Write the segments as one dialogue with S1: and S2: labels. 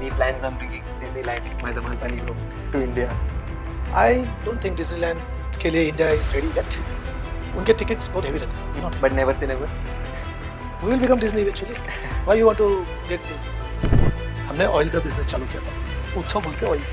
S1: Any plans on bringing Disneyland by the Malpani Group to India?
S2: I don't think Disneyland के लिए India is ready yet. उनके tickets बहुत heavy रहते हैं. Not
S1: But never say never.
S2: we will become Disney eventually. Why you want to get Disney? हमने oil का business चालू किया था. उत्सव बोल के oil.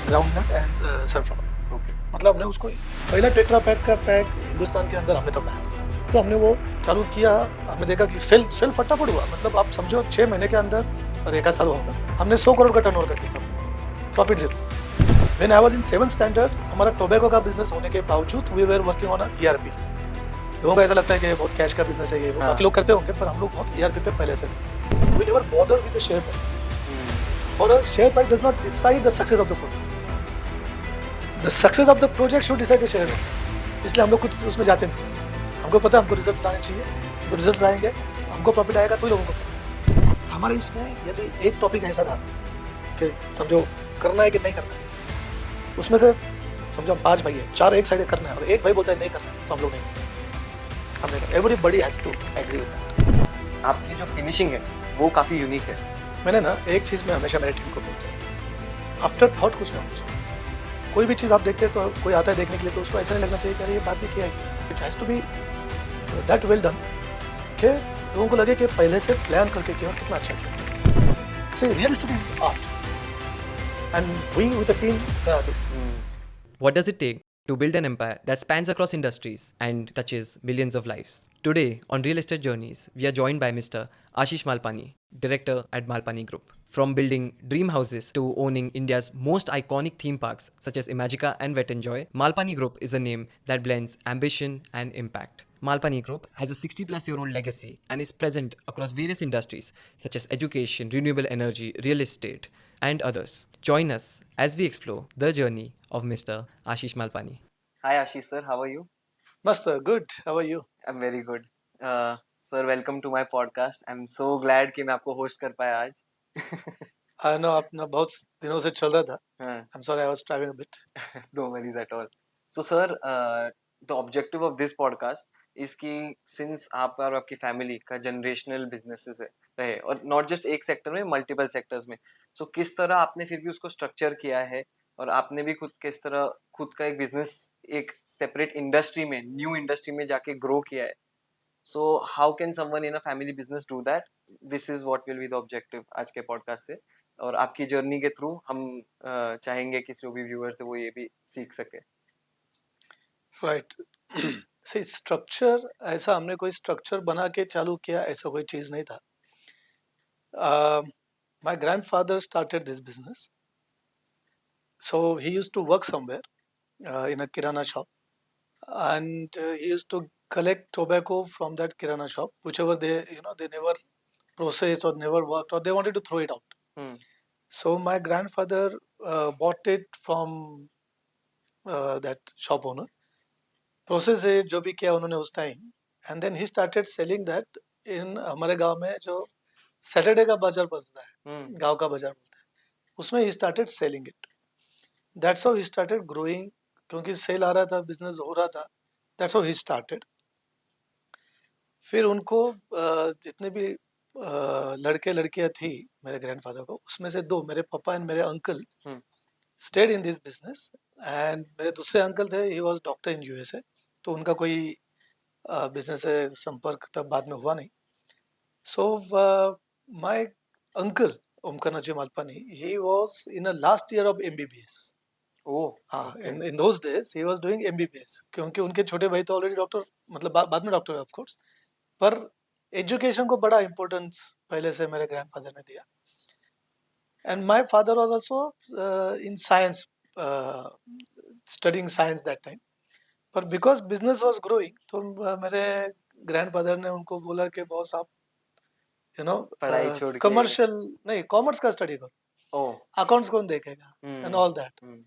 S2: Groundnut and sunflower.
S1: Okay.
S2: मतलब हमने उसको पहला टेट्रा पैक का पैक हिंदुस्तान के अंदर हमने तब लाया था. तो हमने वो चालू किया. हमने देखा कि सेल फटाफट हुआ. मतलब आप समझो 6 महीने के अंदर और 1 साल होगा. हमने 100 करोड़ का टर्नओवर कर दिया था. Profit zero. When I was in 7th standard, हमारा टोबैको का बिजनेस होने के बावजूद we were working on a ERP. लोगों को ऐसा लगता है कि बहुत कैश का बिजनेस है ये, बाकी लोग करते होंगे, पर हम लोग बहुत ERP पे पहले से थे. We never bothered with the share price. For us, share price does not decide the success of the project. The success of the project should decide the share price. इसलिए हम लोग कुछ उसमें जाते नहीं. हमको पता है हमको रिजल्ट्स लाने चाहिए. तो रिजल्ट्स आएंगे, हमको प्रॉफिट आएगा तो ही लोगों को. हमारे इसमें यदि एक टॉपिक ऐसा रहा कि समझो करना है कि नहीं करना है, उसमें से समझो 5 भाई है, 4 एक साइड करना है और एक भाई बोलता है नहीं करना है, तो हम लोग नहीं. हमने everybody has to agree with that.
S1: आपकी जो फिनिशिंग है वो काफी यूनिक है.
S2: मैंने ना एक चीज में हमेशा मेरे टीम को बोलता हूँ, आफ्टर थॉट कुछ ना होना चाहिए. कोई भी चीज आप देखते हैं तो कोई आता है देखने के लिए, तो उसको ऐसा नहीं लगना चाहिए कि अरे ये बात भी किया है. It has to be that well done कि लोगों को लगे कि पहले से प्लान करके किया और कितना अच्छा किया. से realistic is art and we with the team this.
S3: What does it take to build an empire that spans across industries and touches millions of lives? Today on Real Estate Journeys, we are joined by Mr. Ashish Malpani, director at Malpani Group. From building dream houses to owning India's most iconic theme parks such as Imagica and Wet n Joy, Malpani Group is a name that blends ambition and impact. Malpani Group has a 60-plus-year-old legacy and is present across various industries such as education, renewable energy, real estate, and others. Join us as we explore the journey of Mr. Ashish Malpani.
S1: Hi Ashish sir, how are you?
S2: Mast good. How are you?
S1: I'm very good. Sir, welcome to my podcast. I'm so glad कि मैं आपको host कर पाया आज.
S2: I know अपना बहुत दिनों से चल रहा था.
S1: हाँ.
S2: I'm sorry I was traveling a bit.
S1: No worries at all. So sir, the objective of this podcast is कि since आपका और आपकी फैमिली का जनरेशनल बिजनेसेस है रहे और नॉट जस्ट एक सेक्टर में, मल्टीपल सेक्टर्स में, सो किस तरह आपने फिर भी उसको स्ट्रक्चर किया है और आपने भी खुद किस तरह खुद का एक बिजनेस एक सेपरेट इंडस्ट्री में, न्यू इंडस्ट्री में जाके ग्रो किया है. So how can someone in a family business do that? This is what will be the objective आज के पॉडकास्ट से. और आपकी जर्नी के थ्रू हम चाहेंगे कि जो भी व्यूअर्स है वो ये भी सीख सके.
S2: Right. See, structure ऐसा हमने कोई स्ट्रक्चर बना के चालू किया ऐसा कोई चीज नहीं था. My grandfather started this business. So he used to work somewhere in a kirana shop, and he used to collect tobacco from that kirana shop, whichever they never processed or never worked or they wanted to throw it out.
S1: Hmm.
S2: So my grandfather bought it from that shop owner. Process है जो भी किया उन्होंने उस time, and then he started selling that in हमारे गांव में जो सैटरडे का बाजार बोलता है, गांव का बाजार बोलता है, उसमें ही started selling it. That's how he started growing. क्योंकि सेल आ रहा था, बिजनेस हो रहा था, दैट्स हाउ ही स्टार्टेड. फिर उनको जितने भी लड़के लड़कियां थी मेरे ग्रैंडफादर को, उसमें से 2 मेरे पापा एंड मेरे uncle stayed in this business. And मेरे दूसरे अंकल थे, he was doctor in USA, तो उनका कोई बिजनेस से संपर्क तब बाद में हुआ नहीं. सो माय अंकल ओमकार नजी Malpani, he was in a last year of MBBS. हाँ, in those days he was doing MBBS, क्योंकि उनके छोटे भाई तो ऑलरेडी डॉक्टर, मतलब बाद में डॉक्टर है ऑफ कोर्स, पर एजुकेशन को बड़ा इम्पोर्टेंस पहले से मेरे ग्रैंडफादर ने दिया. And my father was also in science, studying science that time. But because business was growing, तो मेरे grandfather ने उनको बोला कि बॉस आप
S1: पढ़ाई छोड़ के
S2: कमर्शियल नहीं, कॉमर्स का स्टडी करो, अकाउंट्स कौन देखेगा and all that.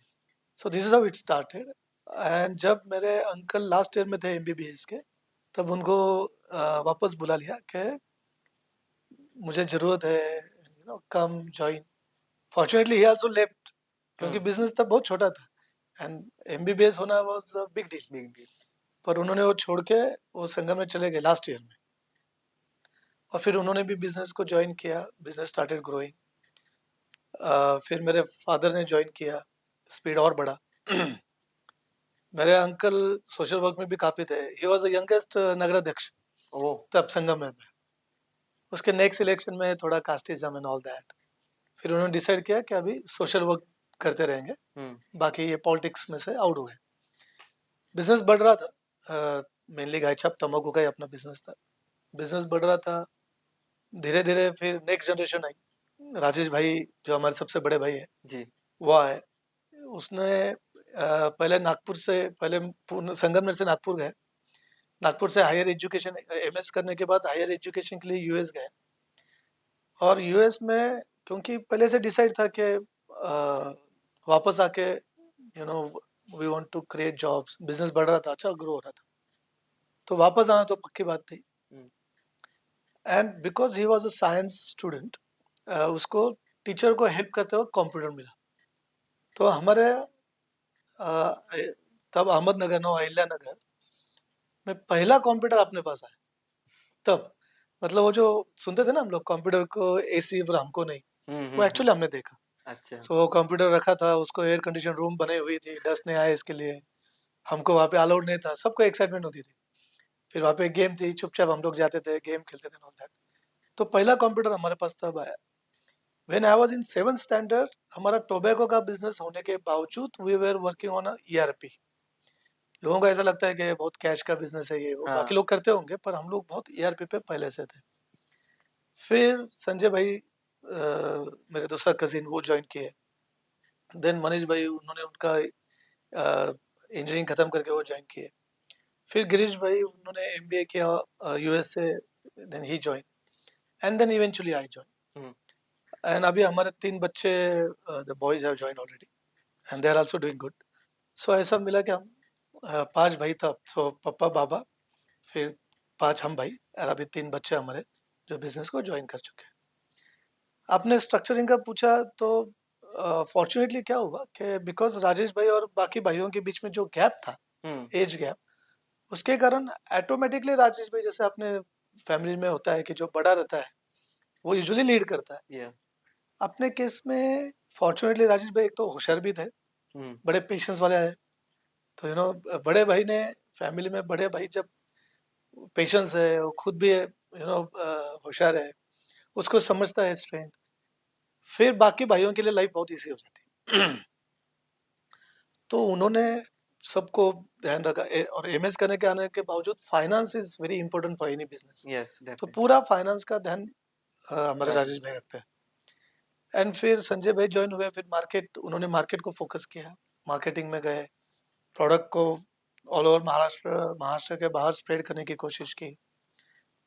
S2: So this is how it started. And जब मेरे अंकल लास्ट ईयर में थे एमबीबीएस के, तब उनको वापस बुला लिया कि मुझे जरूरत है, come join. Fortunately, he also left क्योंकि बिजनेस तब बहुत छोटा था एंड एमबीबीएस होना वाज अ बिग डील. पर उन्होंने वो छोड़ के वो संगम में चले गए लास्ट ईयर में, और फिर उन्होंने भी बिजनेस को ज्वाइन किया. Business started growing. फिर मेरे फादर ने ज्वाइन किया, स्पीड और बढ़ा। मेरे अंकल सोशल वर्क में भी काफी थे, ही वॉज द यंगेस्ट नगराध्यक्ष
S1: ओ
S2: तब संगम में। उसके नेक्स्ट इलेक्शन में थोड़ा कास्टिज्म एंड ऑल दैट, फिर उन्होंने डिसाइड किया कि अभी सोशल वर्क करते रहेंगे, बाकी ये पॉलिटिक्स में से आउट हो गए। बिजनेस बढ़ रहा था, मेनली गाय छाप तंबाकू का ही अपना बिजनेस था। बिजनेस बढ़ रहा था, धीरे धीरे फिर नेक्स्ट जनरेशन आई, राजेश भाई जो हमारे सबसे बड़े भाई है
S1: जी
S2: वो आए। उसने पहले नागपुर से, पहले संगमनेर से नागपुर गए, नागपुर से हायर एजुकेशन एमएस करने के बाद हायर एजुकेशन के लिए यूएस गए। और यूएस में क्योंकि पहले से डिसाइड था कि वापस आके we want to create jobs, business बढ़ रहा था, अच्छा ग्रो हो रहा था, तो वापस आना तो पक्की बात थी। And because he was a science student, उसको टीचर को हेल्प करते वक्त कंप्यूटर मिला। तो हमारे तब अहमदनगर नो अहिल्या नगर में पहला कंप्यूटर अपने पास आया तब। मतलब वो जो सुनते थे ना हम लोग कंप्यूटर को एसी पर, हमको नहीं, वो एक्चुअली हमने देखा।
S1: अच्छा
S2: सो कंप्यूटर रखा था, उसको एयर कंडीशन रूम बने हुई थी, डस्ट नहीं आए इसके लिए। हमको वहाँ पे अलाउड नहीं था, सबको एक्साइटमेंट होती थी। फिर वहाँ पे गेम थी, चुपचाप हम लोग जाते थे, गेम खेलते थे, ऑल दैट। तो पहला कंप्यूटर हमारे पास तब आया। When I was in 7th standard, हमारा टोबैको का बिजनेस होने के बावजूद we were working on a ERP. लोगों को ऐसा लगता है कि बहुत कैश का बिजनेस है ये वो, बाकी
S1: हाँ
S2: लोग करते होंगे, पर हम लोग बहुत ईआरपी पे पहले से थे। फिर संजय भाई मेरे दूसरा कजिन वो ज्वाइन किए। देन मनीष भाई, उन्होंने उनका इंजीनियरिंग खत्म करके वो ज्वाइन किए। फिर गिरीश भाई, उन्होंने एमबीए किया यूएस से, then he join, and then eventually I join. And अभी हमारे 3 बच्चे, the boys have join already and they are also doing good. So ऐसा मिला कि हम 5 भाई था, सो पापा बाबा, फिर 5 हम भाई, और अभी 3 बच्चे हमारे जो बिजनेस को ज्वाइन कर चुके हैं। आपने स्ट्रक्चरिंग का पूछा, तो फॉर्चुनेटली क्या हुआ कि बिकॉज राजेश भाई और बाकी भाइयों के बीच में जो गैप था, एज गैप, उसके कारण ऑटोमेटिकली राजेश भाई, जैसे अपने फैमिली में होता है कि जो बड़ा रहता है वो यूजुअली लीड करता है।
S1: या
S2: अपने केस में फॉर्चुनेटली राजेश भाई एक तो होशियार भी थे, बड़े पेशेंस वाले आए। तो बड़े भाई ने, फैमिली में बड़े भाई जब पेशेंस है, वो खुद भी होशियार है, उसको समझता है स्ट्रेंथ, फिर बाकी भाइयों के लिए लाइफ बहुत इजी हो जाती है। तो उन्होंने सबको ध्यान रखा, और एमएस करने के आने के बावजूद finance is very important for any business.
S1: Yes
S2: तो
S1: डेफिनेटली
S2: पूरा फाइनेंस का ध्यान हमारे
S1: राजेश
S2: राजेश भाई रखते हैं। एंड फिर संजय भाई ज्वाइन हुए, फिर मार्केट, उन्होंने मार्केट को फोकस किया, मार्केटिंग में गए, प्रोडक्ट को ऑल ओवर महाराष्ट्र के बाहर स्प्रेड करने की कोशिश की।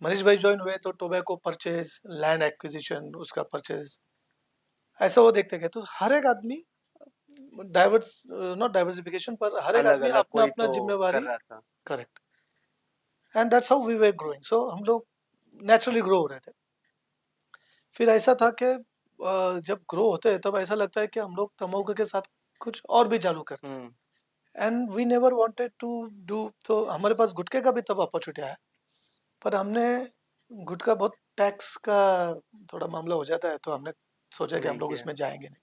S2: मनीष भाई ज्वाइन हुए तो टोबैको परचेज, लैंड एक्विजिशन, उसका परचेज, ऐसा वो देखते गए। तो हर एक आदमी डाइवर्स, नॉट डाइवर्सिफिकेशन, पर हर एक
S1: अलग
S2: आदमी
S1: अलग
S2: अपना
S1: कोई
S2: अपना
S1: तो कर
S2: जिम्मेवारी,
S1: रहा था
S2: correct, and that's how we were growing. So हम लोग नेचुरली ग्रो हो रहे थे। फिर ऐसा था कि जब ग्रो होते हैं तब ऐसा लगता है कि हम लोग तम्बाकू के साथ कुछ और भी चालू करते हैं, and we never wanted to do. तो हमारे पास गुटखे का भी तब अपॉर्चुनिटी आया, पर हमने गुटखा बहुत टैक्स का थोड़ा मामला हो जाता है, तो हमने सोचा कि हम
S1: नहीं
S2: लोग
S1: किया
S2: इसमें जाएंगे नहीं।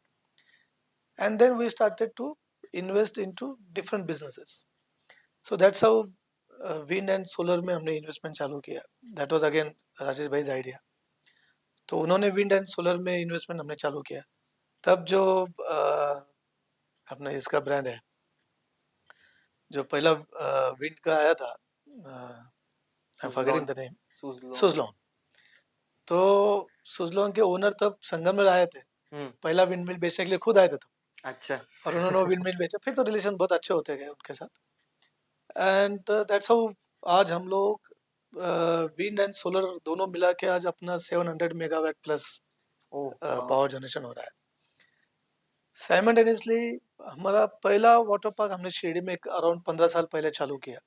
S2: And then we started to invest into different businesses. So that's how wind and solar में हमने इन्वेस्टमेंट चालू किया। दैट वाज अगेन राजेश भाई आइडिया। तो उन्होंने विंड एंड सोलर में इन्वेस्टमेंट हमने चालू किया। तब जो अपना इसका ब्रांड है, जो पहला विंड का आया था, I am forgetting
S1: Suzlon
S2: the name,
S1: Suzlon
S2: Suzlon. तो सुजलॉन के ओनर तब संगम में आए थे, पहला विंड मिल बेचने के लिए खुद आए थे तब,
S1: अच्छा
S2: और उन्होंने वो विंड मिल बेचा। फिर तो रिलेशन बहुत अच्छे होते गए उनके साथ, एंड दैट्स हाउ आज हम लोग विंड एंड सोलर दोनों मिला के आज अपना 700 मेगावाट प्लस
S1: ओह वाह
S2: पावर जनरेशन हो रहा है। साइमल्टेनियसली हमारा पहला वाटर पार्क हमने शिरडी में अराउंड 15 साल पहले चालू किया।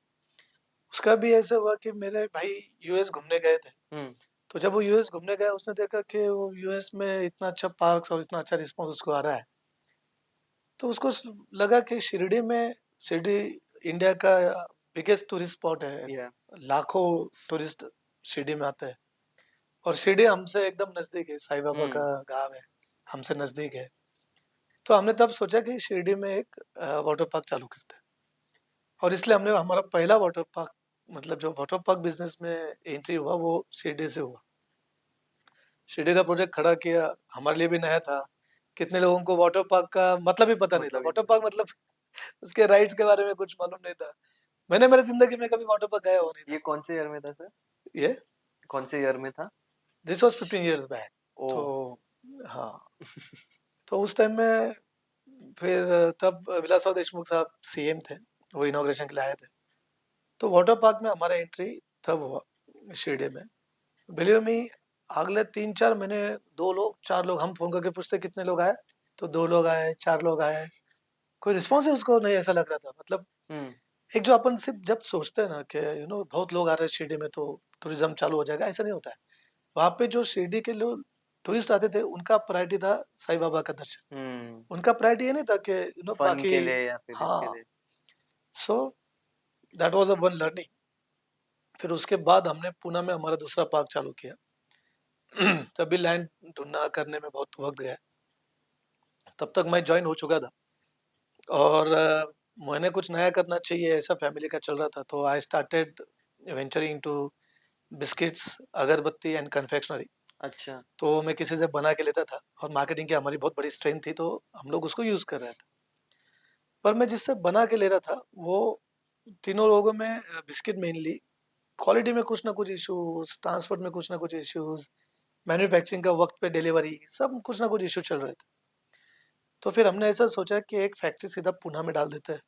S2: उसका भी ऐसे हुआ कि मेरे भाई यूएस घूमने गए थे। तो जब वो यूएस घूमने गया, उसने देखा कि वो यूएस में इतना अच्छा पार्क और इतना अच्छा रिस्पॉन्स उसको आ रहा है, तो उसको लगा कि शिरडी में, शिरडी इंडिया का बिगेस्ट टूरिस्ट स्पॉट है,
S1: या
S2: लाखों टूरिस्ट शिरडी में आते हैं, और शिरडी हमसे एकदम नजदीक है, साईं बाबा का गांव है, हमसे नज़दीक है। तो हमने तब सोचा कि शिरडी में एक वाटर पार्क चालू करते हैं, और इसलिए हमने हमारा पहला वाटर पार्क, मतलब जो वाटर पार्क बिजनेस में एंट्री हुआ वो शिरडी से हुआ। शिरडी का प्रोजेक्ट खड़ा किया, हमारे लिए भी नया था। कितने लोगों को वाटर पार्क का मतलब ही पता नहीं था।
S1: मतलब ही
S2: वाटर
S1: नहीं
S2: पार्क मतलब उसके राइड्स के बारे में कुछ मालूम नहीं था। मैंने मेरी जिंदगी में कभी वाटर पार्क गया हुआ नहीं
S1: था। ये
S2: था।
S1: कौन से ईयर में था सर?
S2: ये
S1: कौन से ईयर में था?
S2: This was 15 years back.
S1: ओ
S2: तो हाँ, तो उस टाइम में फिर तब विलासराव देशमुख साहब सीएम थे, वो इनॉग्रेशन के लिए आए थे। तो वाटर पार्क में हमारा एंट्री तब हुआ शिरडी में। बिलीव मी, अगले 3-4 महीने 2 लोग 4 लोग हम फोन करके पूछते कितने लोग आए, तो 2 लोग आए, 4 लोग आए। कोई रिस्पॉन्स ही उसको नहीं ऐसा लग रहा था। मतलब
S1: हम्म
S2: एक जो अपन सिर्फ जब सोचते हैं ना कि बहुत लोग आ रहे हैं शिरडी में तो टूरिज्म चालू हो जाएगा, ऐसा नहीं होता है। वहाँ पे जो शिरडी के लोग टूरिस्ट आते थे, उनका प्रायोरिटी था साईं बाबा का दर्शन।
S1: हम्म
S2: उनका प्रायोरिटी ये नहीं था कि
S1: फन
S2: बाकी।
S1: के लिए या फिर इसके
S2: हाँ,
S1: लिए?
S2: So that was a one learning. फिर उसके बाद हमने पुणे में हमारा दूसरा पार्क चालू किया। तभी लैंड ढूंढना करने में बहुत वक्त गया। तब तक मैं ज्वाइन हो चुका था, और मैंने कुछ नया करना चाहिए ऐसा फैमिली का चल रहा था। तो I started venturing into biscuits, अगरबत्ती एंड कन्फेक्शनरी।
S1: अच्छा।
S2: तो मैं किसी से बना के लेता था, और मार्केटिंग की हमारी बहुत बड़ी स्ट्रेंथ थी, तो हम लोग उसको यूज कर रहे थे। पर मैं जिससे बना के ले रहा था, वो तीनों लोगों में बिस्किट मेनली क्वालिटी में कुछ ना कुछ इश्यूज, ट्रांसपोर्ट में कुछ ना कुछ इश्यूज, मैन्युफैक्चरिंग का वक्त पे डिलीवरी, सब कुछ ना कुछ इशू चल रहे थे। तो फिर हमने ऐसा सोचा कि एक फैक्ट्री सीधा पुणे में डाल देते हैं,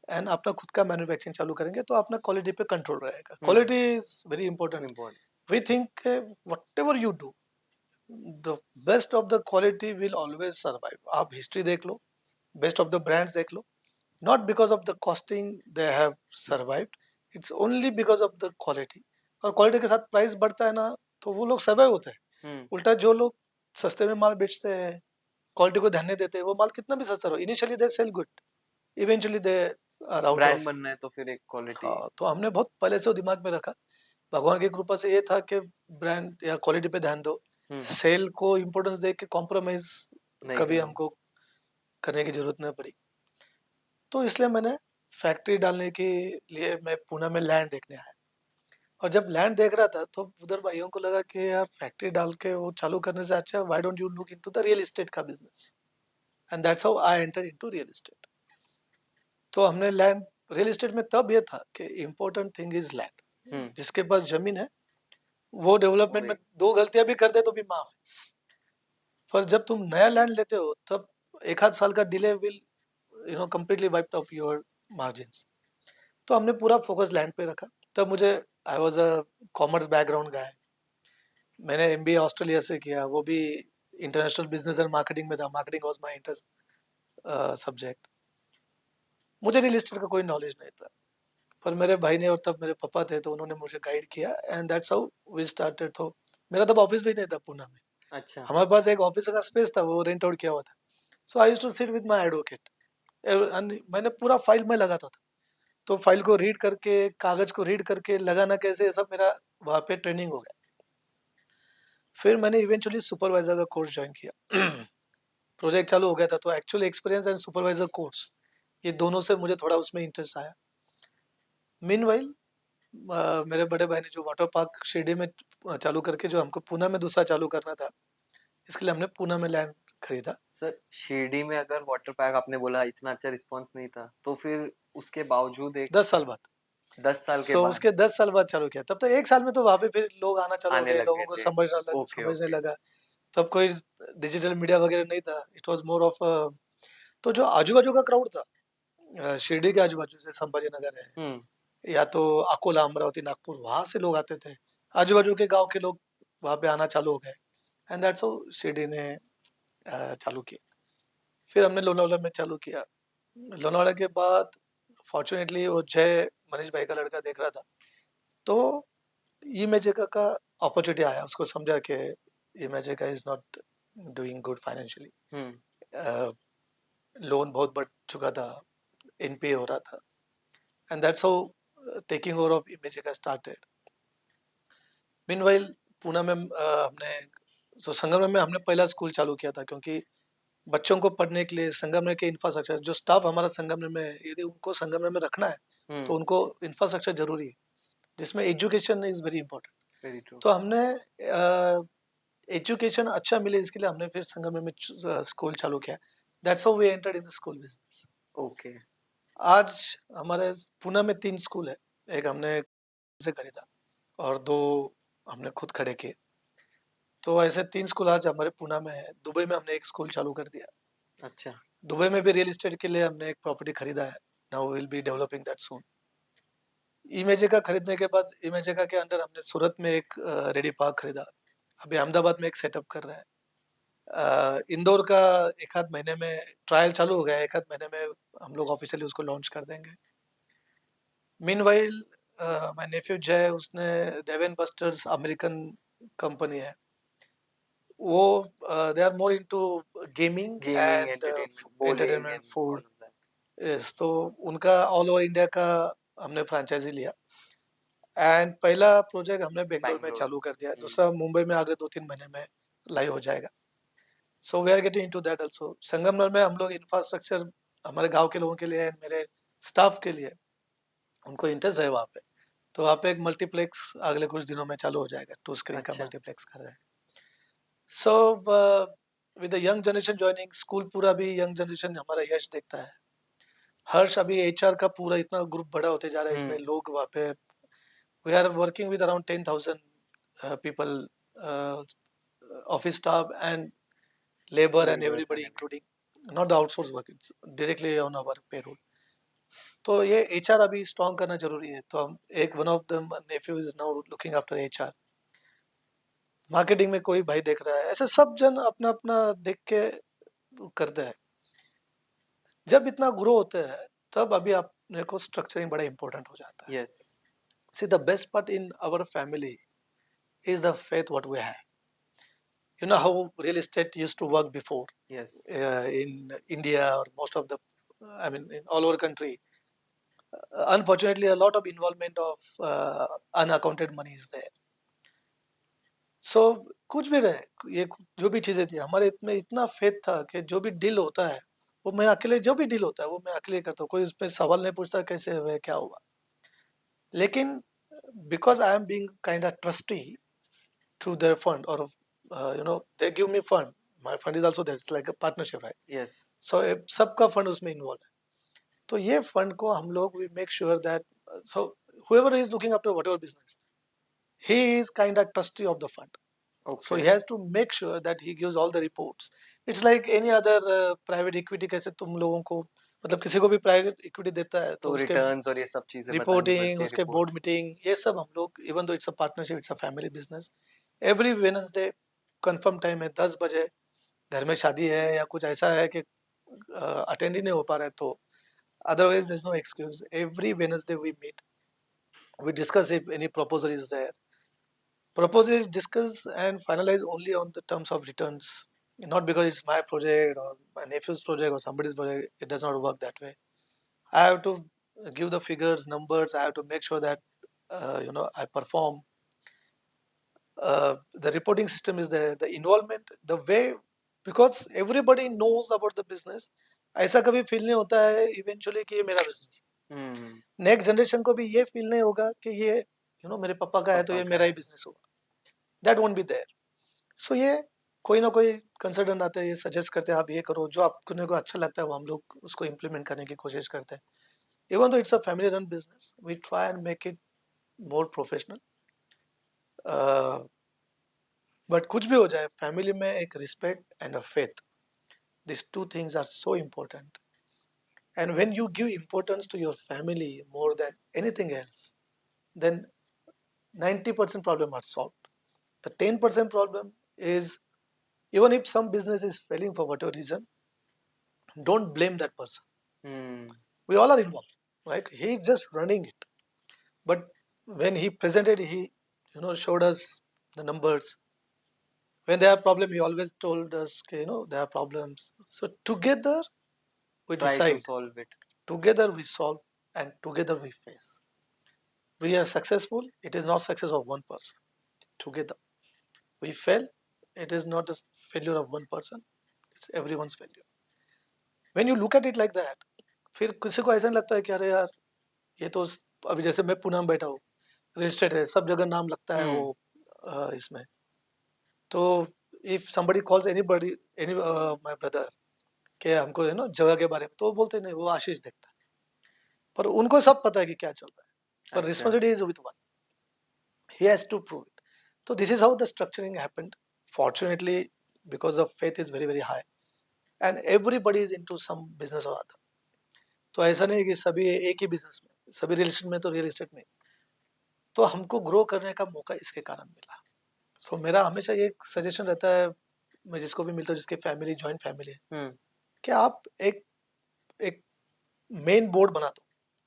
S2: एंड अपना खुद का मैन्युफैक्चरिंग चालू करेंगे, तो अपना क्वालिटी पे कंट्रोल रहेगा। Quality is very important.
S1: Important.
S2: We think whatever you do, the best of the quality will always survive. आप हिस्ट्री देख लो, बेस्ट ऑफ द ब्रांड्स देख लो, not because of the costing they have survived, it's only because of the quality. और quality के साथ price बढ़ता है ना, तो वो लोग सर्वाइव होते हैं।
S1: हम्म
S2: उल्टा जो लोग सस्ते में माल बेचते हैं, क्वालिटी को ध्यान नहीं देते, वो माल कितना भी सस्ता रहो, initially they sell good, eventually they are out
S1: brand
S2: off.
S1: बनना है तो फिर एक क्वालिटी।
S2: हाँ, तो हमने बहुत पहले से वो दिमाग में रखा। भगवान की कृपा से ये था कि ब्रांड या क्वालिटी पे ध्यान दो,
S1: हम्म
S2: सेल को इम्पोर्टेंस दे के कॉम्प्रोमाइज
S1: नहीं
S2: कभी
S1: करना।
S2: हमको करने की जरूरत न पड़ी। तो इसलिए मैंने फैक्ट्री डालने के लिए मैं पुणे में लैंड देखने आया। और जब लैंड देख रहा था, तो उधर भाइयों को लगा कि यार फैक्ट्री डाल के वो चालू करने से अच्छा why don't you look into the real estate का business, and that's how I enter into real estate. तो हमने लैंड, रियल एस्टेट में तब ये था कि इम्पोर्टेंट थिंग इज लैंड।
S1: हम्म
S2: जिसके पास जमीन है, वो डेवलपमेंट में
S1: वही।
S2: 2 गलतियां भी कर दे तो भी माफ है। पर जब तुम नया लैंड लेते हो, तब एक आध साल का delay will completely wiped off your margins. तो हमने पूरा फोकस लैंड पे रखा। तब मुझे, I was a commerce background guy. मैंने एमबीए ऑस्ट्रेलिया से किया, वो भी इंटरनेशनल बिजनेस एंड मार्केटिंग में था। Marketing was my interest subject. मुझे रियल एस्टेट का कोई नॉलेज नहीं था, पर मेरे भाई ने और तब मेरे पापा थे, तो उन्होंने मुझे गाइड किया, and that's how we started. तो मेरा तब ऑफिस भी नहीं था पुणे में।
S1: अच्छा।
S2: हमारे पास एक ऑफिस का स्पेस था, वो रेंट आउट किया हुआ था। So I used to sit with my advocate, मैंने पूरा फाइल में लगाता था। तो फाइल को रीड करके, कागज को रीड करके लगाना कैसे, ये सब मेरा वहाँ पे ट्रेनिंग हो गया। फिर मैंने इवेंचुअली सुपरवाइजर का कोर्स ज्वाइन किया। प्रोजेक्ट चालू हो गया था, तो actual experience and supervisor course, ये दोनों से मुझे थोड़ा उसमें इंटरेस्ट आया। मीनवाइल मेरे बड़े भाई ने जो वाटर पार्क शिरडी में चालू करके, जो हमको पुणे में दूसरा चालू करना था, इसके लिए हमने पुणे में लैंड खरीदा।
S1: सर शिरडी में अगर वाटर पार्क आपने बोला इतना अच्छा रिस्पांस नहीं था, तो फिर उसके बावजूद एक
S2: 10 साल बाद।
S1: 10 साल के
S2: सो
S1: बाद
S2: उसके 10 साल बाद चालू किया। तब तो 1 साल में तो वहाँ पे फिर लोग आना चालू हो
S1: आने
S2: गए,
S1: लग
S2: लोगों
S1: गए
S2: को
S1: थे। ओके
S2: समझने
S1: ओके।
S2: लगा। तब कोई डिजिटल मीडिया वगैरह नहीं था, इट वाज मोर ऑफ। तो जो आजू बाजू का क्राउड था, शिरडी के आजू बाजू से संभाजी नगर है,
S1: हम्म
S2: या तो अकोला, अमरावती, नागपुर, वहां से लोग आते थे। आजू बाजू के गांव के लोग वहां पे आना चालू हो गए, एंड दैट्स हाउ शिरडी ने चालू किया। फिर हमने लोनावाला में चालू किया। लोनावाला के बाद फॉर्चुनेटली वो जय, मनीष भाई का लड़का देख रहा था, तो इमेजिका का अपॉर्चुनिटी आया। उसको समझा कि Imagica is not doing good financially,
S1: hmm
S2: loan बहुत बढ़ चुका था, एनपीए हो रहा था, and that's how taking over of Imagica started. Meanwhile Pune में हमने तो संगमरमर में हमने पहला स्कूल चालू किया था, क्योंकि बच्चों को पढ़ने के लिए संगमरमर के इंफ्रास्ट्रक्चर, जो स्टाफ हमारा संगमरमर में है, यदि उनको संगमरमर में रखना है तो उनको इंफ्रास्ट्रक्चर जरूरी है, जिसमें education is very important.
S1: Very true.
S2: तो हमने एजुकेशन अच्छा मिले इसके लिए हमने फिर संगमरमर में स्कूल चालू किया। That's how we entered in the school business.
S1: Okay.
S2: आज हमारे पुणे में 3 स्कूल है, एक हमने से खरीदा और 2 हमने खुद खड़े किए। तो ऐसे 3 स्कूल आज हमारे पुणे में है। दुबई में हमने एक स्कूल चालू कर दिया।
S1: अच्छा।
S2: दुबई में भी रियल एस्टेट के लिए हमने एक प्रॉपर्टी खरीदा है। Now will be developing that soon. Imagica खरीदने के बाद इमेजिका के अंडर हमने सूरत में एक रेडी पार्क खरीदा। अभी अहमदाबाद में एक सेटअप कर रहा है। इंदौर का एक आध महीने में ट्रायल चालू हो गया है, एक आध महीने में हम लोग ऑफिशियली उसको लॉन्च कर देंगे। मीनवाइल माय नेफ्यू जय, उसने डेवन बस्टर्स अमेरिकन कंपनी है, वो they are more into gaming
S1: gaming,
S2: and
S1: entertainment, bowling
S2: entertainment
S1: and all
S2: food.
S1: Of that.
S2: Yes, तो उनका ऑल ओवर इंडिया का हमने फ्रेंचाइजी लिया एंड पहला प्रोजेक्ट हमने बेंगलोर में
S1: बैंगलोर।
S2: चालू कर दिया, दूसरा मुंबई में अगले 2-3 महीने में लाइव हो जाएगा। So we are getting into that also. संगमरमर में हम लोग इंफ्रास्ट्रक्चर हमारे गांव के लोगों के लिए, मेरे स्टाफ के लिए, उनको इंटरेस्ट है वहाँ पे, तो वहाँ पे एक मल्टीप्लेक्स अगले कुछ दिनों में चालू हो जाएगा। 2 स्क्रीन का
S1: अच्छा।
S2: मल्टीप्लेक्स कर रहे हैं। So with the young generation joining school, पूरा भी यंग जनरेशन हमारा यश देखता है। हर्ष अभी एचआर का पूरा इतना ग्रुप बड़ा होते जा रहा है, इतने लोग वहाँ पे। We are working with around 10,000 people, office staff and labor and
S1: labours
S2: everybody,
S1: and everything.
S2: including not the outsourced work, it's directly on our payroll. तो ये एचआर अभी स्ट्रॉन्ग करना जरूरी है। तो हम एक one of the nephew is now looking after HR. Marketing में कोई भाई देख रहा है, ऐसे सब जन अपना अपना देख के करते हैं। जब इतना ग्रो होता है तब अभी अपने को स्ट्रक्चरिंग बड़ा इंपॉर्टेंट हो जाता है।
S1: Yes.
S2: See the best part in our family is the faith what we have. You know how real estate used to work before
S1: yes.
S2: in India or most of the, I mean, in all over country. Unfortunately, a lot of involvement of unaccounted money is there. So कुछ भी रहे, ये जो भी चीजें थी हमारे में इतना फेथ था कि जो भी डील होता है वो मैं अकेले, जो भी डील होता है वो मैं अकेले करता हूँ, कोई उसमें सवाल नहीं पूछता कैसे हुए क्या हुआ। लेकिन because I am being kind of trustee to their fund, or they give me fund, my fund is also there, it's like a partnership, right?
S1: Yes.
S2: So सबका फंड उसमें इन्वॉल्व है। तो ये फंड को हम लोग we make sure that, so whoever is looking after whatever business, he is kind of trustee of the fund. So he
S1: okay.
S2: has to make sure that he gives all the reports. It's like any other private equity, कैसे तुम लोगों को, मतलब किसी को भी private equity देता है तो
S1: तो
S2: उसके
S1: रिटर्न्स और ये सब चीजें बतानी
S2: रिपोर्टिंग,
S1: पड़ती है,
S2: उसके
S1: रिपोर्ट।
S2: बोर्ड मीटिंग, ये सब हम लोग, even though it's a partnership, it's a family business, every Wednesday confirm time है 10 बजे। घर में शादी है या कुछ ऐसा है कि अटेंड ही नहीं हो पा रहा है, तो otherwise there's no excuse. Every Wednesday we meet, we discuss if any proposal is there. Proposal is discussed and finalized only on the terms of returns, not because it's my project or my nephew's project or somebody's project. It does not work that way. I have to give the figures, numbers. I have to make sure that I perform. The reporting system is there, the involvement, the way, because everybody knows about the business. ऐसा कभी feel नहीं होता है eventually कि ये मेरा business. Next generation को भी ये फील नहीं होगा कि ये मेरे पापा का है तो ये मेरा ही बिजनेस होगा। That won't be there. So ये कोई ना कोई कंसल्टेंट आते हैं, ये सजेस्ट करते हैं आप ये करो, जो आपको को अच्छा लगता है वो हम लोग उसको इम्प्लीमेंट करने की कोशिश करते हैं। Even though it's a family run business, we try and make it more professional. But कुछ भी हो जाए, फैमिली में एक respect and a faith, these two things are so important. And when you give importance to your family more than anything else, then 90% problem are solved. The 10% problem is, even if some business is failing for whatever reason, don't blame that person. We all are involved, right? He is just running it. But when he presented, he showed us the numbers. When there are problems, he always told us, okay, there are problems. So together we
S1: try to
S2: decide,
S1: solve it.
S2: together we solve, and together we face. We are successful. It is not success of one person. Together we fail. It is not a failure of one person, it's everyone's failure. When you look at it like that, फिर किसी को ऐसा नहीं लगता है कि अरे यार ये तो अभी जैसे मैं पुणे में बैठा हूँ, रजिस्टर्ड है, सब जगह नाम लगता है वो इसमें। तो if somebody calls anybody, any my brother कि हमको है ना जगह के बारे में, तो वो बोलते नहीं, वो आशीष देखता है, पर उनको सब पता है कि क्या चल रहा है, पर
S1: अच्छा
S2: responsibility is with one, he has to prove it. So this is how the structuring happened. Fortunately, because the faith is very very high and everybody is into some business or other. तो ऐसा नहीं कि सभी एक ही business में, सभी real estate में, तो रियल एस्टेट में, तो हमको ग्रो करने का मौका इसके कारण मिला। सो मेरा हमेशा ये सजेशन रहता है, मैं जिसको भी मिलता हूँ जिसके फैमिली जॉइंट फैमिली है, कि आप एक एक मेन बोर्ड बना दो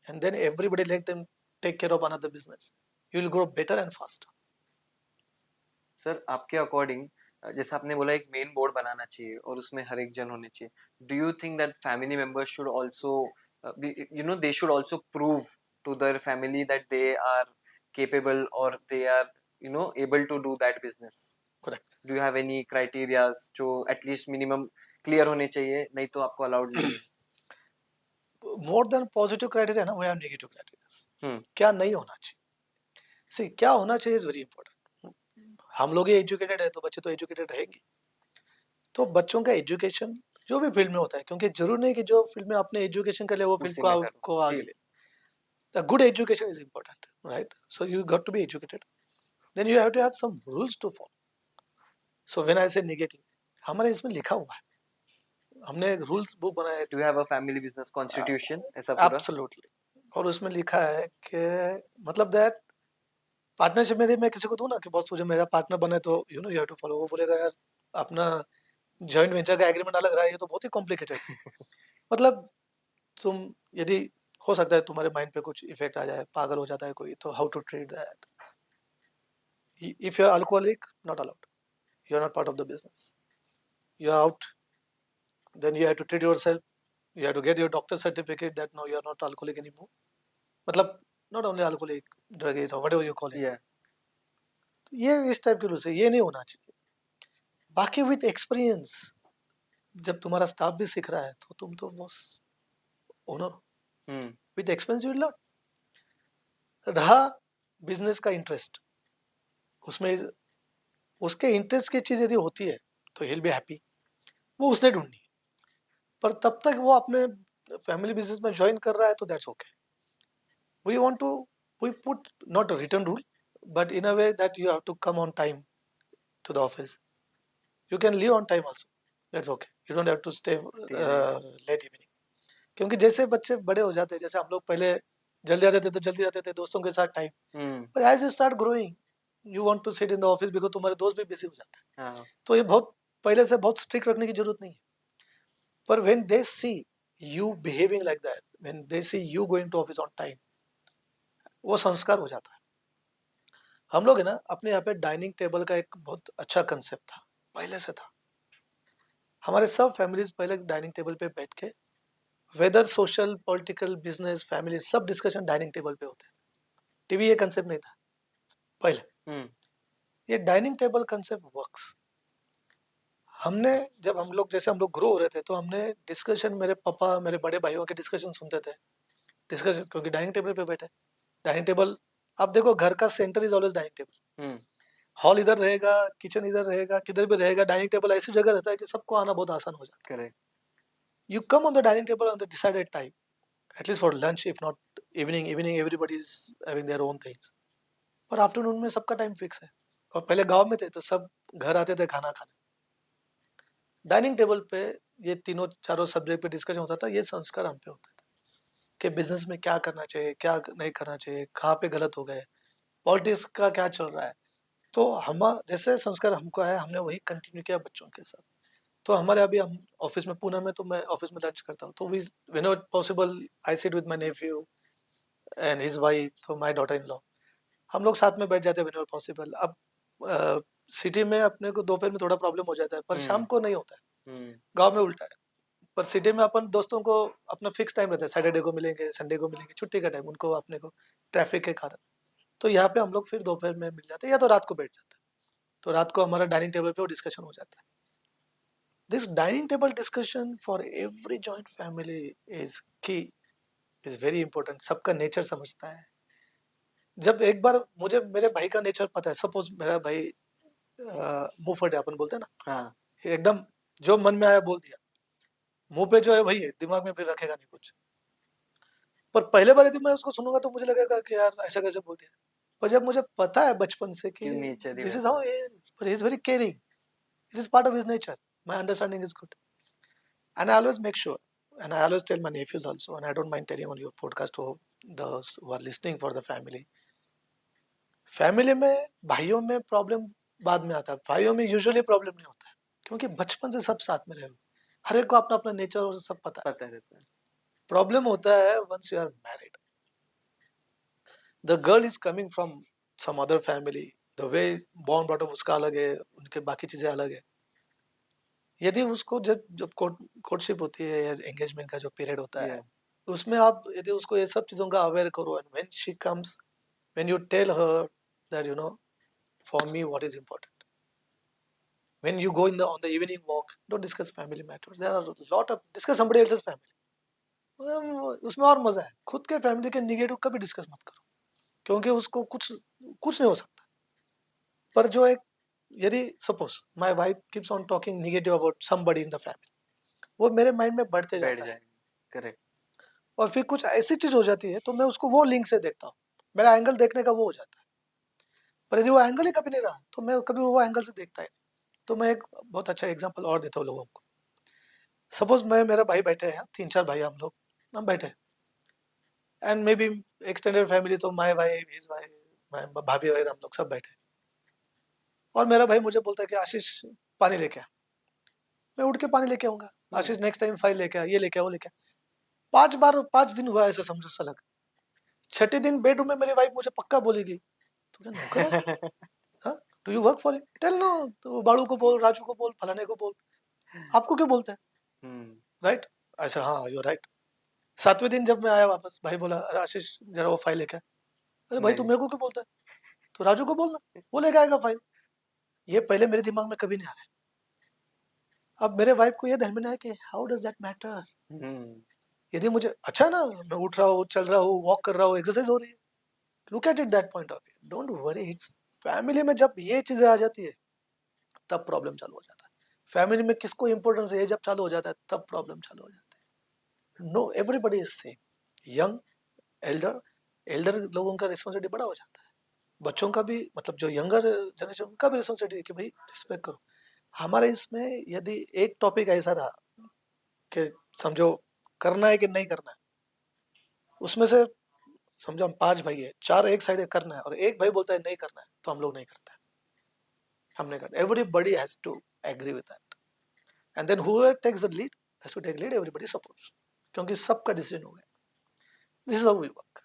S2: and then everybody let them take care of another business, you will grow better and faster.
S1: Sir आपके अकॉर्डिंग जैसे आपने बोला एक मेन बोर्ड बनाना चाहिए और उसमें हर एक जन होने चाहिए, do you think that family members should also you know they should also prove to their family that they are capable or they are you know able to do that business?
S2: Correct.
S1: Do you have any criterias जो at least minimum clear होने चाहिए, नहीं तो आपको allowed नहीं है?
S2: More than positive criteria ना, we have negative criteria.
S1: हम्म
S2: क्या नहीं होना चाहिए, सी क्या होना चाहिए इज वेरी इंपॉर्टेंट। हम लोग ये एजुकेटेड है तो बच्चे तो एजुकेटेड रहेंगे, तो बच्चों का एजुकेशन जो भी फील्ड में होता है, क्योंकि जरूर नहीं कि जो फील्ड में आपने एजुकेशन कर लिया वो फील्ड
S1: उसी
S2: को
S1: में
S2: आपको
S1: करो
S2: आगे
S1: जी।
S2: ले। The good education is important, right? So you got to be educated, then you have to have some rules to follow. So when I say negative, हमारे इसमें लिखा हुआ है, हमने एक रूल्स बुक बनाया
S1: Do you have a family business
S2: है,
S1: constitution ऐसा पूरा?
S2: एब्सोल्युटली, और उसमें लिखा है कि मतलब दैट पार्टनरशिप में यदि मैं किसी को दूं ना कि बॉस तुझे मेरा पार्टनर बने, तो you know you have to follow, वो बोलेगा यार अपना जॉइंट वेंचर का एग्रीमेंट अलग रहा है, ये तो बहुत ही कॉम्प्लिकेटेड है। मतलब तुम यदि हो सकता है तुम्हारे माइंड पे कुछ इफेक्ट आ जाए, पागल हो जाता है कोई, तो how to treat that. If you are alcoholic, not allowed, you are not part of the business, you are out, then you have to treat yourself, you have to get your doctor certificate that no you are not alcoholic anymore. मतलब not only alcoholic, drug as और whatever you call it.
S1: Yeah.
S2: ये इस type के rules है, ये नहीं होना चाहिए। बाकी विद एक्सपीरियंस, जब तुम्हारा स्टाफ भी सीख रहा है तो तुम तो boss owner,
S1: hmm
S2: with experience you will learn. रहा बिजनेस का इंटरेस्ट, उसमें उसके इंटरेस्ट की चीज यदि होती है तो ही विल बी हैप्पी, वो उसने ढूंढनी है। पर तब तक वो अपने फैमिली बिजनेस में ज्वाइन कर रहा है तो that's okay. We want to, we put not a written rule, but in a way that you have to come on time to the office, you can leave on time also, that's okay, you don't have to stay
S1: stay late.
S2: Late evening. क्योंकि जैसे बच्चे बड़े हो जाते हैं, जैसे हम लोग पहले जल्दी आते थे तो जल्दी आते थे दोस्तों के साथ टाइम,
S1: हम्म
S2: पर as you start growing you want to sit in the office, because तुम्हारे दोस्त भी बिजी हो जाते हैं।
S1: हाँ
S2: तो ये बहुत पहले से बहुत स्ट्रिक्ट रखने की जरूरत नहीं है, पर when they see you behaving like that, when they see you going to office on time, वो संस्कार हो जाता है। हम लोग है ना अपने यहाँ पे डाइनिंग टेबल का एक बहुत अच्छा कंसेप्ट था, पहले से था। हमारे सब फैमिलीज पहले डाइनिंग टेबल पे बैठ के whether social political business family सब डिस्कशन डाइनिंग टेबल पे होते थे। टीवी ये कंसेप्ट नहीं था पहले।
S1: हम्म
S2: ये डाइनिंग टेबल कंसेप्ट वर्क्स। हमने जब हम लोग जैसे हम लोग ग्रो हो रहे थे तो हमने डिस्कशन, मेरे पापा मेरे बड़े भाइयों के डिस्कशन सुनते थे, डिस्कशन क्योंकि डाइनिंग टेबल पे बैठे। डाइनिंग टेबल, आप देखो घर का centre is always dining table.
S1: Hmm
S2: hall इधर रहेगा, किचन इधर रहेगा, किधर भी रहेगा, डाइनिंग टेबल ऐसी जगह रहता है कि सबको आना बहुत आसान हो जाता
S1: करेक्ट।
S2: है। You come on the dining table on the decided time, at least for lunch, if not evening, evening everybody is having their own things, पर आफ्टरनून में सबका टाइम फिक्स है। और पहले गांव में थे तो सब घर आते थे खाना खाने, डाइनिंग टेबल पे ये तीनों चारों सब्जेक्ट पे डिस्कशन होता था। ये संस्कार हम पे होते थे कि बिजनेस में क्या करना चाहिए, क्या नहीं करना चाहिए, कहाँ पे गलत हो गए, पॉलिटिक्स का क्या चल रहा है। तो हम जैसे संस्कार हमको आया, हमने वही कंटिन्यू किया बच्चों के साथ। तो हमारे अभी हम ऑफिस में पुणे में, तो मैं ऑफिस में लंच करता हूँ, तो we whenever possible I sit with my nephew and his wife, तो माय डॉटर इन लॉ, हम लोग साथ में बैठ जाते हैं व्हेनेवर पॉसिबल। अब सिटी में अपने को दोपहर में थोड़ा प्रॉब्लम हो जाता है, पर शाम को नहीं होता है।
S1: हम्म
S2: गांव में उल्टा है, पर सिटी में अपन दोस्तों को अपना फिक्स टाइम रहता है, सैटरडे को मिलेंगे, संडे को मिलेंगे, छुट्टी का टाइम उनको अपने को ट्रैफिक के कारण। तो यहाँ पे हम लोग फिर दोपहर में मिल जाते हैं या तो रात को बैठ जाते हैं। तो रात को हमारा डाइनिंग टेबल पे वो डिस्कशन हो जाता है. This dining table discussion for every joint family is key, is very important. सबका नेचर समझता है. जब एक बार मुझे मेरे भाई का नेचर पता है, सपोज मेरा भाई मुंह फटे अपन बोलते हैं ना,
S1: हाँ
S2: एकदम जो मन में आया बोल दिया, मुंह पे जो है वही है, दिमाग में फिर रखेगा नहीं कुछ. पर पहले बार यदि मैं उसको सुनूंगा तो मुझे लगेगा कि यार ऐसा कैसे बोल दिया. पर जब मुझे पता है बचपन से कि
S1: कि नेचर ही
S2: दिस इज
S1: वैसा
S2: how he is very caring, it is part of his nature, my understanding is good. And I always make sure, and I always tell my nephews also, and I don't mind telling on your podcast to those who are listening for the family. Family में भाइयों में problem बाद में आता है, भाइयों में usually problem नहीं होता है, क्योंकि बचपन से सब साथ में रहे हो, हर एक को अपना अपना नेचर और सब पता है.
S1: पता रहता है.
S2: प्रॉब्लम होता है once you are married, the girl is coming from some other family, the way born brought up उसका अलग है, उनके बाकी चीजें अलग है. यदि उसको जब जब कोर्टशिप होती है या एंगेजमेंट का जो पीरियड होता है,
S1: Yeah.
S2: तो उसमें आप यदि उसको ये सब चीजों का अवेयर करो, and when she comes, when you tell her that you know for me what is important, when you go in the on the evening walk, don't discuss family matters, there are lot of discuss somebody else's family. उसमें और मजा है. खुद के family के negative कभी discuss मत करो, क्योंकि उसको कुछ कुछ नहीं हो सकता. पर जो एक यदि suppose my wife keeps on talking negative about somebody in the family, वो मेरे माइंड में बढ़ते
S1: बैठ
S2: जाता है,
S1: जाएगा. करेक्ट.
S2: और फिर कुछ ऐसी चीज हो जाती है तो मैं उसको वो लिंक से देखता हूँ, मेरा एंगल देखने का वो हो जाता है. पर यदि वो एंगल ही कभी नहीं रहा तो मैं कभी वो एंगल से देखता ही नहीं. तो मैं एक बहुत अच्छा एग्जांपल और देता हूँ लोगों को. सपोज मैं मेरा भाई बैठे हैं, 3-4 भाई हम लोग, हम बैठे, and may be extended family, तो माय भाई, हिज भाई, भाभी वगैरह, हम लोग सब बैठे, और मेरा भाई मुझे बोलता है कि आशीष पानी लेके आ. मैं उठ के पानी लेके आऊंगा. आशीष नेक्स्ट टाइम फाइल लेके आ, ये लेके आ, वो लेके आ. 5 बार 5 दिन हुआ ऐसा, समझो सलग. छठे दिन बेडरूम में मेरी वाइफ मुझे पक्का बोलेगी, तू क्या नौकर है, हाँ, do you work for him, tell no, तो बाड़ू को बोल, राजू को बोल, फलाने को बोल, आपको क्यों बोलता है, राइट. अच्छा, हाँ, यू राइट. 7वें दिन जब मैं आया वापस, भाई बोला, अरे आशीष जरा वो फाइल लेके आ. अरे भाई, तू
S1: नहीं.
S2: मेरे को क्यों बोलता है, तो राजू को बोलना, वो लेके आएगा फाइल. ये पहले मेरे दिमाग में कभी नहीं आया. अब मेरे वाइफ को ये ध्यान में नहीं आया कि हाउ डज दैट मैटर. यदि मुझे अच्छा ना, मैं उठ रहा हूँ, चल रहा हूँ, वॉक कर रहा हूँ, एक्सरसाइज हो रही है, look at it that point of view, don't worry. It's family में जब ये चीजें आ जाती है तब प्रॉब्लम चालू हो जाता है. फैमिली में किसको इंपॉर्टेंस है जब चालू हो जाता है तब प्रॉब्लम चालू हो जाता है. No, everybody is same, young, elder. Elder लोगों का रिस्पॉन्सिबिलिटी बड़ा हो जाता है, बच्चों का भी, मतलब जो यंगर जनरेशन, उनका भी रिस्पॉन्सिबिलिटी है कि भाई रिस्पेक्ट करो. हमारे इसमें यदि एक टॉपिक ऐसा रहा कि समझो करना है कि नहीं करना है, उसमें से समझो हम 5 भाई है, 4 एक साइड करना है और एक भाई बोलता है नहीं करना है, तो हम लोग नहीं करते, हम नहीं करते. Everybody has to agree with that, and then whoever takes the lead has to take lead, everybody supports, क्योंकि सबका डिसीजन हो गया. This is how we work.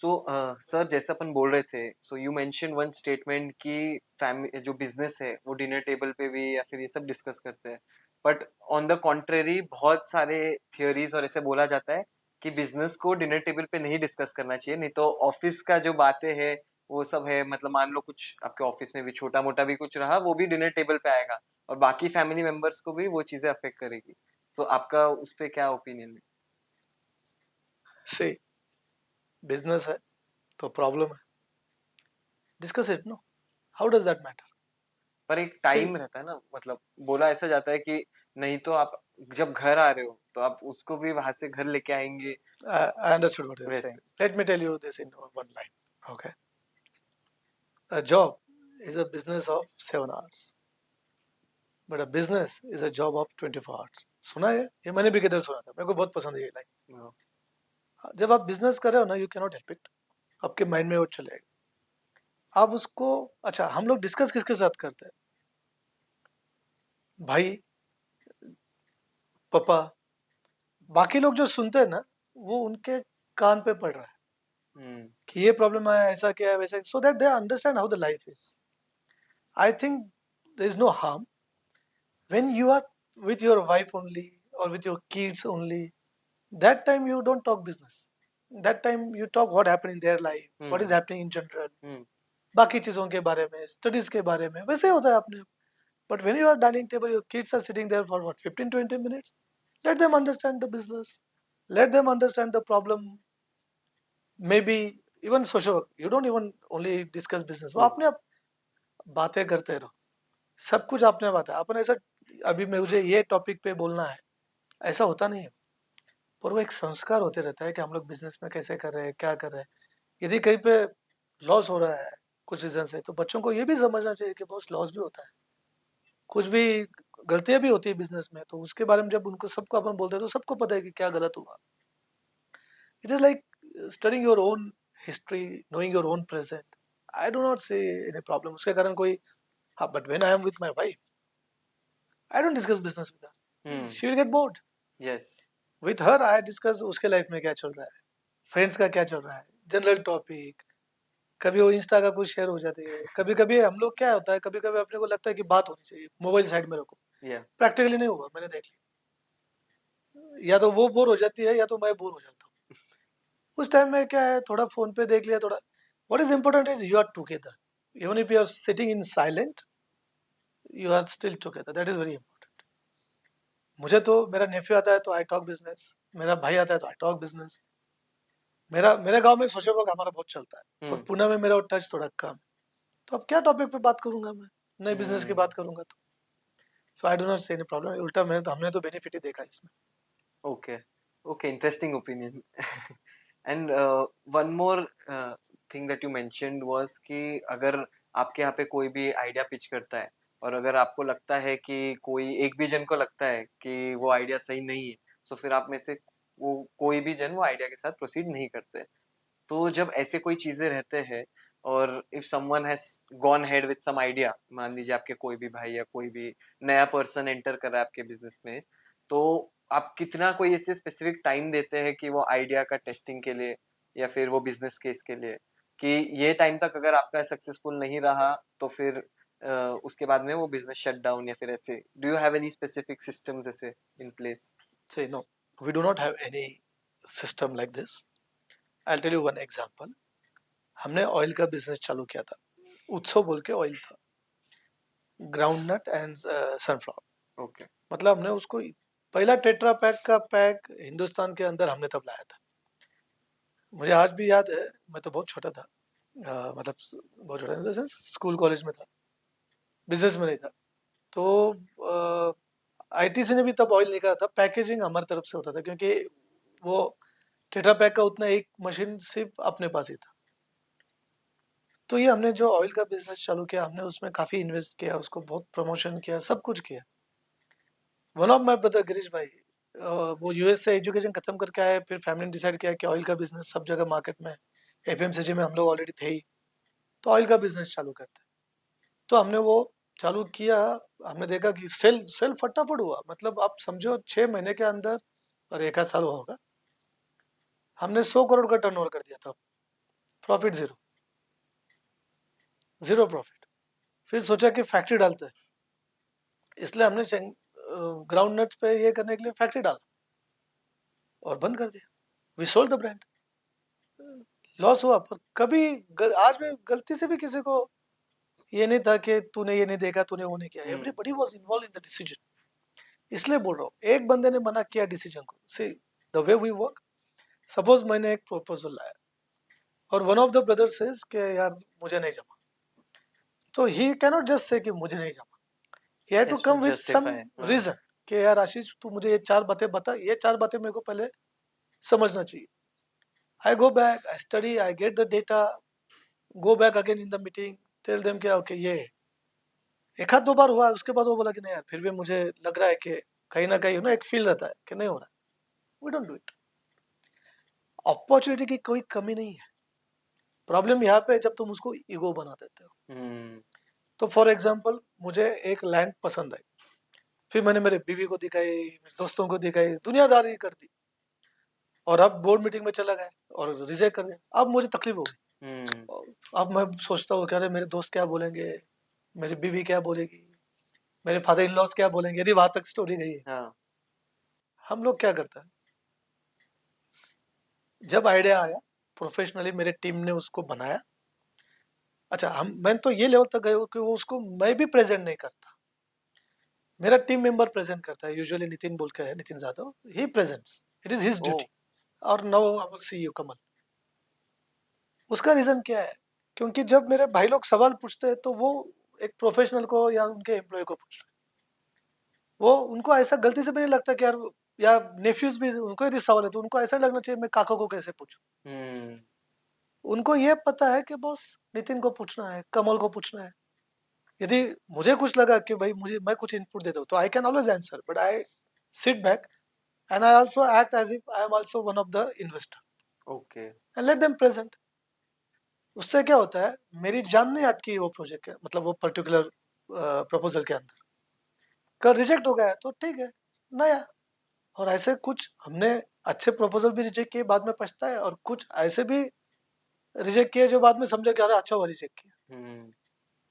S1: So sir, जैसे अपन बोल रहे थे, so you mention one statement कि फैमिली जो बिजनेस है वो डिनर टेबल पे भी या फिर ये सब डिस्कस करते हैं, बट ऑन द कॉन्ट्रेरी बहुत सारे थियोरीज और ऐसे बोला जाता है कि बिजनेस को डिनर टेबल पे नहीं डिस्कस करना चाहिए, नहीं तो ऑफिस का जो बातें है वो सब है, मतलब मान लो कुछ आपके ऑफिस में भी छोटा मोटा भी कुछ रहा, वो भी डिनर टेबल पे आएगा और बाकी फैमिली मेंबर्स को भी वो चीजें अफेक्ट करेगी. सो आपका उस पे क्या ओपिनियन है?
S2: से बिजनेस है तो प्रॉब्लम है, discuss it. No, how does that matter.
S1: पर एक
S2: सी,
S1: टाइम रहता है ना, मतलब बोला ऐसा जाता है कि नहीं तो आप जब घर आ रहे हो तो आप उसको भी वहां से घर लेके आएंगे
S2: I understood what you're saying.
S1: वैसे.
S2: Let me tell you this in one line. Okay, a job is a business of 7 hours, but a business is a job of 24 hours. सुना है ये, मैंने भी किधर सुना था, मेरे को बहुत पसंद है ये लाइन.
S1: हाँ.
S2: जब आप बिजनेस कर रहे हो ना, यू कैनॉट हेल्प इट, आपके माइंड में वो चलेगा. आप उसको, अच्छा, हम लोग डिस्कस किसके साथ करते हैं, भाई, पापा, बाकी लोग जो सुनते हैं ना, वो उनके कान पे पड़ रहा है कि ये प्रॉब्लम आया, ऐसा क्या है, वैसा, so that they understand how the life is. I think there is no harm when you are with your wife only or with your kids only. That time you don't talk business, that time you talk what happened in their life, what is happening in general. बाकी चीज़ों के बारे में, studies के बारे में, वैसे होता है अपने आप। But when you are dining table, your kids are sitting there for what 15-20 minutes, let them understand the business, let them understand the problem, maybe even social work. You don't even only discuss business, वो अपने आप बातें करते रहो, सब कुछ अपने बात है। अपन ऐसा अभी मुझे ये टॉपिक पे बोलना है ऐसा होता नहीं है, पर वो एक संस्कार होते रहता है कि हम लोग बिजनेस में कैसे कर रहे हैं, क्या कर रहे हैं। यदि कहीं पे लॉस हो रहा है कुछ रीजन से, तो बच्चों को ये भी समझना चाहिए कि बहुत लॉस भी होता है, कुछ भी गलतियां भी होती है बिजनेस में, तो उसके बारे में जब उनको सबको अपन बोलते हैं तो सबको पता है कि क्या गलत हुआ। It is like studying your own history, knowing your own present. I do not से एनी प्रॉब्लम उसके कारण कोई। हाँ, but when I am with my wife, I don't discuss business with her, she will get bored.
S1: Yes.
S2: With her I discuss उसके life में क्या चल रहा है, फ्रेंड्स का क्या चल रहा है, जनरल टॉपिक। कभी वो इंस्टा का कुछ शेयर हो जाती है, कभी कभी हम लोग क्या होता है, कभी कभी अपने को लगता है कि बात होनी चाहिए, मोबाइल साइड में रखो।
S1: या
S2: प्रैक्टिकली नहीं होगा, मैंने देख लिया, या तो वो बोर हो जाती है या तो मैं बोर हो जाता हूँ। उस टाइम में क्या है, थोड़ा फोन पे देख लिया थोड़ा। What is important is you are together, even if you are sitting in silent, you are still together, that is very important. मुझे तो मेरा नेफ्यू आता है तो आई टॉक बिजनेस, मेरा भाई आता है तो आई टॉक बिजनेस। मेरे गांव में सोशल वर्क हमारा बहुत चलता है, और पुणे में मेरा टच थोड़ा कम है। तो अब क्या टॉपिक पे बात करूंगा मैं, नए बिजनेस की बात करूंगा तो। So I do not see any problem, उल्टा हमने तो बेनिफिट ही देखा इसमें।
S1: Okay, okay, interesting opinion. And one more thing that you mentioned was कि अगर आपके यहाँ पे कोई भी आइडिया पिच करता है और अगर आपको लगता है कि कोई एक भी जन को लगता है कि वो आइडिया सही नहीं है, तो फिर आप में से वो कोई भी जन वो आइडिया के साथ प्रोसीड नहीं करते। तो जब ऐसे कोई चीजें रहते हैं और if someone has gone head with some idea, मान लीजिए आपके कोई भी भाई या कोई भी नया पर्सन एंटर कर रहा है आपके बिजनेस में, तो आप कितना कोई ऐसे स्पेसिफिक टाइम देते हैं कि वो आइडिया का टेस्टिंग के लिए या फिर वो बिजनेस केस के लिए, कि ये टाइम तक अगर आपका सक्सेसफुल नहीं रहा तो फिर उसके बाद में वो बिजनेस शट डाउन या फिर ऐसे, do you have any specific systems ऐसे in place?
S2: Say no, we do not have any system like this. I tell you one example. हमने ऑयल का बिजनेस चालू किया था, उत्सव बोल के ऑयल था, groundnut and sunflower.
S1: Okay.
S2: मतलब हमने उसको पहला टेट्रा पैक का पैक हिंदुस्तान के अंदर हमने तब लाया था। मुझे आज भी याद है, मैं तो बहुत छोटा था, मतलब बहुत छोटा था, स्कूल कॉलेज में था, बिजनेस में नहीं था। तो आईटीसी ने भी तब ऑयल निकाला था, पैकेजिंग हमारी तरफ से होता था, क्योंकि वो टेट्रा पैक का उतना एक मशीन सिर्फ अपने पास ही था। तो ये हमने जो ऑयल का बिजनेस चालू किया, हमने उसमें काफी इन्वेस्ट किया, उसको बहुत प्रमोशन किया, सब कुछ किया। One of my brother Girish भाई, वो यूएस से एजुकेशन खत्म करके आए, फिर फैमिली ने डिसाइड किया कि ऑयल का बिजनेस सब जगह मार्केट में, एफएमसीजी में हम लोग ऑलरेडी थे ही, तो ऑयल का बिजनेस चालू करते। तो हमने वो चालू किया। हमने देखा कि सेल सेल फटाफट हुआ, मतलब आप समझो 6 महीने के अंदर, और एक आध साल हुआ होगा, हमने 100 करोड़ का टर्नओवर कर दिया था। Profit zero, zero profit. फिर सोचा कि फैक्ट्री डालते हैं, इसलिए हमने ग्राउंड नट्स पे ये करने के लिए फैक्ट्री डाला और बंद कर दिया। We sold the brand. Loss हुआ, पर कभी आज भी गलती से भी किसी को ये नहीं था कि तूने ये नहीं देखा, तूने वो नहीं किया। Everybody was involve in the decision. इसलिए बोल रहा हूँ, एक बंदे ने मना किया डिसीजन को। See the way we work, suppose मैंने एक प्रपोजल लाया और one of the brother says कि यार मुझे नहीं जमा, तो he can not just say कि मुझे नहीं जमा, he had to
S1: Has to
S2: come with some
S1: justify.
S2: Reason कि यार आशीष तू मुझे ये 4 बातें बता, ये 4 बातें मेरे को पहले समझना चाहिए। I go back, I study, I get the data, go back again in the meeting, tell them क्या ओके ये है। एक आध दो बार हुआ, उसके बाद वो बोला कि नहीं यार फिर भी मुझे लग रहा है कि कहीं ना कहीं एक फील रहता है कि नहीं हो रहा। We don't do it. Opportunity की कोई कमी नहीं है, प्रॉब्लम यहाँ पे जब तुम उसको ईगो बना देते हो। तो फॉर एग्जाम्पल मुझे एक लैंड पसंद आई, फिर मैंने मेरे बीवी को दिखाई, मेरे दोस्तों को दिखाई, दुनियादारी कर दी, और अब बोर्ड मीटिंग में चला गया और रिजेक्ट कर दिया। अब मुझे तकलीफ हो गई। अब मैं सोचता हूँ कि अरे मेरे दोस्त क्या बोलेंगे, मेरी बीवी क्या बोलेगी, मेरे फादर इन लॉज क्या बोलेंगे, यदि वहां तक स्टोरी गई है।
S1: हाँ।
S2: हम लोग क्या करते हैं, जब आइडिया आया, प्रोफेशनली मेरे टीम ने उसको बनाया, अच्छा, मैं तो ये लेवल तक गए हो कि वो उसको मैं भी प्रेजेंट नहीं करता, मेरा टीम मेंबर प्रेजेंट करता है। यूजुअली नितिन बोल के है, Nitin Jadhav, he presents, it is his
S1: oh
S2: duty. और नाउ आवर सीईओ कमल, उसका रीजन क्या है? क्योंकि जब मेरे भाई लोग सवाल पूछते हैं तो वो एक प्रोफेशनल को या उनके एम्प्लॉय को पूछ रहे हैं, वो उनको ऐसा गलती से भी नहीं लगता कि यार, या नेफ्यूज भी उनको यदि सवाल है तो उनको ऐसा लगना चाहिए मैं काका को कैसे पूछूं।
S1: हम्म
S2: उनको ये पता है कि बॉस नितिन को पूछना है, कमल को पूछना है। यदि मुझे कुछ लगा कि भाई मुझे मैं कुछ इनपुट देता हूँ तो I can always answer, but I sit back and I also act as if I am also one of the investor
S1: okay
S2: and let them present. उससे क्या होता है, मेरी जान नहीं अटकी वो प्रोजेक्ट के, मतलब वो पर्टिकुलर प्रपोजल के अंदर। कल रिजेक्ट हो गया है तो ठीक है, नया। और ऐसे कुछ हमने अच्छे प्रपोजल भी रिजेक्ट किए, बाद में पछता है, और कुछ ऐसे भी रिजेक्ट किए जो बाद में समझे कि अरे अच्छा हुआ रिजेक्ट किया।
S1: हम्म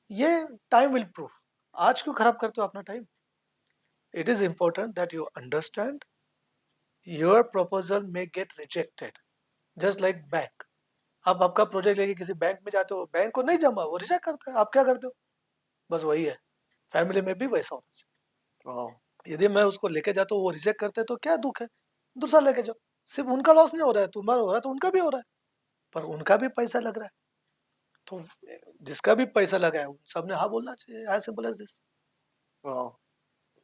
S2: ये टाइम विल प्रूव। आज क्यों खराब करते हो अपना time? It is important that you understand your proposal may get rejected, just like bank. आप आपका प्रोजेक्ट लेके किसी बैंक में जाते हो, बैंक को नहीं जमा, वो रिजेक्ट करता है, आप क्या करते हो? बस वही है, फैमिली में भी वैसा होना
S1: वाह
S2: चाहिए। यदि मैं उसको लेके जाता हूँ वो रिजेक्ट करते हैं तो क्या दुख है, दूसरा लेके जाओ। सिर्फ उनका लॉस नहीं हो रहा है, तुम्हारा हो रहा है तो उनका भी हो रहा है, पर उनका भी पैसा लग रहा है। तो जिसका भी पैसा लगा है उन सब ने हाँ बोलना चाहिए, एज सिंपल एज दिस।
S1: वाह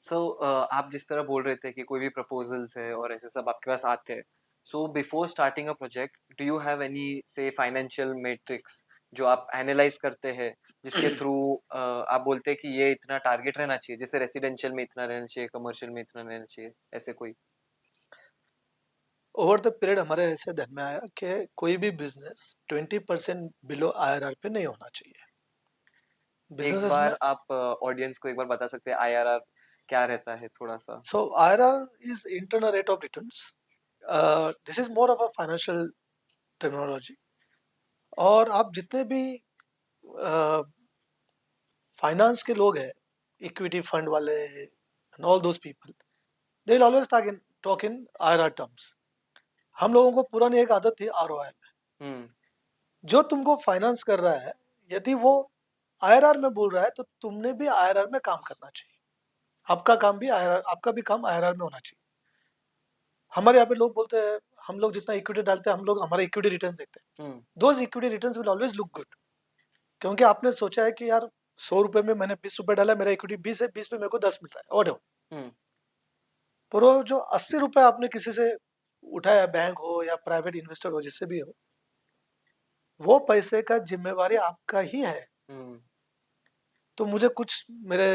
S1: सो आप जिस तरह बोल रहे थे कि कोई भी प्रपोजल्स है और ऐसे सब आपके पास आते हैं, so before starting a project do you have any से फाइनेंशियल मैट्रिक्स जो आप एनालाइज करते हैं, जिसके थ्रू आप बोलते हैं कि ये इतना टारगेट रहना चाहिए, जैसे रेसिडेंशियल में इतना रहना चाहिए, कमर्शियल में इतना रहना चाहिए, ऐसे कोई?
S2: ओवर द पीरियड हमारे ऐसे ध्यान में आया कि कोई भी बिजनेस 20% बिलो IRR पे नहीं होना चाहिए
S1: एक
S2: बिजनेसेस में।
S1: बार आप ऑडियंस को एक बार बता सकते हैं आईआरआर क्या रहता है थोड़ा सा?
S2: सो IRR is internal rate of returns. This is more of a financial technology. और आप जितने भी फाइनेंस के लोग हैं, इक्विटी फंड वाले, and all those people, they will always talk in IRR terms. हम लोगों को पुरानी एक आदत थी ROI में।
S1: हम्म
S2: जो तुमको फाइनेंस कर रहा है, यदि वो IRR में बोल रहा है तो तुमने भी IRR में काम करना चाहिए। आपका काम भी IRR, आपका भी काम IRR में होना चाहिए। हमारे यहाँ पे लोग बोलते हैं हम लोग जितना इक्विटी डालते हैं, हम लोग हमारा इक्विटी रिटर्न देखते हैं।
S1: Hmm
S2: those equity returns will always look good, क्योंकि आपने सोचा है कि यार 100 रुपए में मैंने 20 रुपए डाला, मेरा इक्विटी 20 है, 20 पे मेरे को 10 मिल रहा है, और
S1: हम्म
S2: पर वो जो 80 रुपए आपने किसी से उठाया, बैंक हो या प्राइवेट इन्वेस्टर हो, जिससे भी हो, वो पैसे का जिम्मेवारी आपका ही है।
S1: हम्म
S2: तो मुझे कुछ मेरे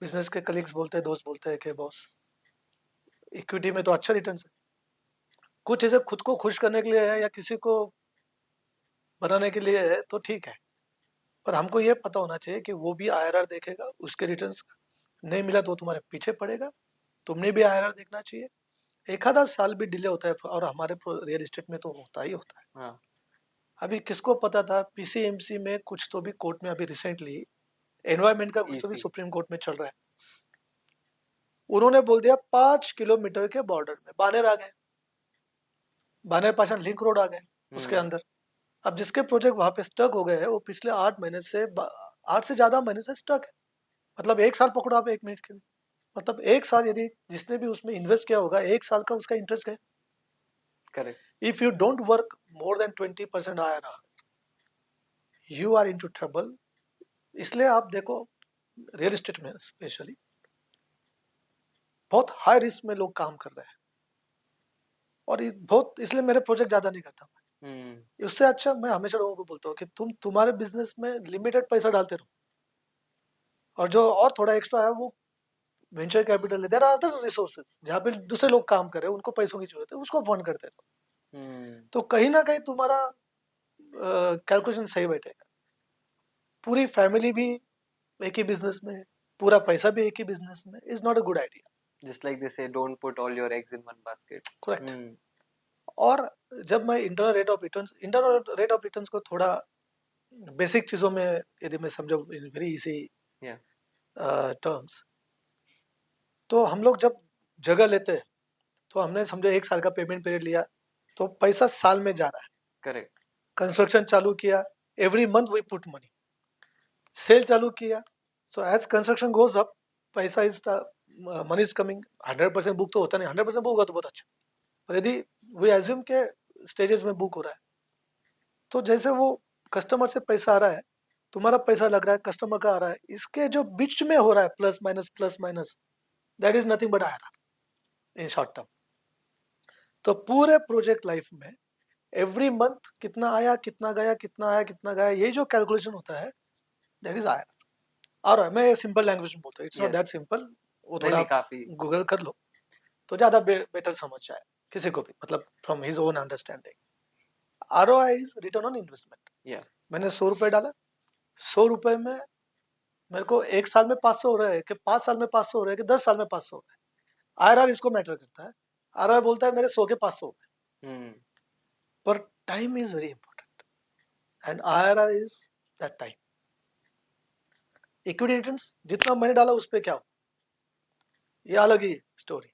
S2: बिजनेस के कलीग्स बोलते हैं, दोस्त बोलते हैं कि बॉस इक्विटी में तो अच्छा रिटर्न है, कुछ ऐसे खुद को खुश करने के लिए है या किसी को बनाने के लिए है तो ठीक है, पर हमको ये पता होना चाहिए कि वो भी IRR देखेगा, उसके रिटर्न्स का नहीं मिला तो वो तुम्हारे पीछे पड़ेगा। तुमने भी IRR देखना चाहिए। एक आधा साल भी डिले होता है, और हमारे रियल एस्टेट में तो होता ही होता है।
S1: हाँ
S2: अभी किसको पता था PCMC में कुछ तो भी कोर्ट में अभी रिसेंटली एनवायरमेंट का कुछ तो भी
S1: इसी
S2: सुप्रीम कोर्ट में चल रहा है। उन्होंने बोल दिया 5 किलोमीटर के बॉर्डर में बानेर आ गए, बानेर पाषाण लिंक रोड आ गए उसके
S1: हम्म
S2: अंदर। अब जिसके प्रोजेक्ट वहां पे स्टक हो गए हैं, वो पिछले 8 महीने से 8 से ज्यादा महीने से स्टक है। मतलब 1 साल पकड़ो आप 1 मिनट के लिए, मतलब 1 साल यदि जिसने भी उसमें इन्वेस्ट किया होगा, 1 साल का उसका इंटरेस्ट है।
S1: Correct
S2: if you don't work more then 20% IRR, you are in to trouble. इसलिए आप देखो रियल एस्टेट में स्पेशली बहुत हाई रिस्क में लोग काम कर रहे हैं, और बहुत इसलिए मेरे प्रोजेक्ट ज्यादा नहीं करता
S1: हम्म
S2: मैं। उससे अच्छा मैं हमेशा लोगों को बोलता हूँ कि तुम तुम्हारे बिजनेस में लिमिटेड पैसा डालते रहो, और जो और थोड़ा एक्स्ट्रा है वो वेंचर कैपिटल है, देयर आर अदर रिसोर्सेज जहाँ पे दूसरे लोग काम कर रहे हैं, उनको पैसों की जरूरत है, उसको फंड करते रहो।
S1: हम्म
S2: तो कहीं ना कहीं तुम्हारा कैलकुलेशन सही बैठेगा। पूरी फैमिली भी एक ही बिजनेस में है, पूरा पैसा भी एक ही बिजनेस में, is not a good idea.
S1: Just like they say don't put all your eggs in one basket.
S2: Correct.
S1: Hmm
S2: और जब मैं इंटरनल रेट ऑफ रिटर्न्स को थोड़ा बेसिक चीजों में यदि मैं समझो इन वेरी इजी
S1: या
S2: टर्म्स, तो हम लोग जब जगह लेते हैं तो हमने समझो 1 साल का पेमेंट पीरियड लिया, तो पैसा साल में जा रहा है।
S1: करेक्ट
S2: कंस्ट्रक्शन चालू किया, every month we put money, sale चालू किया. So as construction goes up, पैसा is money is coming. 100% book तो होता नहीं. 100% बुक होगा तो बहुत अच्छा. पर यदि वो एज्यूम के स्टेजेस में बुक हो रहा है, तो जैसे वो कस्टमर से पैसा आ रहा है, तुम्हारा पैसा लग रहा है, कस्टमर का आ रहा है, इसके जो बीच में हो रहा है plus minus, that is nothing but IRR in short term. तो पूरे प्रोजेक्ट लाइफ में एवरी मंथ कितना आया, कितना गया, कितना आया, कितना गया, ये जो कैलकुलेशन होता है, दैट इज आईआरआर. और मैं सिंपल लैंग्वेज में बोलता हूँ, it's not that
S1: yes.
S2: Simple. वो
S1: नहीं
S2: थोड़ा
S1: नहीं,
S2: आप
S1: काफी.
S2: गूगल कर लो तो ज्यादा बेटर समझ जाए किसी को भी, मतलब from his own understanding. ROI is return on investment.
S1: या.
S2: मैंने 100 रुपए डाला, 100 रुपए में मेरे को एक साल में 500 हो रहा है कि 5 साल में 500 हो रहा है कि 10 साल में 500 हो रहा है, आईआरआर इसको मैटर करता है. आरओआई बोलता है मेरे 100 के 500 हो गए.
S1: हम्म.
S2: पर time is very important and IRR is that time. Equity returns जितना मैंने डाला उस पर क्या हो, ये अलग ही story.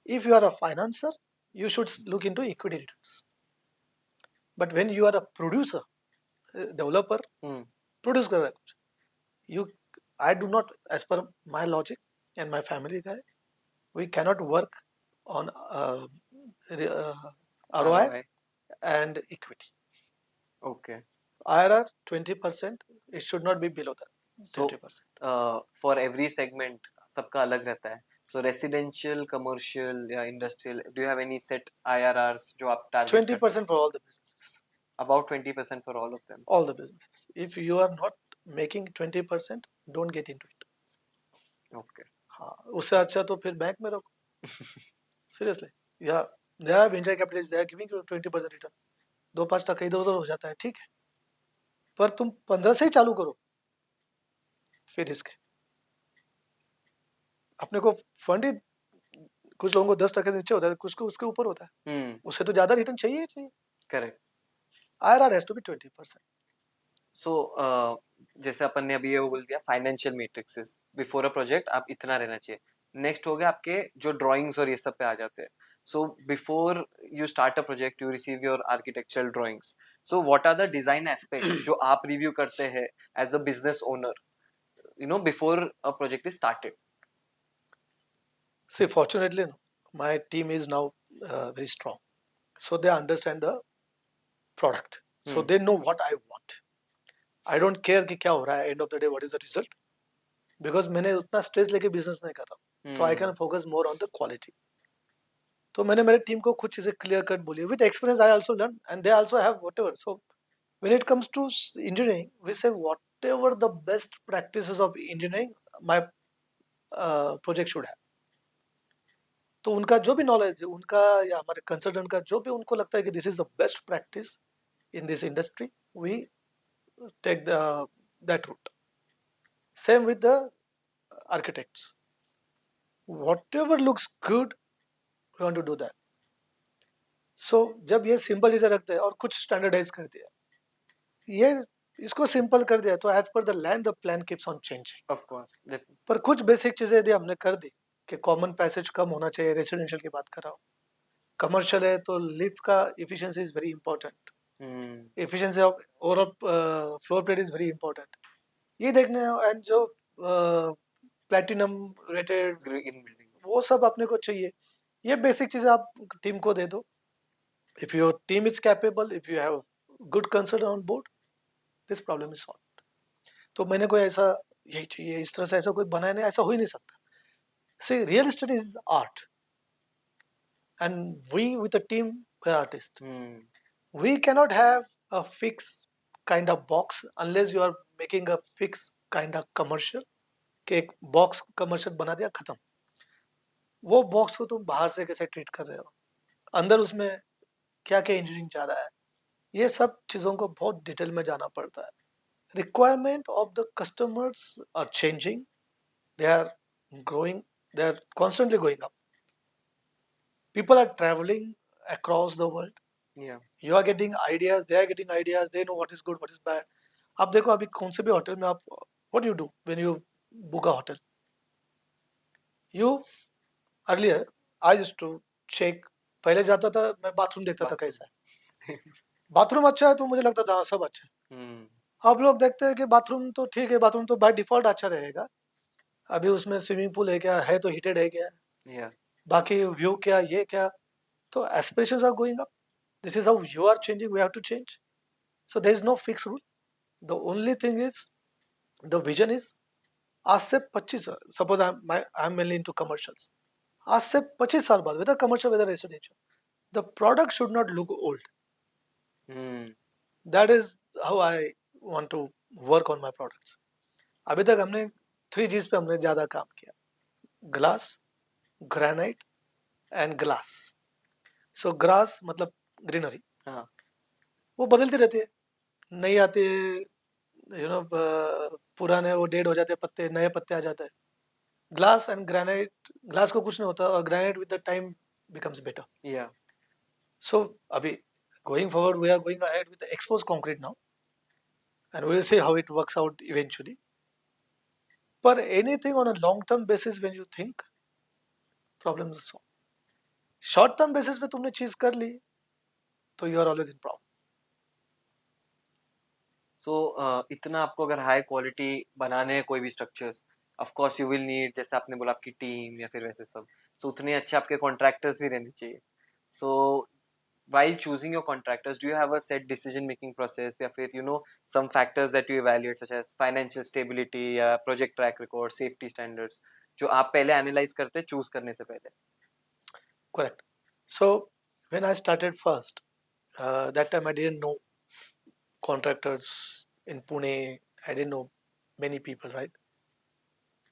S2: If you are a financer, you should look into equity returns. But when you are a producer, developer,
S1: hmm.
S2: produce कर रहा है कुछ, you, I do not, as per my logic and my family guy, we cannot work on ROI
S1: ROI.
S2: and equity.
S1: Okay.
S2: IRR 20%, it should not be below that.
S1: So
S2: 20%.
S1: for every segment सबका अलग रहता है. So residential, commercial या industrial, do you have any set IRRs जो आप target करते
S2: 20% for all the businesses.
S1: हैं? About 20% for all of them.
S2: All the businesses. If you are not making 20%, don't get into it.
S1: Okay.
S2: हाँ, उससे अच्छा तो फिर बैंक में रखो. Seriously. या they have venture capitalists, they are giving you 20% return. 2-5% इधर उधर हो जाता है, ठीक है, पर तुम 15 से ही चालू करो, फिर रिस्क है. अपने को फंड ही कुछ लोगों को 10% से नीचे होता है, कुछ को उसके ऊपर होता है, उससे तो ज्यादा रिटर्न चाहिए ही चाहिए.
S1: Correct.
S2: IRR has to be 20%.
S1: सो जैसे अपन ने अभी ये वो बोल दिया financial matrixes before a project आप इतना रहना चाहिए. नेक्स्ट हो गया आपके जो ड्राइंग्स और ये सब पे आ जाते हैं. So before you start a project you receive your architectural drawings. So what are the design aspects जो आप रिव्यू करते हैं as a business owner, you know, before a project is started?
S2: See, fortunately, no, my team is now very strong, so they understand the product, so they know what I want. I don't care कि क्या हो रहा है, end of the day what is the result, because मैंने उतना stress लेके business नहीं कर रहा हूँ, तो I can focus more on the quality. तो मैंने मेरे टीम को कुछ चीजें क्लियर कट बोली. With experience I also learn and they also have whatever. So when it comes to engineering, we say whatever the best practices of engineering my project should have. तो उनका जो भी knowledge है, उनका या हमारे consultant का जो भी उनको लगता है कि this is the best practice in this industry, we take that route. Same with the architects. Whatever looks good, we want to do that. So जब ये सिंपल चीजें रखते हैं और कुछ स्टैंडर्डाइज कर दिया, ये इसको सिंपल कर दिया, तो as per the land the plan keeps on changing.
S1: Of course.
S2: पर कुछ बेसिक चीजें यदि हमने कर दी कि कॉमन पैसेज कम होना चाहिए, रेसिडेंशियल की बात कर रहा हूँ, कमर्शियल है तो लिफ्ट का efficiency is very important, efficiency of overall floor plate is very important. ये देखने एंड जो प्लैटिनम रेटेड
S1: ग्रीन बिल्डिंग,
S2: वो सब अपने को चाहिए. ये बेसिक चीजें आप टीम को दे दो. If your team is capable, if you have good consultant on board, this problem is solved. तो मैंने कोई ऐसा यही चाहिए इस तरह से ऐसा कोई बनाया नहीं, ऐसा हो ही नहीं सकता. See, real estate is art, and we with a team we're artists. We cannot have a fixed kind of box unless you are making a fixed kind of commercial. कि एक बॉक्स कमर्शियल बना दिया, खत्म. वो box को तुम बाहर से कैसे ट्रीट कर रहे हो, अंदर उसमें क्या क्या इंजीनियरिंग जा रहा है, ये सब चीजों को बहुत डिटेल में जाना पड़ता है. Requirement of the customers are changing, they are growing, they are constantly going up. People are traveling across the world.
S1: Yeah.
S2: You are getting ideas, they are getting ideas, they know what is good, what is bad. आप देखो अभी कौन से भी hotel में आप, what do you do when you book a hotel? You earlier I used to check, पहले जाता था मैं बाथरूम देखता था कैसा है. बाथरूम अच्छा है तो मुझे लगता था सब अच्छा है. अब लोग देखते हैं कि बाथरूम तो ठीक है, बाथरूम तो बाय डिफॉल्ट अच्छा रहेगा, अभी उसमें स्विमिंग पूल है क्या, है तो हीटेड है क्या,
S1: Yeah.
S2: बाकी व्यू क्या, ये क्या, तो aspirations are going up, this is how you are changing, we have to change. So there is no fix rule, the only thing is the vision is, आज से 25 साल, suppose I am mainly into commercials, आज से 25 साल बाद, whether commercial whether residential, the product should not look old.
S1: Hmm.
S2: That is how I want to work on my products. अभी तक हमने 3 Gs पे हमने ज्यादा काम किया, glass, granite and glass. So grass मतलब ग्रीनरी,
S1: हाँ.
S2: वो बदलती रहती है, नई आती है, पुराने वो डेड हो जाते हैं पत्ते, नए पत्ते आ जाते हैं. ग्लास एंड ग्रेनाइट, ग्लास को कुछ नहीं होता और granite with the time becomes better.
S1: Yeah.
S2: So abhi going forward we are going ahead with the exposed concrete now, and we will see how it works out eventually. But anything on a long term basis, when you think, problems are solved. Short term basis पे तुमने चीज कर ली तो you are always in problem.
S1: सो इतना आपको अगर high quality बनाने हैं कोई भी structures, of course you will need, जैसे आपने बोला आपकी टीम या फिर वैसे सब, सो उतने अच्छे आपके कॉन्ट्रैक्टर्स भी रहने चाहिए. सो while choosing your contractors, do you have a set decision making process या फिर some factors that you evaluate such as financial stability या project track record, safety standards, जो आप पहले analyze करते हैं choose करने से पहले?
S2: Correct. So when I started first, that time I didn't know contractors in Pune. I didn't know many people, right?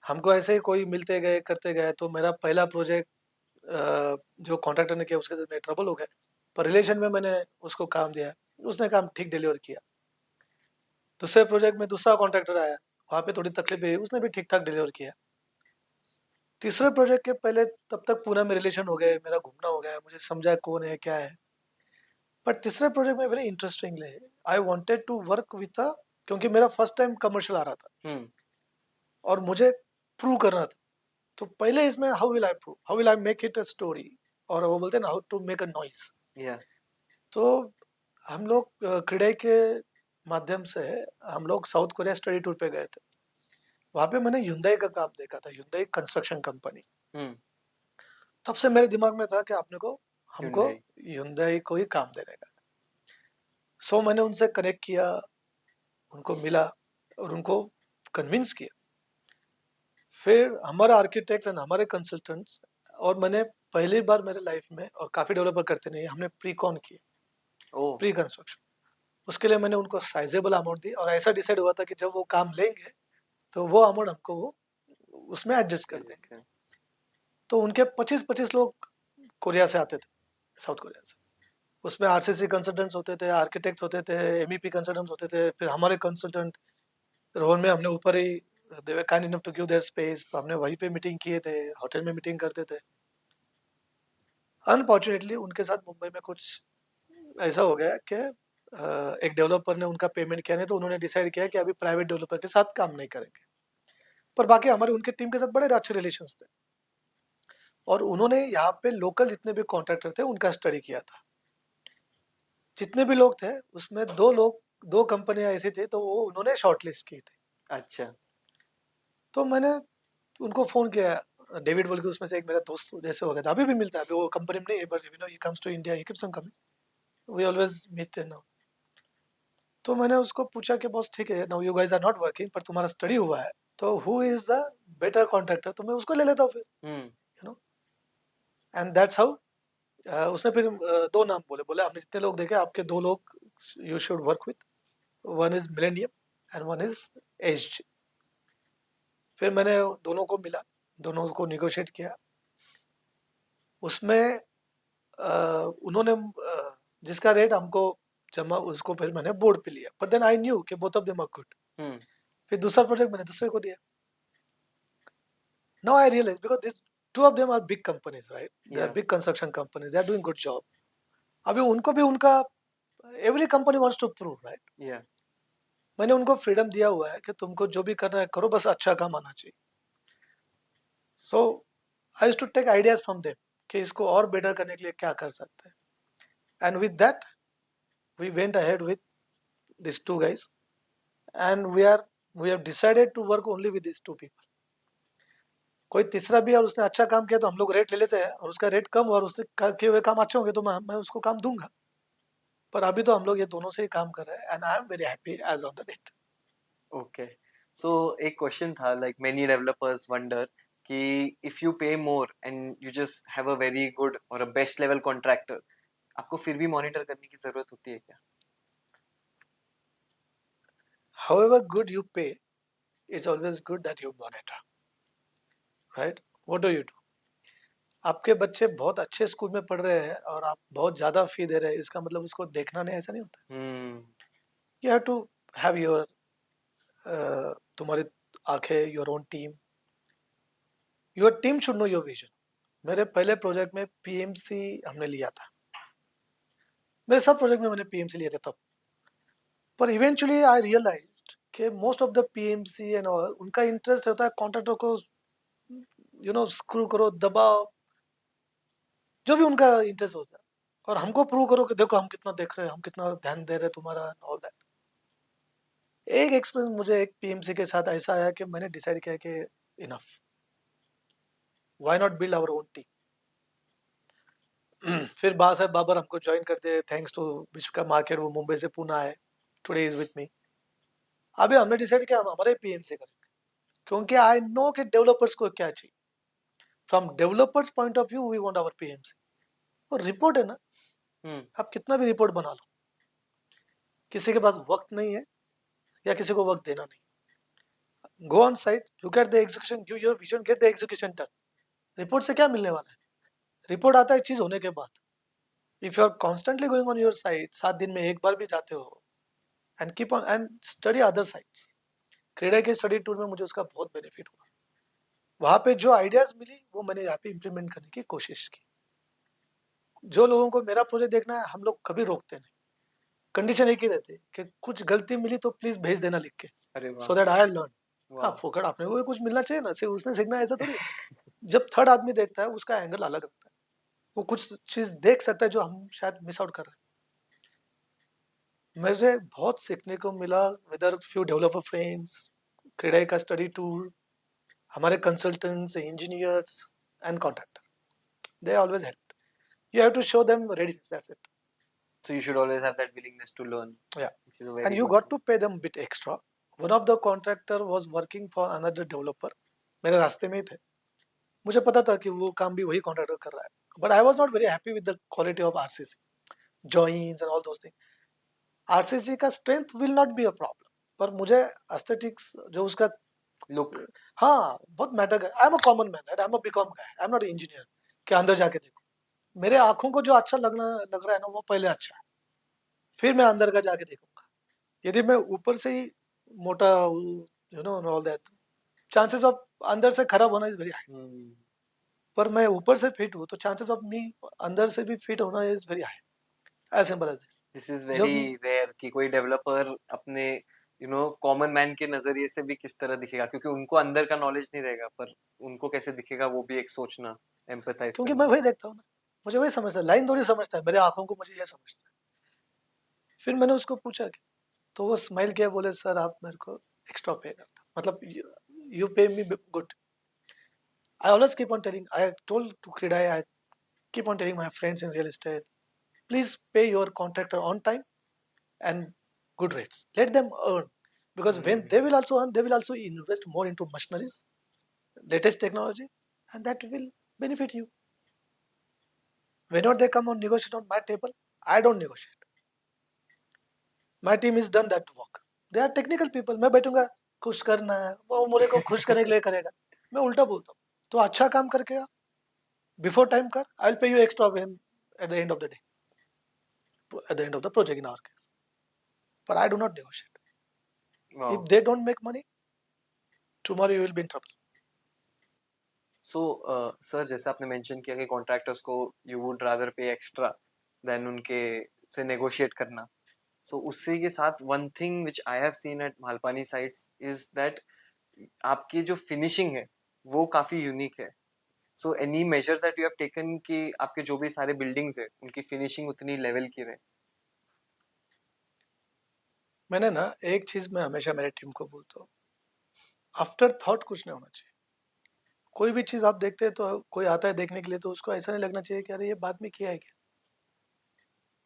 S2: हमको ऐसे ही कोई मिलते गए करते गए, तो मेरा पहला प्रोजेक्ट जो कॉन्ट्रैक्टर ने किया उसके साथ मेरे ट्रबल हो गए, पर रिलेशन में मैंने उसको काम दिया, उसने काम ठीक डिलीवर किया. दूसरे प्रोजेक्ट में दूसरा कॉन्ट्रैक्टर आया, वहाँ पे थोड़ी तकलीफ हुई, उसने भी ठीक ठाक डिलीवर किया. तीसरे प्रोजेक्ट के पहले तब तक पूना में रिलेशन हो गए, मेरा घूमना हो गया, मुझे समझा कौन है क्या है. बट तीसरे प्रोजेक्ट में very interestingly I wanted to work with a, क्योंकि मेरा फर्स्ट टाइम कमर्शियल आ रहा था और मुझे प्रूव करना था. तो पहले इसमें how will I prove, how will I make it a story, और वो बोलते हैं ना how to make a noise.
S1: Yeah.
S2: तो हम लोग क्रीडा के माध्यम से हम लोग साउथ कोरिया स्टडी टूर पे गए थे. वहाँ पे मैंने Hyundai का काम देखा था, Hyundai कंस्ट्रक्शन कंपनी. तब से मेरे दिमाग में था कि आपने को हमको
S1: Hyundai.
S2: Hyundai को ही काम देने का. सो मैंने उनसे कनेक्ट किया, उनको मिला और उनको कन्विंस किया. फिर हमारा आर्किटेक्ट एंड हमारे कंसल्टेंट्स, और मैंने पहली बार मेरे लाइफ में, और काफ़ी डेवलपर करते नहीं, हमने प्री कॉन किया,
S1: Oh.
S2: Pre construction. उसके लिए मैंने उनको साइजेबल अमाउंट दी और ऐसा डिसाइड हुआ था कि जब वो काम लेंगे तो वो अमाउंट हमको वो उसमें एडजस्ट कर देंगे. तो उनके 25-25 लोग कोरिया से आते थे, साउथ कोरिया से. उसमें आरसीसी कंसल्टेंट्स होते थे, आर्किटेक्ट्स होते थे, एमईपी कंसल्टेंट्स होते थे, फिर हमारे कंसल्टेंट. रोहन में हमने ऊपर ही, they were kind enough to give their space, तो हमने वहीं पे मीटिंग किए थे, होटल में मीटिंग करते थे. अनफॉर्चुनेटली उनके साथ मुंबई में कुछ ऐसा हो गया कि एक डेवलपर ने उनका पेमेंट किया नहीं, तो उन्होंने डिसाइड किया कि अभी प्राइवेट डेवलपर के साथ काम नहीं करेंगे. पर बाकी हमारे उनके टीम के साथ बड़े अच्छे रिलेशंस थे, और उन्होंने यहाँ पे लोकल जितने भी कॉन्ट्रैक्टर थे उनका स्टडी किया था. जितने भी लोग थे उसमें दो कंपनियां ऐसी थी, तो वो उन्होंने शॉर्टलिस्ट की थी.
S1: अच्छा.
S2: तो मैंने उनको फोन किया, डेविड बोल के उसमें से एक मेरा दोस्त जैसे हो गया था, अभी भी मिलता है, अभी वो कंपनी में नहीं है, but he comes to India, he keeps on coming, we always meet now. तो मैंने उसको पूछा कि बॉस ठीक है, now you guys are not working, पर तुम्हारा स्टडी हुआ है, तो who is the better contractor, तो मैं उसको ले लेता हूँ फिर, you know. And that's how, उसने फिर दो नाम बोले, बोले आपने जितने लोग देखे आपके दो लोग you should work with, one is Millennium and one is Edge. फिर मैंने दोनों को मिला, दोनों को निगोशिएट किया. उसमें उन्होंने जिसका रेट हमको जमा, उसको फिर मैंने बोर्ड पे लिया, बट देन आई न्यू कि both of them are good. फिर दूसरा प्रोजेक्ट मैंने दूसरे को दिया. Now I realise because this two of them are big companies, right, they are big construction companies, they are doing good job. अभी उनको भी उनका, every company wants to prove, right.
S1: Yeah.
S2: मैंने उनको फ्रीडम दिया हुआ है कि तुमको जो भी करना है करो, बस अच्छा काम आना चाहिए. So I used to take ideas from them कि इसको और बेटर करने के लिए क्या कर सकते हैं. And with that we went ahead with this two guys, and we have decided to work only with these two people. कोई तीसरा भी है और उसने अच्छा काम किया तो हम लोग रेट ले लेते हैं, और उसका रेट कम और उसने किए हुए काम अच्छे होंगे तो मैं उसको काम दूंगा. पर अभी तो हम लोग ये दोनों से ही काम कर रहे हैं, and I am very happy as on the date.
S1: Okay, so एक क्वेश्चन था, लाइक मेनी डेवलपर्स वंडर कि if you pay more and you just have a very good और अ बेस्ट लेवल कॉन्ट्रैक्टर, आपको फिर भी monitor करने की जरूरत होती है क्या?
S2: However good you pay, it's always good that you monitor, right? What do you do? आपके बच्चे बहुत अच्छे स्कूल में पढ़ रहे हैं और आप बहुत ज्यादा फी दे रहे हैं, इसका मतलब उसको देखना नहीं, ऐसा नहीं होता. You have to have your तुम्हारी आंखें, your own team. Your team should know your vision. मेरे पहले प्रोजेक्ट में पीएमसी हमने लिया था, मेरे सब प्रोजेक्ट में मैंने पीएमसी लिए थे तब. पर इवेंचुअली आई रियलाइज्ड कि most of the PMC and all, उनका इंटरेस्ट होता है कॉन्ट्रैक्टर को स्क्रू करो, दबाओ, जो भी उनका इंटरेस्ट होता है, और हमको प्रूव करो कि देखो हम कितना देख रहे हैं, हम कितना ध्यान दे रहे हैं तुम्हारा, ऑल दैट. एक एक्सपीरियंस मुझे एक पीएमसी के साथ ऐसा आया कि मैंने डिसाइड किया कि enough, why not build our own team. फिर साहब बाबर हमको ज्वाइन करते हैं, थैंक्स टू विश्व मार्केट, वो मुंबई से पुणे आए, टुडे इज विथ मी. अभी हमने डिसाइड किया हम हमारे पीएमसी करेंगे, क्योंकि आई नो कि डेवलपर्स को क्या चाहिए. From developers point of view we want our PMC. और रिपोर्ट है ना, आप कितना भी रिपोर्ट बना लो, किसी के पास वक्त नहीं है या किसी को वक्त देना नहीं. Go on site, look at the execution, give your vision, get the execution done. Report से क्या मिलने वाला है? रिपोर्ट आता है चीज होने के बाद. If you are constantly going on your site, 7 दिन में एक बार भी जाते हो, and keep on and study other sites. CREDAI के स्टडी टूर में मुझे उसका बहुत बेनिफिट हुआ. वहां पे जो आइडियाज मिली वो मैंने यहाँ पे इम्प्लीमेंट करने की कोशिश की. जो लोगों को मेरा प्रोजेक्ट देखना है, हम लोग कभी रोकते नहीं. कंडीशन एक ही रहती है कि कुछ गलती मिली तो प्लीज भेज देना लिख के,
S1: अरे वाह,
S2: सो दैट आई लर्न. हाँ,
S1: वाह.
S2: फोकट आपने को भी कुछ मिलना चाहिए ना, सिर्फ उसने सीखना है ऐसा थोड़ी. जब थर्ड आदमी देखता है उसका एंगल अलग रहता है, वो कुछ चीज देख सकता है जो हम शायद मिस आउट कर रहे हैं. मुझे बहुत सीखने को मिला, weather few developer friends, CREDAI का स्टडी टूर, हमारे consultants, engineers and contractor, they always help. You have to show them readiness, that's it.
S1: So you should always have that willingness to learn.
S2: Yeah.
S1: Which is a
S2: And
S1: very
S2: you
S1: good
S2: got
S1: thing.
S2: to pay them a bit extra. One of the contractor was working for another developer. मेरे रास्ते में ही थे, मुझे पता था कि वो काम भी वही कॉन्ट्रैक्टर कर रहा है. But I was not very happy with the quality of RCC, joints and all those thing. RCC का strength will not be a problem, पर मुझे एस्थेटिक्स जो उसका
S1: Look,
S2: हाँ बहुत मैटर कर. I am a common man, I am a BCom guy, I am not engineer के अंदर जाके देखो. मेरे आंखों को जो अच्छा लग रहा है ना, वो पहले अच्छा है, फिर मैं अंदर का जाके देखूंगा. यदि मैं ऊपर से ही मोटा हूँ, you know all that, chances of अंदर से खराब होना इज वेरी हाई. पर मैं ऊपर से फिट हूँ तो चांसेस ऑफ मी अंदर से भी फिट होना is very high. As simple as this.
S1: this is
S2: जब
S1: very rare कि कोई डेवलपर अपने कॉमन मैन के नजरिए से भी किस तरह दिखेगा, क्योंकि उनको अंदर का नॉलेज नहीं रहेगा, पर उनको कैसे दिखेगा वो भी एक सोचना, एम्पैथाइज
S2: क्योंकि
S1: करना.
S2: मैं वही देखता हूँ ना, मुझे वही समझता है, लाइन थोड़ी समझता है, मेरे आंखों को मुझे ये समझता है. फिर मैंने उसको पूछा कि, तो वो स्माइल किया, बोले सर आप मेरे को एक्स्ट्रा पे करता, मतलब you pay me good. I always keep on telling, I told to CREDAI, I keep on telling my friends in real estate, please pay your contractor on time and good rates. Let them earn, because when they will also earn, they will also invest more into machineries, latest technology, and that will benefit you. Whenever they come on negotiate on my table, I don't negotiate. My team is done that work. They are technical people. मैं बैठूंगा, खुश करना है, वो मुझे को खुश करने के लिए करेगा. मैं उल्टा बोलता हूँ, तो अच्छा काम करके आ, बिफोर टाइम कर, I will pay you extra when at the end of the day, at the end of the project in our case. But I do not negotiate.
S1: Wow.
S2: If they don't make money, tomorrow you will be in trouble.
S1: So sir, जैसे आपने mention किया कि contractors को you would rather pay extra than उनके से negotiate करना. So उसी के साथ one thing which I have seen at Malpani sites is that आपकी जो फिनिशिंग है वो काफी यूनिक है. So any measures that you have taken कि आपके जो भी सारे बिल्डिंग्स है उनकी फिनिशिंग उतनी लेवल की रहे?
S2: मैंने ना एक चीज मैं हमेशा मेरे टीम को बोलता हूँ, आफ्टर थॉट कुछ नहीं होना चाहिए। कोई भी चीज आप देखते हैं तो कोई आता है देखने के लिए, तो उसको ऐसा नहीं लगना चाहिए कि अरे ये बाद में किया है क्या।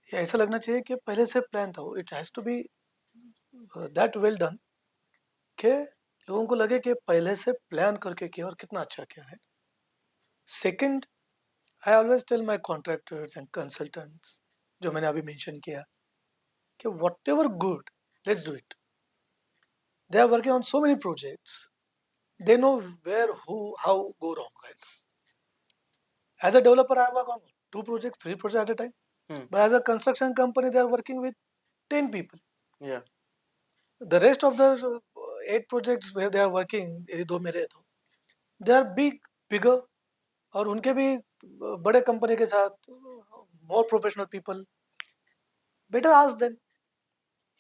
S2: ये ऐसा लगना चाहिए कि पहले से प्लान था। It has to be that well done कि लोगों को लगे कि पहले से प्लान करके किया और कितना अच्छा किया है। Second, I always tell my contractors and consultants, जो मैंने अभी मेंशन किया, कि whatever good, let's do it. They are working on so many projects, they know where, who, how go wrong, right? As a developer, I work on 2 projects, 3 projects at a time. But as a construction company, they are working with 10 people.
S1: Yeah.
S2: The rest of the 8 projects where they are working, ये दो मेरे हैं तो, they are bigger, और उनके भी बड़े company के साथ more professional people. Better ask them.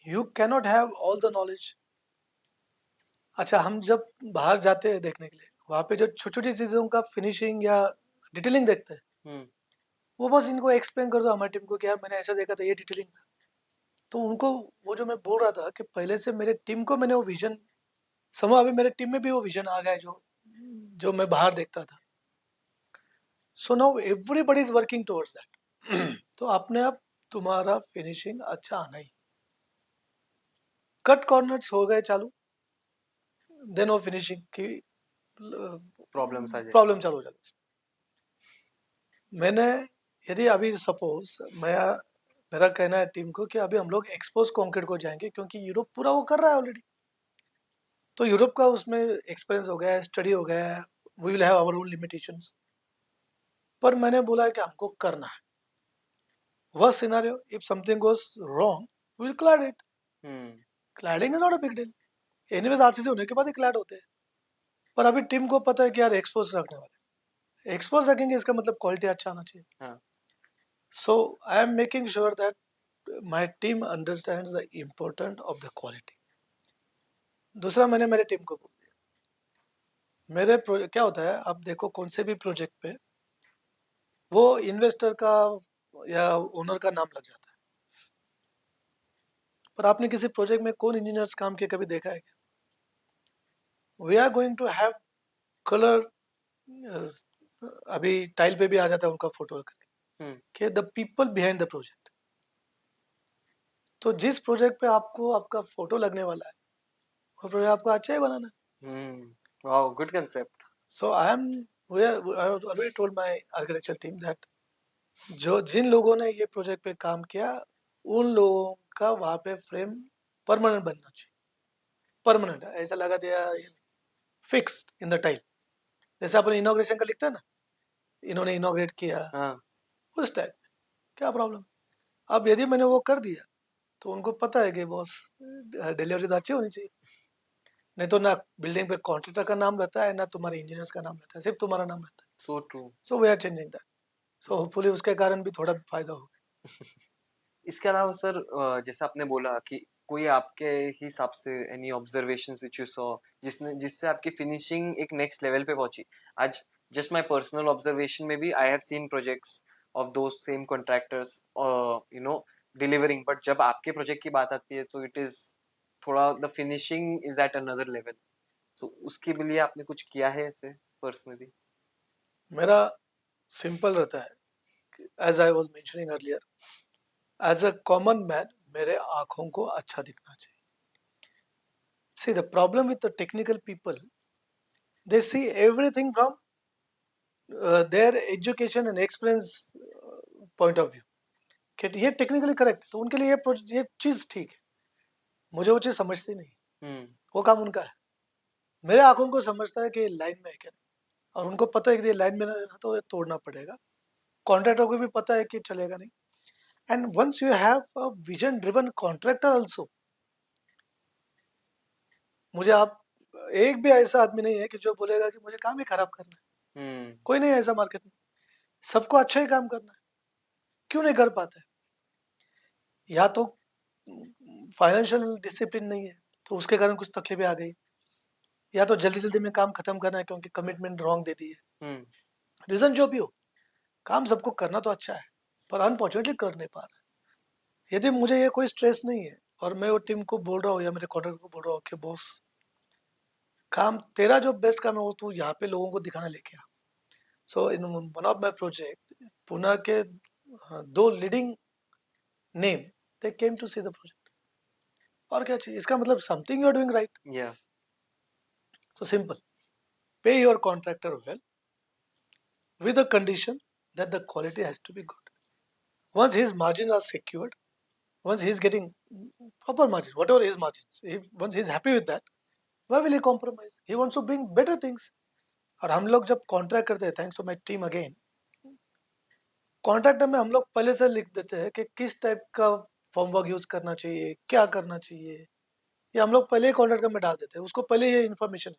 S2: You cannot have all the knowledge. अच्छा, हम जब बाहर जाते हैं देखने के लिए, वहाँ पे जो छोटी छोटी चीजों का फिनिशिंग या डिटेलिंग देखते हैं, वो बस इनको एक्सप्लेन कर दो हमारी टीम को कि यार मैंने ऐसा देखा था, ये डिटेलिंग था। तो उनको वो जो मैं बोल रहा था कि पहले से मेरे टीम को मैंने वो विजन समझा, अभी मेरे टीम में भी वो विजन आ गया है जो जो मैं बाहर देखता था। So now everybody is working towards that. तो अपने आप तुम्हारा फिनिशिंग अच्छा आना ही। कट कॉर्नर्स हो गए चालू, देन वो फिनिशिंग की
S1: प्रॉब्लम्स आ जाए।
S2: प्रॉब्लम चालू हो जाती है। मैंने, यदि अभी सपोज मेरा कहना है टीम को कि अभी हम लोग एक्सपोज कंक्रीट को जाएंगे, क्योंकि यूरोप पूरा वो कर रहा है ऑलरेडी। तो यूरोप का उसमें एक्सपीरियंस हो गया है, स्टडी हो गया है, we will have our own limitations. पर मैंने बोला कि हमको करना है। Worst scenario, if something goes wrong, we will clad it. Cladding is not a big deal. Anyways RCC होने के बाद ही क्लैड होते हैं। पर अभी टीम को पता है कि यार एक्सपोज रखने वाले, एक्सपोज रखेंगे इसका मतलब क्वालिटी अच्छा आना चाहिए। So I am making sure that my team understands the important of the quality. दूसरा, मैंने मेरे टीम को बोल दिया, मेरे प्रोजेक्ट क्या होता है, आप देखो कौन से भी प्रोजेक्ट पे वो इन्वेस्टर का या ओनर का नाम लग जाता है, पर आपने किसी प्रोजेक्ट में कौन इंजीनियर्स काम किए कभी देखा है क्या? We are going to have colour, अभी टाइल पे भी आ जाता है उनका फोटो करके, कि the people behind the project. तो जिस प्रोजेक्ट पे आपको आपका फोटो लगने वाला है, वो प्रोजेक्ट आपको अच्छा ही बनाना है।
S1: Wow, good concept.
S2: So I already told my architecture team that जो जिन लोगों ने ये प्रोजेक्ट पे काम किया, उन लोगों का वहां पे फ्रेम परमानेंट बनना चाहिए। परमानेंट ऐसा लगा दिया, फिक्स्ड इन द टाइल, जैसे अपन इनॉग्रेशन का लिखते हैं ना, इन्होंने इनॉग्रेट किया, उस टाइप। क्या प्रॉब्लम? अब यदि मैंने वो कर दिया तो उनको पता है कि बॉस डिलीवरी तो अच्छी होनी चाहिए। नहीं तो ना बिल्डिंग पे कॉन्ट्रैक्टर का नाम रहता है, ना तुम्हारे इंजीनियर्स का नाम रहता है, सिर्फ तुम्हारा नाम रहता है।
S1: So true.
S2: So we are changing that. So hopefully उसके कारण भी थोड़ा फायदा होगा।
S1: इसके अलावा सर, जैसे आपने बोला कि कोई आपके हिसाब से any observations which you saw जिससे आपकी फिनिशिंग एक नेक्स्ट लेवल पे पहुंची। आज जस्ट माय पर्सनल ऑब्जर्वेशन में भी I have seen projects of those same contractors delivering, but जब आपके प्रोजेक्ट की बात आती है तो इट इज थोड़ा the finishing is at another level. So उसके लिए आपने कुछ किया है ऐसे पर्सनली?
S2: मेरा सिंपल रहता है, as I was mentioning earlier, as a common man मेरे आंखों को अच्छा दिखना चाहिए। See the problem with the technical people, they see everything from their education and experience point of view, कि ये टेक्निकली करेक्ट, तो उनके लिए ये चीज ठीक है। मुझे वो चीज समझती नहीं, वो काम उनका है। मेरे आंखों को समझता है कि लाइन में है क्या नहीं, और उनको पता है कि ये लाइन में है तो ये तोड़ना पड़ेगा। कॉन्ट्रैक्टर को भी पता है कि चलेगा नहीं। And once you have a vision driven contractor also, मुझे आप एक भी ऐसा आदमी नहीं है कि जो बोलेगा कि मुझे काम ही खराब करना है। कोई नहीं है ऐसा मार्केट में, सबको अच्छा ही काम करना है। क्यों नहीं कर पाते? या तो फाइनेंशियल डिसिप्लिन नहीं है, तो उसके कारण कुछ तकलीफें आ गई, या तो जल्दी जल्दी में काम खत्म करना है क्योंकि कमिटमेंट रॉन्ग दे दी है। रीजन जो भी हो, काम सबको करना तो अच्छा है, पर अनफॉर्चुनेटली कर नहीं पा रहा है। यदि मुझे ये कोई स्ट्रेस नहीं है और मैं वो टीम को बोल रहा हूँ या मेरे कॉन्ट्रैक्टर को बोल रहा हूँ कि बॉस, काम तेरा जो बेस्ट काम है वो तू यहाँ पे लोगों को दिखाना लेके आ. So in one of my project Pune के दो leading name they came to see the project. और क्या चाहिए, इसका मतलब something you are doing right.
S1: Yeah.
S2: So simple, pay your contractor well with the condition that the quality has to be good. Once his margins are secured, once he's getting proper margins, whatever his margins, if once he's happy with that, why will he compromise? He wants to bring better things. और हम लोग जब contract करते हैं, thanks to my team again, contract में हम लोग पहले से लिख देते हैं कि किस टाइप का फॉर्मवर्क यूज करना चाहिए, क्या करना चाहिए, ये हम लोग पहले ही कॉन्ट्रैक्ट में डाल देते हैं. उसको पहले ये इन्फॉर्मेशन है,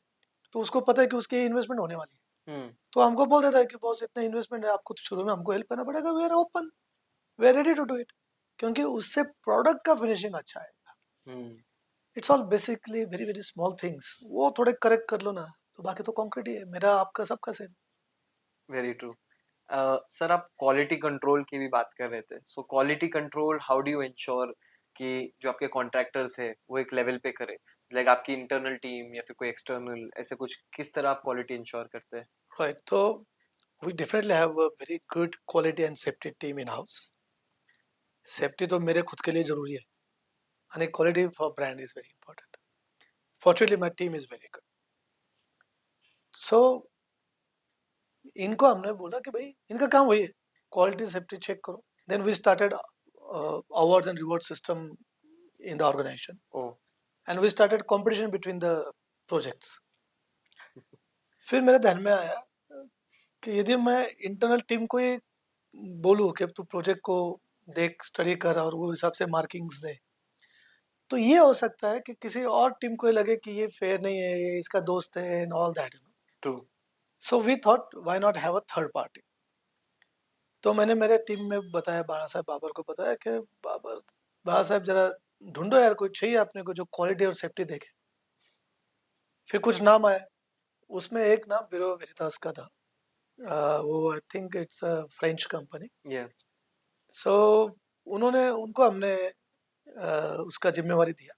S2: तो उसको पता है कि उसकी इन्वेस्टमेंट होने वाली है. तो हमको बोल देता है कि बॉस इतना इन्वेस्टमेंट है, आपको तो शुरू में हमको हेल्प करना पड़ेगा. We are open, we are ready to do it, क्योंकि उससे प्रोडक्ट का फिनिशिंग अच्छा आएगा. It's all basically very very small things, वो थोड़े करेक्ट कर लो ना, तो बाकी तो कॉन्क्रीट ही है, मेरा आपका सबका सेम.
S1: Very true. सर, आप क्वालिटी कंट्रोल की भी बात कर रहे थे. So quality control, how do you ensure कि जो आपके कॉन्ट्रैक्टर्स है वो एक लेवल पे करे, लाइक आपकी इंटरनल टीम या फिर कोई एक्सटर्नल, ऐसे कुछ किस तरह आप क्वालिटी इंश्योर करते हैं?
S2: राइट, तो we definitely have a very good quality and safety team in house. Safety तो मेरे खुद के लिए जरूरी है, and quality for brand is very important. Fortunately, my team is very good. So इनको हमने बोला कि भाई इनका काम वही है, क्वालिटी सेफ्टी चेक करो. Then we started awards and reward system in the organisation,
S1: oh.
S2: And we started competition between the projects. फिर मेरे ध्यान में आया कि यदि मैं इंटरनल टीम को ये बोलूँ कि तू प्रोजेक्ट को देख, स्टडी कर और वो हिसाब से मार्किंग्स दे, तो ये हो सकता है कि किसी और टीम को ये लगे कि ये फेयर नहीं है, ये इसका दोस्त है and all that, you know.
S1: True.
S2: So we thought why not have a third party. तो मैंने मेरे टीम में बताया, बाला साहब बाबर को बताया कि बाला साहब जरा ढूंढो यार, कोई चाहिए अपने को जो क्वालिटी और सेफ्टी देखे. फिर कुछ नाम आए, उसमें एक नाम ब्यूरो वेरिटास का था. वो I think it's a French company.
S1: या.
S2: सो उन्होंने उनको हमने उसका जिम्मेवारी दिया.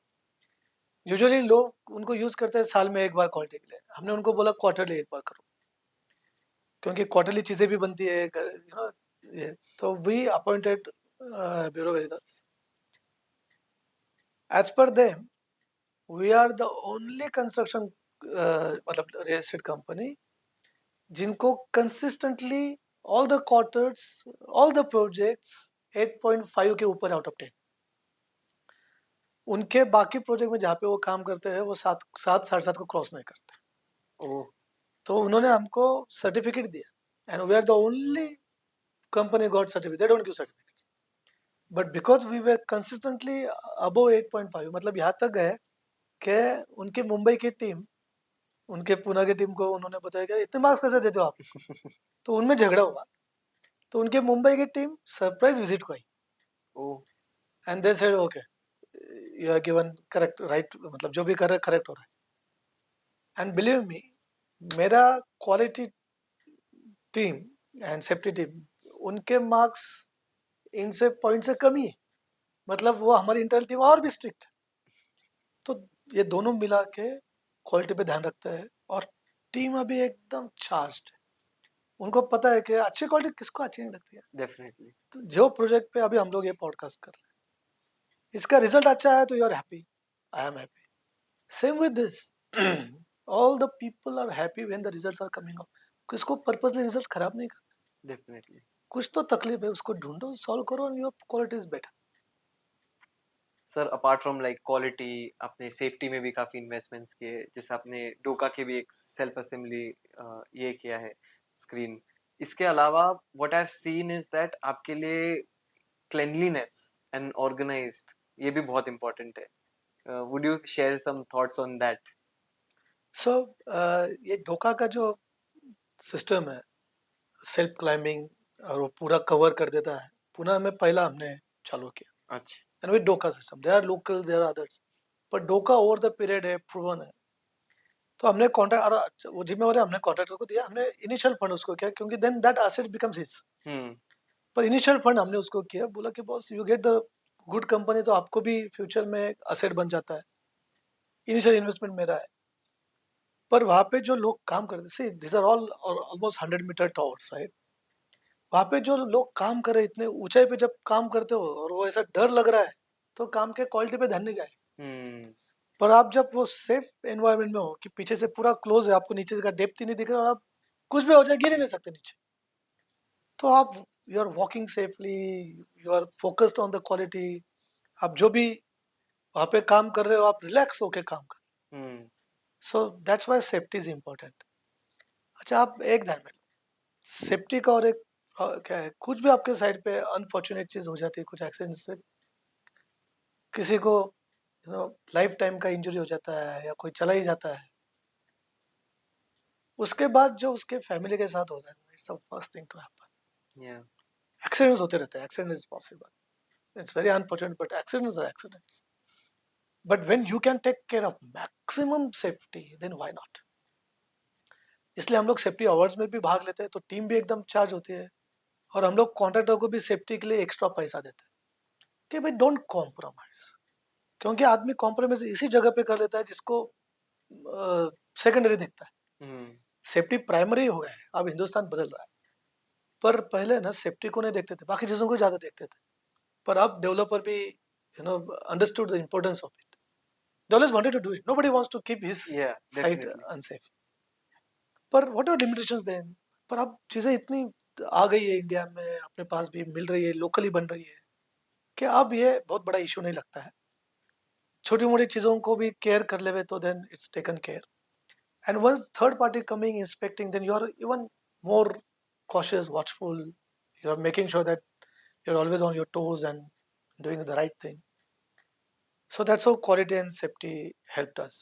S2: यूजुअली लोग उनको यूज करते हैं साल में एक बार क्वालिटी के लिए, हमने उनको बोला क्वार्टरली एक बार करो, क्योंकि क्वार्टरली चीजें भी बनती है, यू नो. ये तो we appointed Bureau Veritas. As per them we are the only construction मतलब रियल एस्टेट कंपनी जिनको consistently all the quarters, all the projects 8.5 के ऊपर आउट ऑफ 10. उनके बाकी प्रोजेक्ट में जहाँ पे वो काम करते हैं वो 7 साढ़े 7 को क्रॉस नहीं करते.
S1: ओह.
S2: तो उन्होंने हमको सर्टिफिकेट दिया, and we are the only company got certificate. They don't give certificate, but because we were consistently above 8.5, मतलब यहाँ तक गए कि उनके मुंबई की टीम उनके पुणे की टीम को उन्होंने बताया कि इतने मार्क्स कैसे देते हो आप. तो उनमें झगड़ा हुआ, तो उनके मुंबई की टीम सरप्राइज विजिट को आई,
S1: oh.
S2: And they said okay you are given correct right, मतलब जो भी कर रहे हैं करेक्ट हो रहा है. एंड बिलीव मी, मेरा quality team and safety team, उनके मार्क्स इनसे पॉइंट से कम ही है, मतलब वो हमारी इंटरनल टीम और भी स्ट्रिक्ट. तो ये दोनों मिला के क्वालिटी पे ध्यान रखता है, और टीम अभी एकदम चार्ज्ड है. उनको पता है कि अच्छी क्वालिटी किसको अच्छी नहीं लगती है.
S1: डेफिनेटली.
S2: तो जो प्रोजेक्ट पे अभी हम लोग ये पॉडकास्ट कर रहे हैं, इसका रिजल्ट अच्छा है तो you are happy, I am happy. Same with this, all the people are happy when the results are coming out. किसको पर्पसली रिजल्ट खराब नहीं करना,
S1: डेफिनेटली.
S2: कुछ तो तकलीफ है उसको ढूंढो, सॉल्व करो, and your quality is better.
S1: Sir, apart from like quality, आपने सेफ्टी में भी काफी इन्वेस्टमेंट्स किए, जैसे आपने डोका के भी एक सेल्फ असेंबली ये किया है, स्क्रीन. इसके अलावा what I have scene is that आपके लिए क्लेanलीनेस एंड ऑर्गेनाइज्ड ये भी बहुत इंपॉर्टेंट है. Would you share some thoughts on that?
S2: So ये ढोका का जो सिस्टम है, सेल्फ क्लाइंबिंग, और वो पूरा कवर कर देता है, पुणे में पहला हमने चालू किया.
S1: अच्छा.
S2: And with Doka system, there are local, there are others, पर डोका ओवर द पीरियड है प्रूवन है. तो हमने कॉन्ट्रैक्ट, वो जिम्मेवारी हमने कॉन्ट्रैक्टर को दिया. हमने इनिशियल फंड उसको किया, क्योंकि then that asset becomes his.
S1: Hmm.
S2: पर इनिशियल फंड हमने उसको किया, बोला कि boss you get the good company तो आपको भी फ्यूचर में असेट बन जाता है, इनिशियल इन्वेस्टमेंट मेरा है। पर वहाँ पे जो लोग काम करते, see this are all almost 100 metre towers, right? वहाँ पे जो लोग काम कर रहे हैं, इतने ऊंचाई पे जब काम करते हो और वो ऐसा डर लग रहा है, तो काम के क्वालिटी पे ध्यान नहीं जाए।
S1: हम्म
S2: पर आप जब वो सेफ एनवायरनमेंट में हो कि पीछे से पूरा क्लोज है, आपको नीचे का डेप्थ ही नहीं दिख रहा, और आप कुछ भी हो जाए गिर ही नहीं सकते नीचे, तो आप you are walking safely, you are focused on the quality. आप जो भी वहाँ पे काम कर रहे हो, आप रिलैक्स होके काम कर।
S1: Hmm
S2: so that's why safety is important. अच्छा, आप एक ध्यान में, सेफ्टी का और एक क्या है, कुछ भी आपके साइड पे अनफॉर्चुनेट चीज हो जाती है, कुछ एक्सीडेंट से किसी को लाइफ टाइम का इंजरी हो जाता है या कोई चला ही जाता है, उसके बाद जो उसके फैमिली के साथ होता है, it's the first thing to happen.
S1: या
S2: एक्सीडेंट्स होते रहते हैं, accident is possible, it's very unfortunate, but accidents are accidents. But when you can take care of maximum safety, then why not? इसलिए हम लोग सेफ्टी अवार्ड्स में भी भाग लेते हैं, तो टीम भी एकदम चार्ज होती है, और हम लोग कॉन्ट्रैक्टर को भी सेफ्टी के लिए एक्स्ट्रा पैसा देते हैं कि भाई डोंट कॉम्प्रोमाइज। क्योंकि आदमी कॉम्प्रोमाइज इसी जगह पे कर लेता है जिसको सेकेंडरी दिखता है।
S1: हम्म
S2: सेफ्टी प्राइमरी हो गया है, अब हिंदुस्तान बदल रहा है। पर पहले ना सेफ्टी को नहीं देखते थे, बाकी चीजों को ज्यादा देखते थे। पर अब डेवलपर भी understood the importance of it, they always wanted to do it, nobody wants to keep his
S1: या
S2: साइट
S1: डेफिनेटली
S2: अनसेफ। पर व्हाट आर लिमिटेशंस देन? पर अब चीजें इतनी आ गई है इंडिया में, अपने पास भी मिल रही है, लोकली बन रही है, कि अब ये बहुत बड़ा इशू नहीं लगता है। छोटी मोटी चीजों को भी केयर कर लेवे तो then it's taken care. And once third party coming inspecting, then you are even more cautious, watchful. You're making sure that you're always on your toes and doing the right thing. So that's how quality and safety helped us.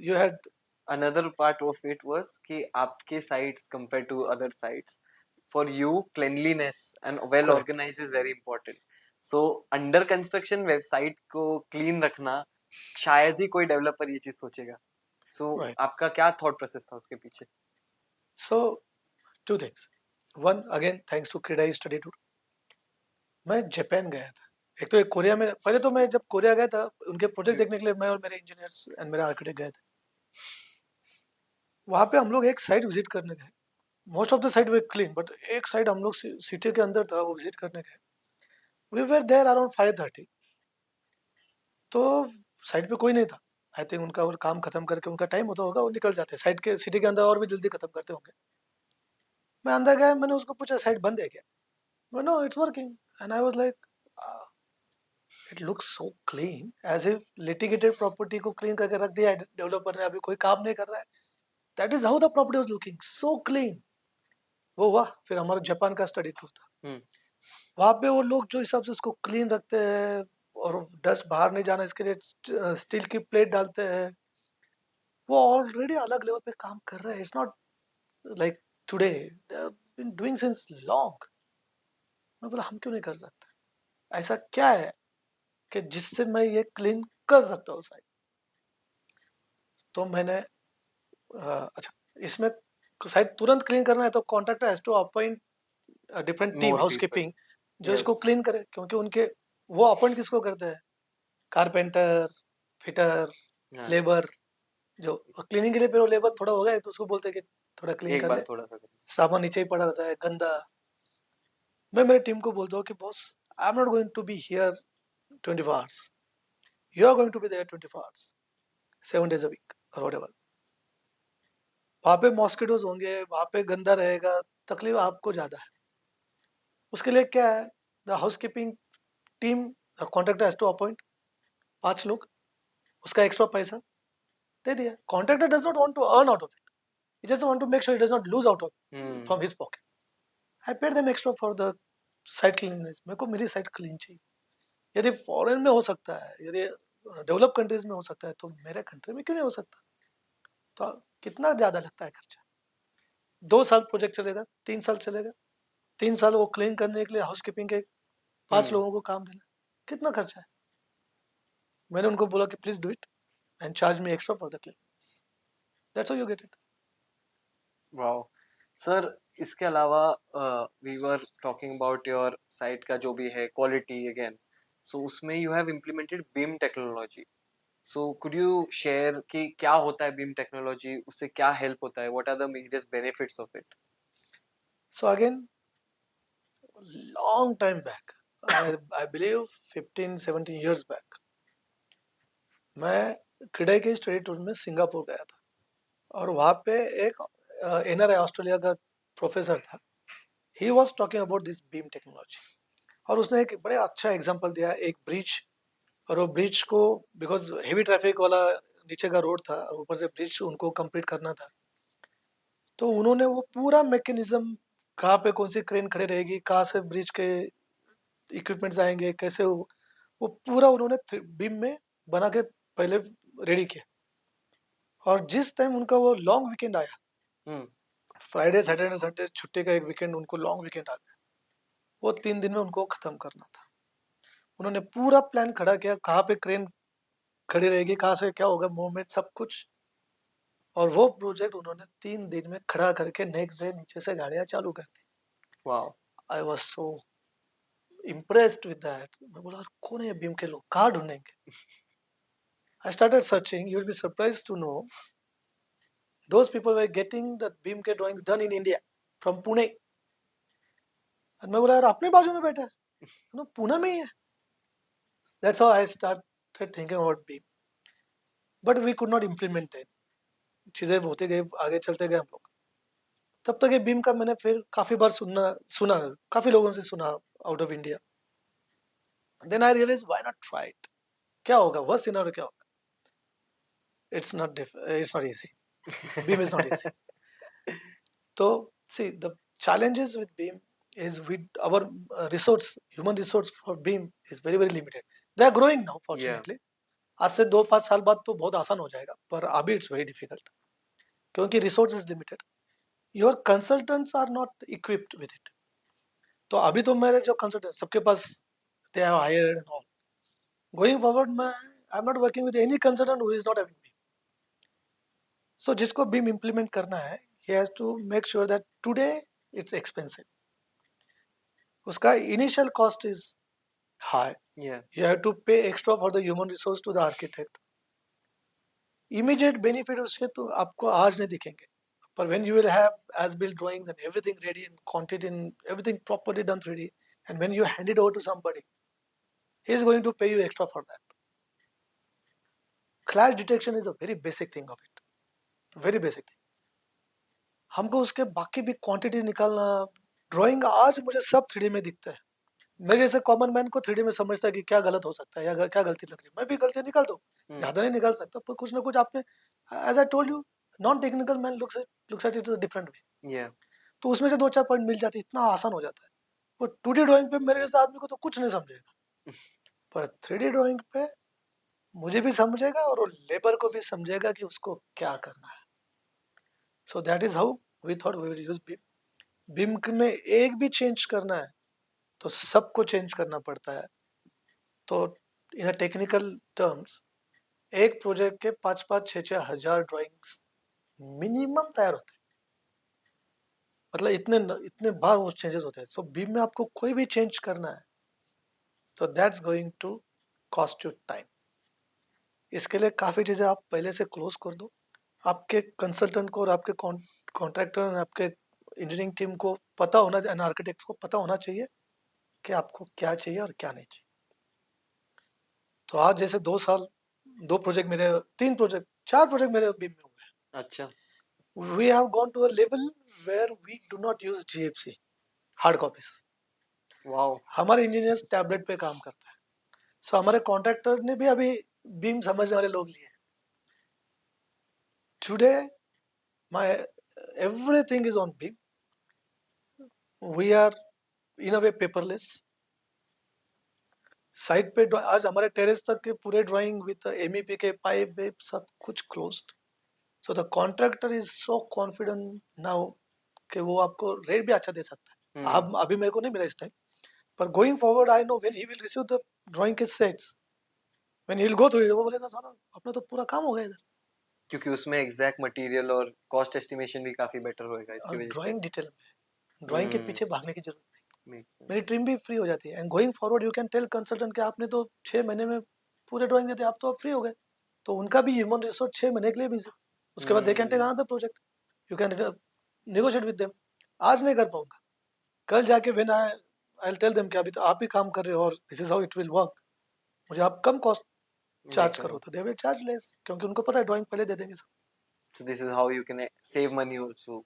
S2: You had
S1: another part of it was कि आपके sites compared to other sites, for you cleanliness and well
S2: correct.
S1: organized is very important. So under construction website को clean रखना शायद ही कोई developer ये चीज सोचेगा. So
S2: Right.
S1: आपका क्या thought process था उसके पीछे?
S2: So two things. One, again, thanks to Kredai Study Tour. मैं जापान गया था। एक तो एक कोरिया में, पहले तो मैं जब कोरिया गया था उनके प्रोजेक्ट देखने के लिए, मैं और मेरे इंजीनियर्स एंड मेरा आर्किटेक्ट गए थे। वहाँ पे हम लोग एक साइट विजिट करने गए। Most of the site way clean, but एक साइड हम लोग सिटी के अंदर था, वो विजिट करने गए। वी वर देयर अराउंड 5:30, तो साइट पे कोई नहीं था। आई थिंक उनका और काम खत्म करके उनका टाइम होता होगा, वो निकल जाते हैं साइट के, सिटी के अंदर और भी जल्दी खत्म करते होंगे। मैं अंदर गया, मैंने उसको पूछा साइट बंद है क्या? No, it's working. And I was like, it looks so clean, as if litigated property को क्लीन करके रख दिया है डेवलपर ने, अभी कोई काम नहीं कर रहा है। That is how the property was looking, so clean. वो वाह, फिर हमारा जापान का स्टडी टूर था।
S1: हम्म
S2: वहाँ पे वो लोग जो हिसाब से उसको क्लीन रखते हैं, और डस्ट बाहर नहीं जाना इसके लिए स्टील की प्लेट डालते हैं, वो ऑलरेडी अलग लेवल पे काम कर रहे हैं। It's not like today, they have been doing since long. मैं बोला हम क्यों नहीं कर सकते? ऐसा क्या है कि जिससे मैं ये क्लीन कर सकता हूँ साइट? तो मैंने अच्छा, इसमें साइट तुरंत क्लीन करना है तो contractor has to appoint different team
S1: more people.
S2: Housekeeping जो इसको
S1: Yes.
S2: क्लीन करे, क्योंकि उनके वो अपॉइंट किसको करते हैं? कारपेंटर, फिटर,
S1: हाँ
S2: लेबर। जो क्लीनिंग के लिए फिर वो लेबर थोड़ा हो गया तो उसको बोलते हैं कि थोड़ा क्लीन
S1: एक
S2: कर
S1: बार
S2: दे,
S1: थोड़ा सा करें.
S2: सामान नीचे ही पड़ा रहता है गंदा। मैं मेरे टीम को बोलता हूँ कि boss, I am not going to be here 24 hours, you are going to be there 24 hours, 7 days a week और व्हाटएवर। वहाँ पे मॉस्किटोज होंगे, वहाँ पे गंदा रहेगा, तकलीफ आपको ज्यादा है। उसके लिए क्या है, the housekeeping team, contractor has to appoint 5 लोग, उसका एक्स्ट्रा पैसा दे दिया। Contractor does not want to earn out of it, he just want to make sure he does not lose out of
S1: hmm
S2: from his pocket. I paid them extra for the site cleanness. मेरे को मेरी site clean चाहिए। यदि foreign में हो सकता है, यदि डेवलप कंट्रीज में हो सकता है, तो मेरे कंट्री में क्यों नहीं हो सकता? तो कितना ज्यादा लगता है खर्चा? 2 साल प्रोजेक्ट चलेगा, 3 साल चलेगा, 3 साल वो क्लीन करने के लिए हाउसकीपिंग के 5 लोगों को काम देना, कितना खर्चा है? मैंने उनको बोला कि please do it and charge me extra for the clean. That's how you get it.
S1: Wow sir, इसके अलावा we were talking about your site का जो भी है क्वालिटी अगेन, सो उसमें you have implemented BIM technology. So could you share कि क्या होता है बीम टेक्नोलॉजी, उससे क्या हेल्प होता है, what are the major benefits of it?
S2: So again, long time back, I believe 15, 17 years back, मैं क्रीडा के स्टडी टूर में सिंगापुर गया था और वहाँ पे एक एनआरआई ऑस्ट्रेलिया का प्रोफेसर था. He was talking about this beam technology और उसने एक बड़े अच्छा एग्जांपल दिया, एक ब्रिज. और वो ब्रिज को, बिकॉज हेवी ट्रैफिक वाला नीचे का रोड था और ऊपर से ब्रिज उनको कंप्लीट करना था, तो उन्होंने वो पूरा मैकेनिज्म, कहाँ पे कौन सी क्रेन खड़ी रहेगी, कहाँ से ब्रिज के इक्विपमेंट्स आएंगे, कैसे वो पूरा उन्होंने बीम में बना के पहले रेडी किया. और जिस टाइम उनका वो लॉन्ग वीकेंड आया,
S1: हम्म.
S2: फ्राइडे सैटरडे संडे छुट्टी का एक वीकेंड, उनको लॉन्ग वीकेंड आ गया. वो 3 दिन में उनको खत्म करना था. उन्होंने पूरा प्लान खड़ा किया, कहाँ पे क्रेन खड़ी रहेगी, कहाँ से क्या होगा, मूवमेंट, सब कुछ. और वो प्रोजेक्ट उन्होंने 3 दिन में खड़ा करके नेक्स्ट डे नीचे से गाड़ियां चालू कर दी.
S1: Wow.
S2: I was so impressed with that. मैं बोला, कौन है बीम के लोग, कहाँ ढूंढेंगे? I started searching. You will be surprised to know those people were getting the beam के drawings done in India from Pune. और मैं बोला, यार अपने बाजू में बैठा है ना, पुणे में ही है. That's how I started thinking about beam. But we could not implement it. चीजें होते गए, आगे चलते गए हम लोग. तब तक ये बीम का मैंने फिर काफी बार सुना काफी लोगों से सुना out of India. Then I realize, why not try it. क्या होगा, वर्स्ट सिनेरियो क्या होगा? It's not easy. Beam is not easy. तो see, the challenges with beam is with our human resource for beam is very very limited. They are growing now, fortunately. आज से 2-5 साल बाद तो बहुत आसान हो जाएगा, पर अभी इट्स वेरी डिफिकल्ट क्योंकि resource is limited. Your consultants are not equipped with it. तो अभी तो मेरे जो कंसल्टेंट सबके पास, they have hired and all. Going forward मैं I am not working with any consultant who is not having BIM. सो जिसको बीम इंप्लीमेंट करना है, he has to make sure that today it's expensive. उसका initial cost is high.
S1: Yeah.
S2: You have to pay extra for the human resource to the architect. Immediate benefit उसके तो आपको आज नहीं दिखेंगे, पर when you will have as-built drawings and everything ready and quantity and everything properly done 3D, and when you hand it over to somebody, he is going to pay you extra for that. Clash detection is a very basic thing of it. Very basic thing. हमको उसके बाकी भी quantity निकालना. Drawing आज मुझे सब 3D में दिखता है. मेरे जैसे कॉमन मैन को 3D में समझता है कि क्या गलत हो सकता है या क्या गलती लग रही है. मैं भी गलतियां निकाल दूं, ज्यादा नहीं निकाल सकता, पर कुछ ना कुछ आपने, as I told you, non technical man looks at it different way.
S1: Yeah.
S2: तो उसमें से 2-4 पॉइंट मिल जाते, इतना आसान हो जाता है. पर 2D ड्राइंग पे मेरे जैसे आदमी को तो कुछ नहीं समझेगा, पर 3D ड्राइंग पे मुझे भी समझेगा और लेबर को भी समझेगा कि उसको क्या करना है. So that is how we thought we will use Beam. Beam में एक भी चेंज करना है तो सबको चेंज करना पड़ता है. तो इन अ टेक्निकल टर्म्स, एक प्रोजेक्ट के 5-5, 6-6 हजार ड्राइंग्स मिनिमम तैयार होते हैं. मतलब इतने बार वो चेंजेस होते हैं. सो बीम में आपको कोई भी चेंज करना है तो that's going to cost you time. इसके लिए काफी चीजें आप पहले से क्लोज कर दो. आपके कंसल्टेंट को और आपके कॉन्ट्रैक्टर और आपके इंजीनियरिंग टीम को पता होना, एंड आर्किटेक्ट को पता होना चाहिए कि आपको क्या चाहिए और क्या नहीं चाहिए. तो आज जैसे 2 साल, 2 प्रोजेक्ट मेरे, 3 प्रोजेक्ट, 4 प्रोजेक्ट मेरे बीम में हुए.
S1: अच्छा.
S2: We have gone to a level where we do not use GFC hard copies.
S1: Wow.
S2: हमारे इंजीनियर्स टैबलेट पे काम करते हैं. सो हमारे कॉन्ट्रैक्टर ने भी अभी बीम समझने वाले लोग लिए. Today my everything is on Beam. We are in a way paperless. Side पे आज हमारे टेरेस तक के पूरे ड्राइंग विद MEP के पाइप वेप सब कुछ closed. So the contractor is so confident now कि वो आपको रेट भी अच्छा दे सकता है. आप अभी मेरे को नहीं मिला इस टाइम, पर going forward I know when he will receive the drawing के sets, when he will go through it, वो बोलेगा, साला अपना तो पूरा काम हो गया इधर.
S1: क्योंकि उसमें एग्जैक्ट मटेरियल और कॉस्ट एस्टिमेशन भी काफी बेटर होएगा इसकी वजह से.
S2: ड्राइंग डिटेल में ड्राइंग के पीछे भागने की जरूरत नहीं,
S1: Makes
S2: मेरी
S1: sense.
S2: टीम भी फ्री हो जाती है। And going forward you can tell consultant कि आपने तो 6 महीने में पूरे ड्राइंग देते, आप तो अब फ्री हो गए, तो उनका भी ह्यूमन रिसोर्स 6 महीने के लिए बिजी, उसके बाद they can take another project, you can negotiate with them. आज नहीं कर पाऊंगा, कल जाके when I will tell them कि अभी तो आप ही काम कर रहे हो और this is how it will work, मुझे आप कम कॉस्ट चार्ज
S1: Make
S2: करो,
S1: a,
S2: तो दे विल चार्ज लेस, क्योंकि उनको पता है ड्राइंग पहले दे देंगे सब।
S1: so this is how you can save money also.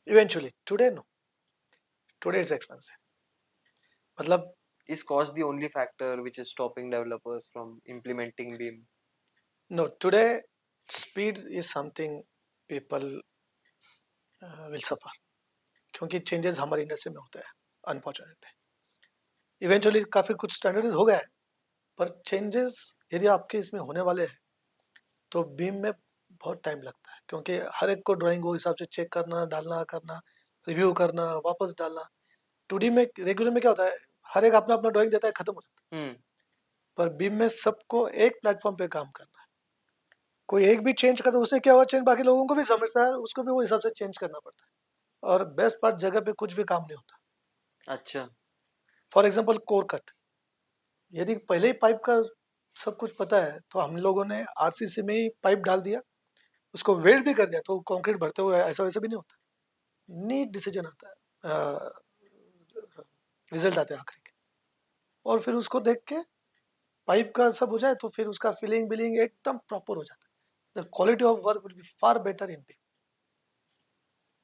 S2: Eventually today no, today it's expensive, मतलब
S1: Is cost the only factor which is stopping developers from implementing Beam?
S2: No, today speed is something people will suffer, क्योंकि changes हमारी industry में होते हैं unfortunately. Eventually काफ़ी कुछ standardise हो गया है, पर चेंजेस यदि आपके इसमें होने वाले हैं तो बीम में बहुत टाइम लगता है, क्योंकि हर एक को ड्राइंग वो हिसाब से चेक करना, डालना, करना, रिव्यू करना, वापस डालना। 2D में रेगुलर में क्या होता है, हर एक अपना अपना ड्राइंग देता है, खत्म हो जाता है। पर बीम में सबको एक प्लेटफॉर्म पे काम करना है, कोई एक भी चेंज करता है, उसने क्या हुआ चेंज, बाकी लोगों को भी समझता है, उसको भी वो हिसाब से चेंज करना पड़ता है। और बेस्ट पार्ट, जगह पे कुछ भी काम नहीं होता।
S1: अच्छा,
S2: फॉर एग्जाम्पल कोर कट, यदि पहले ही पाइप का सब कुछ पता है तो हम लोगों ने आरसीसी में ही पाइप डाल दिया, उसको वेल्ड भी कर दिया, तो कंक्रीट भरते हुए ऐसा वैसा भी नहीं होता, नीट डिसीजन आता है, रिजल्ट आते हैं आखिरी के। और फिर उसको देख के पाइप का सब हो जाए तो फिर उसका फिलिंग बिलिंग एकदम प्रॉपर हो जाता है। The quality of work will be far better in P.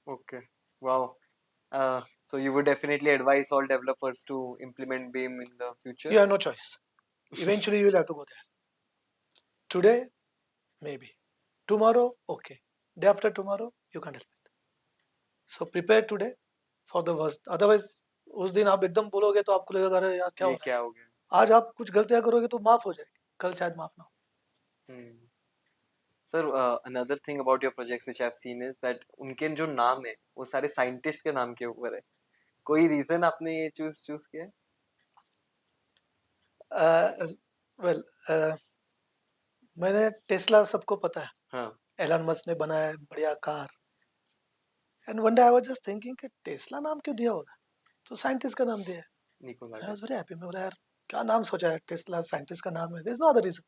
S1: okay, wow. So you would definitely advise all developers to implement Beam in the future?
S2: You have no choice, eventually you will have to go there. Today maybe, tomorrow okay, day after tomorrow you can't help it, so prepare today for the worst, otherwise उस दिन आप एकदम बोलोगे तो आपको लगेगा अरे यार क्या हो
S1: ये
S2: रहा
S1: क्या हो गया?
S2: है। आज आप कुछ गलतियां करोगे तो माफ हो जाएगी, कल शायद माफ ना हो।
S1: Sir, another thing about your projects which I've seen is that उनके जो नाम है वो सारे साइंटिस्ट के नाम के ऊपर है। कोई रीजन आपने ये चूज किया है?
S2: वेल मैंने टेस्ला सबको पता है,
S1: हाँ,
S2: एलन मस्क ने बनाया है बढ़िया car, and one day I was just thinking कि टेस्ला नाम क्यों दिया होगा, तो साइंटिस्ट का नाम दिया है।
S1: Nikola
S2: I was
S1: Tesla.
S2: Very happy, मैं बोला यार क्या नाम सोचा है, टेस्ला साइंटिस्ट का नाम है, there is no other reason.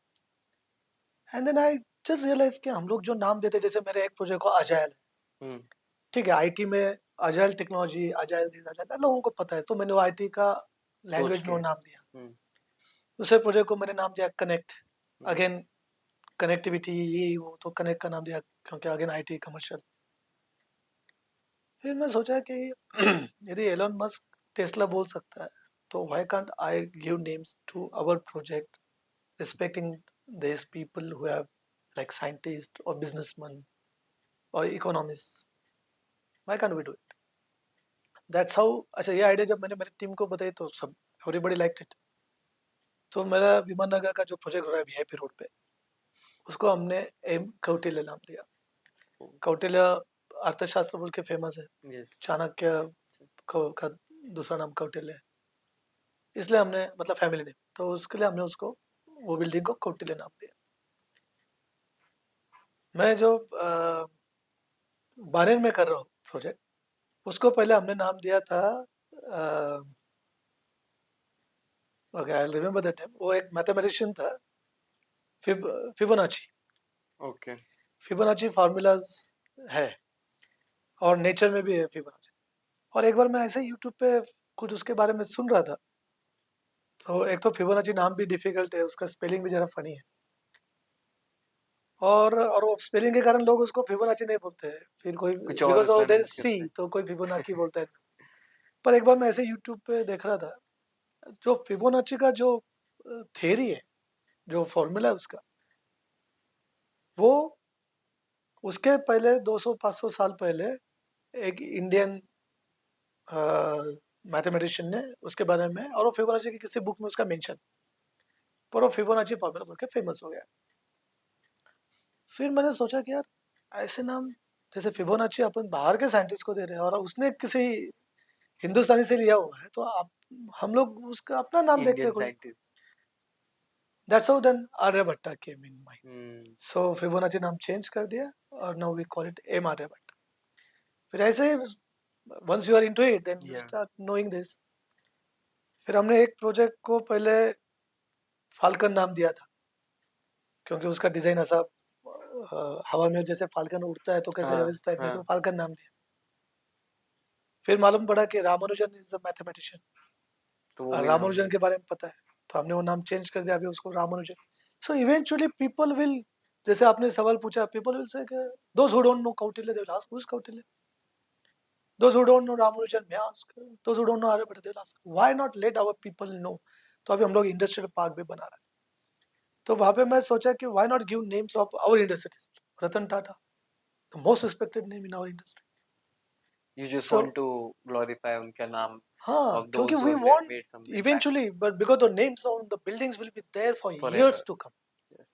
S2: And then I just realize कि हम लोग जो नाम देते हैं, जैसे मेरे एक प्रोजेक्ट को अजाइल,
S1: हम्म,
S2: ठीक है, आईटी में agile technology, agile this agile लोगों को पता है, तो मैंने वो आईटी का
S1: सोच
S2: लैंग्वेज में
S1: के।
S2: वो नाम दिया। दूसरे प्रोजेक्ट को मैंने नाम दिया कनेक्ट, अगेन कनेक्टिविटी, ये वो, तो कनेक्ट का नाम दिया क्योंकि अगेन आईटी कमर्शियल। फिर मैं सोचा कि यदि एलन मस्क टेस्ला बोल सकता है तो why can't I give names to our project respecting this people who have like scientist और बिजनेसमैन और economist, why can't we do it, that's how. अच्छा, ये आइडिया जब मैंने मेरी टीम को बताई तो सब एवरीबॉडी लाइक्ड इट। तो मेरा विमान नगर का जो प्रोजेक्ट हो रहा है वीआईपी रोड पे, उसको हमने एम कौटिल्य नाम दिया। कौटिल्य अर्थशास्त्र बोल के फेमस है,
S1: यस।
S2: चाणक्य का दूसरा नाम कौटिल्य है, इसलिए हमने, मतलब फैमिली नेम, तो उसके लिए हमने उसको, वो बिल्डिंग को कौटिल्य नाम दिया। मैं जो बानेर में कर रहा हूँ प्रोजेक्ट, उसको पहले हमने नाम दिया था, okay I remember that name, वो एक मैथमेटिशियन था, फिबोनाची।
S1: ओके।
S2: फिबोनाची फार्मूलाज है और नेचर में भी है फिबोनाची। और एक बार मैं ऐसे यूट्यूब पे कुछ उसके बारे में सुन रहा था, तो एक तो फिबोनाची नाम भी डिफिकल्ट है, उसका स्पेलिंग भी जरा फनी है, और वो स्पेलिंग के कारण लोग उसको फिबोनाची नहीं बोलते हैं, फिर कोई
S1: कुछ और
S2: बिकॉज ऑफ देयर
S1: प्रोनाउंस
S2: सी
S1: करते हैं।
S2: तो कोई फिबोनाची बोलता है। पर एक बार मैं ऐसे यूट्यूब पे देख रहा था, जो फिबोनाची का जो थ्योरी है, जो फॉर्मूला है उसका, वो उसके पहले 200-500 साल पहले एक इंडियन मैथमेटिशियन ने उसके बारे में, और वो फिबोनाची की किसी बुक में उसका मेंशन, पर वो फिबोनाची फॉर्मूला बोल के फेमस हो गया। फिर मैंने सोचा कि यार ऐसे नाम, जैसे फिबोनाची अपन बाहर के साइंटिस्ट को दे रहे हैं और उसने किसी हिंदुस्तानी से लिया हुआ है, तो आप, हम लोग उसका अपना नाम देखते
S1: इंडियन
S2: हैं कोई।
S1: Scientist.
S2: That's how then Aryabhatta came in mind, so Fibonacci नाम चेंज कर दिया और now we call it M Aryabhatta. फिर ऐसे ही once you are into it, then you
S1: Yeah.
S2: start knowing this. फिर हमने एक प्रोजेक्ट को पहले फाल्कन नाम दिया था, क्योंकि उसका डिजाइन ऐसा हवा में जैसे फाल्कन उड़ता है तो कैसे
S1: हाँ,
S2: इस टाइप में,
S1: हाँ।
S2: तो फाल्कन नाम दिया। फिर मालूम पड़ा कि रामानुजन इज अ मैथमेटिशियन,
S1: तो वो भी नाम
S2: रामानुजन
S1: है।
S2: के बारे में पता है, तो हमने वो नाम चेंज कर दिया, अभी उसको Ramanujan. So eventually people will, जैसे आपने सवाल पूछा, people will say those who don't know Kautilya, they will ask who is Kautilya. Those who don't know Ramanujan may ask. Those who don't know Aryabhatta, they will ask. Why not let our people know? तो अभी हम लोग industrial park भी बना रहे हैं, तो वहां पे मैं सोचा कि why not give names of our industries. Ratan Tata, the most respected name in our industry.
S1: You just
S2: So
S1: want to glorify उनका नाम
S2: हाँ,
S1: of
S2: क्योंकि
S1: those who
S2: we
S1: have
S2: want
S1: made some impact
S2: eventually, but because the names on the buildings will be there for
S1: forever.
S2: years to come.
S1: Yes.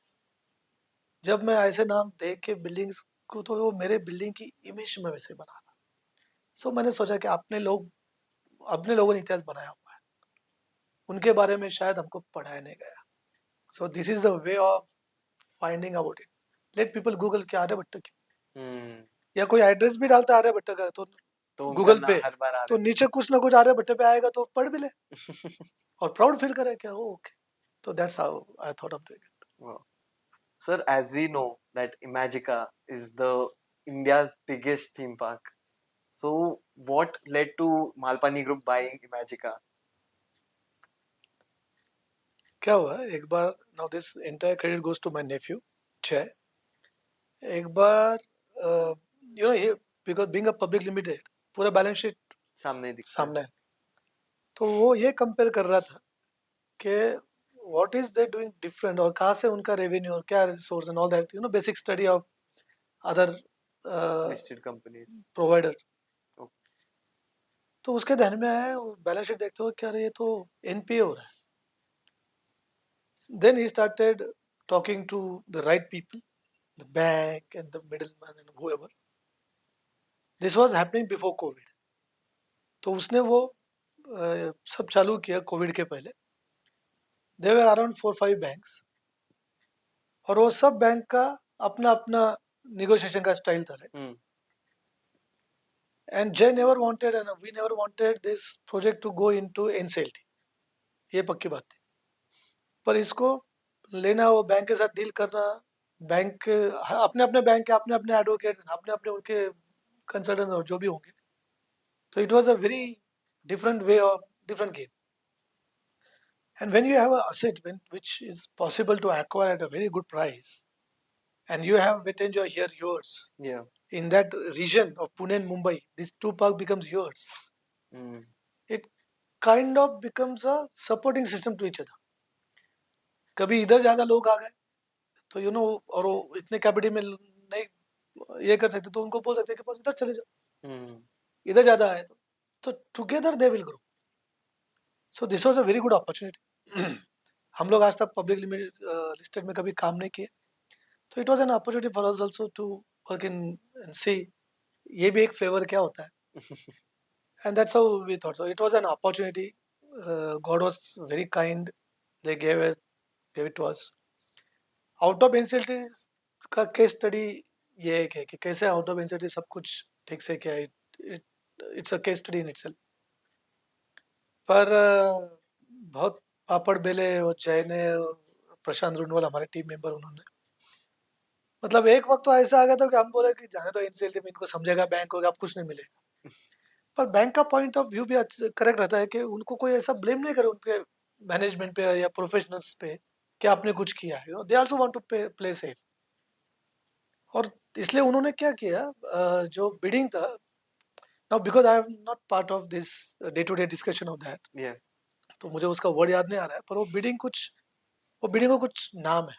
S2: जब मैं ऐसे नाम देख के बिल्डिंग्स को, तो वो मेरे बिल्डिंग की इमेज में वैसे बना रहा। सो मैंने सोचा कि अपने लोगों ने इतिहास बनाया हुआ है, उनके बारे में शायद हमको पढ़ाया नहीं गया। So this is the way of finding about it. Let people Google कि आर्यभट्ट क्यों, या कोई एड्रेस भी डालता है आर्यभट्ट का तो
S1: तो उनका
S2: गूगल
S1: नाम
S2: पे,
S1: हर बार आ
S2: तो
S1: रहा
S2: नीचे कुछ ना कुछ आर्यभट्ट पे आएगा, तो पढ़ भी ले और प्राउड फील करे क्या, ओके। तो that's how I thought of doing it.
S1: Wow. Sir, as we know that Imagica is the India's biggest theme park. So what led to Malpani Group buying Imagica?
S2: क्या हुआ, एक बार, now this entire credit goes to my nephew Jay. एक बार you know ये, because being a public limited, पूरा balance sheet
S1: सामने दिखता है।
S2: सामने है, तो वो ये कंपेयर कर रहा था कि what is they doing different, और कहाँ से उनका रेवेन्यू और क्या resource and all that, you no, basic study of other
S1: Listed companies.
S2: Provider.
S1: Okay.
S2: तो उसके ध्यान में आया, बैलेंस शीट देखते हो क्या, ये तो एनपीए हो रहा है। Then he started talking to the right people, the bank and the middleman and whoever. This was happening before Covid. तो उसने वो सब चालू किया कोविड के पहले। देयर वर अराउंड 4-5 बैंक्स, और वो सब बैंक का अपना अपना निगोशिएशन का स्टाइल था, right.
S1: Hmm.
S2: And Jay never wanted, and we never wanted this project to go into NCLT, ये पक्की बात थी। पर इसको लेना, वो बैंक के साथ डील करना, बैंक अपने अपने बैंक के अपने अपने एडवोकेट्स, अपने अपने उनके कंसल्टेंट और जो भी होंगे, तो it was a very different way of different game. And when you have an asset which is possible to acquire at a very good price, and you have written your here yours
S1: Yeah.
S2: in that region of Pune and Mumbai, these two park becomes yours.
S1: Hmm.
S2: It kind of becomes a supporting system to each other. कभी इधर ज्यादा लोग आ गए तो you no, और वो इतने capital में नहीं ये कर सकते, तो उनको बोल सकते हैं कि बस इधर चले जाओ,
S1: Hmm.
S2: इधर ज्यादा आए तो together they will grow. So this was a very good opportunity. हम लोग आज तक पब्लिक लिस्टेड में कभी काम नहीं किए, तो it was an opportunity for us also to work in and see ये भी एक फ्लेवर क्या होता है। And that's how we thought. So it was an opportunity. God was very kind. They gave it to us. Out of NCLT का case study ये है कि कैसे आउट ऑफ NCLT सब कुछ ठीक से किया। It's a case study in itself. पर बहुत पापड़ बेले, और जय ने, प्रशांत रुनवल हमारे टीम मेंबर, उन्होंने मतलब एक वक्त तो ऐसा आ गया था कि हम बोले कि जाने तो NCLT में, इनको समझेगा बैंक होगा, अब कुछ नहीं मिलेगा। पर बैंक का पॉइंट ऑफ व्यू भी करेक्ट रहता है कि उनको कोई ऐसा ब्लेम नहीं करे उनके मैनेजमेंट पे या प्रोफेशनल्स पे कि आपने कुछ किया है। They also want to play safe. और इसलिए उन्होंने क्या किया, जो बिडिंग था, now because I am not part of this day to day discussion of that,
S1: Yeah.
S2: तो मुझे उसका वर्ड याद नहीं आ रहा है, पर वो बिडिंग को कुछ नाम है,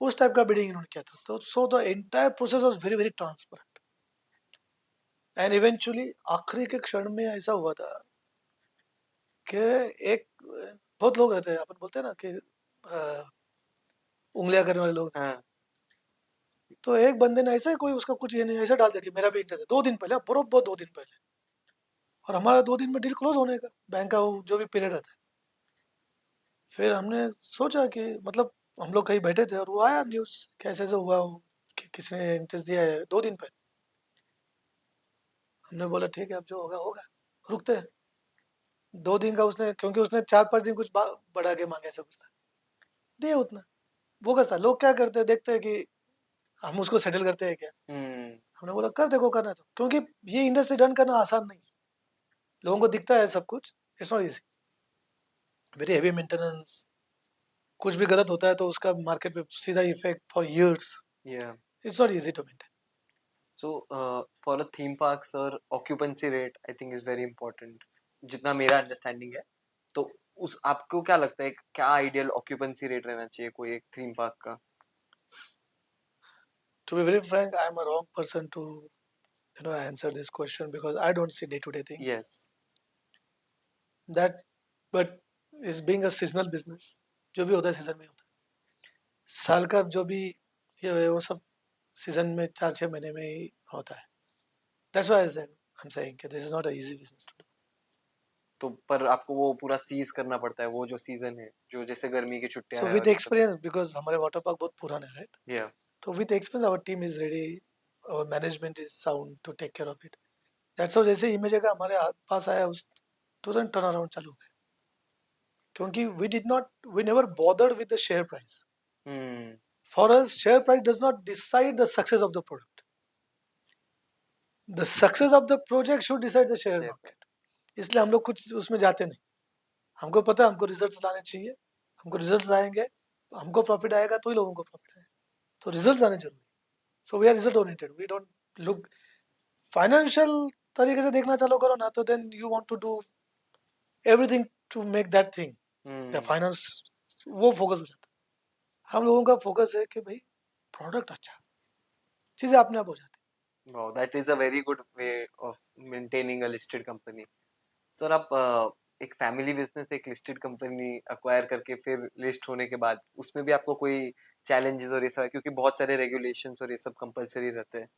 S2: उस टाइप का बिडिंग इन्होंने किया था। तो so the entire process was very very transparent, and eventually आखिरी के क्षण में ऐसा हुआ था कि एक बहुत लोग रहते हैं, अपन बोलते हैं ना कि उंगलियां करने वाले लोग।
S1: हाँ.
S2: तो एक बंदे ने ऐसा ही, कोई उसका कुछ ये नहीं, ऐसा डाल दिया कि मेरा भी इंटरेस्ट है, 2 दिन पहले, बरोबर 2 दिन पहले, और हमारा 2 दिन में डील क्लोज होने का, बैंक का वो जो भी पीरियड रहता है। फिर हमने सोचा कि मतलब हम लोग कहीं बैठे थे और वो आया न्यूज कैसे से हुआ, कि किसने इंटरेस्ट दिया है 2 दिन पहले। हमने बोला ठीक है, अब जो होगा होगा, रुकते हैं। 2 दिन का उसने, क्योंकि उसने 4-5 दिन कुछ बढ़ा के मांगे, ऐसा कुछ था, दिए उतना। वो कैसा, लोग क्या करते हैं, देखते हैं कि हम उसको सेटल करते हैं क्या। हमने बोला कर, देखो करना है तो, क्योंकि ये इंडस्ट्री रन करना आसान नहीं है। लोगों को दिखता है सब कुछ, it's not easy, very heavy maintenance. कुछ भी गलत होता है तो उसका मार्केट पे सीधा effect for years.
S1: Yeah.
S2: It's not easy to maintain.
S1: So for a theme park, sir, occupancy rate I think is very important. जितना मेरा अंडरस्टैंडिंग है, तो उस आपको क्या लगता है क्या आइडियल ऑक्यूपेंसी रेट रहना चाहिए कोई एक थीम पार्क का?
S2: To be very frank, I am a wrong person to answer this question, because I don't see day to day thing
S1: Yes.
S2: that, but is being a seasonal business, जो भी होता है season में होता है। साल का जो भी ये वो सब सीजन में 4-6 महीने में ही होता है। That's why I'm saying that this is not an easy business to do.
S1: तो पर आपको वो पूरा सीज करना पड़ता है वो जो सीजन है, जो जैसे गर्मी की छुट्टियां
S2: So
S1: है
S2: with
S1: और ये सब।
S2: experience, because हमारे वाटर पार्क बहुत पुराने हैं, right?
S1: Yeah.
S2: So with experience, our team is ready, our management is sound to take care of it. That's how जैसे इमेज का हमारे पास आया, उस तुरंत टर्न अराउंड चालू हो गया, क्योंकि we never bothered with the share price. For us, share price does not decide the success of the product. The success of the project should decide the share
S1: Share
S2: market. इसलिए हम लोग कुछ उसमें जाते नहीं। हमको पता है हमको रिजल्ट्स लाने चाहिए, हमको रिजल्ट्स आएंगे, हमको प्रॉफिट आएगा तो ही लोगों को प्रॉफिट आएगा, तो रिजल्ट्स आने जरूरी। So we are result oriented, we don't look financial तरीके से देखना चालू करो ना, तो then you want to do everything to make that thing the finance, वो फोकस हो जाता है। हम लोगों का फोकस है कि भाई प्रोडक्ट अच्छा, चीजें अपने आप हो जाती।
S1: Wow, that is a very good way of maintaining a listed company. Sir आप एक फैमिली बिजनेस एक लिस्टेड कंपनी अक्वायर करके फिर लिस्ट होने के बाद उसमें भी आपको कोई चैलेंजेस और ये सब, क्योंकि बहुत सारे रेगुलेशंस और ये सब कंपलसरी रहते हैं।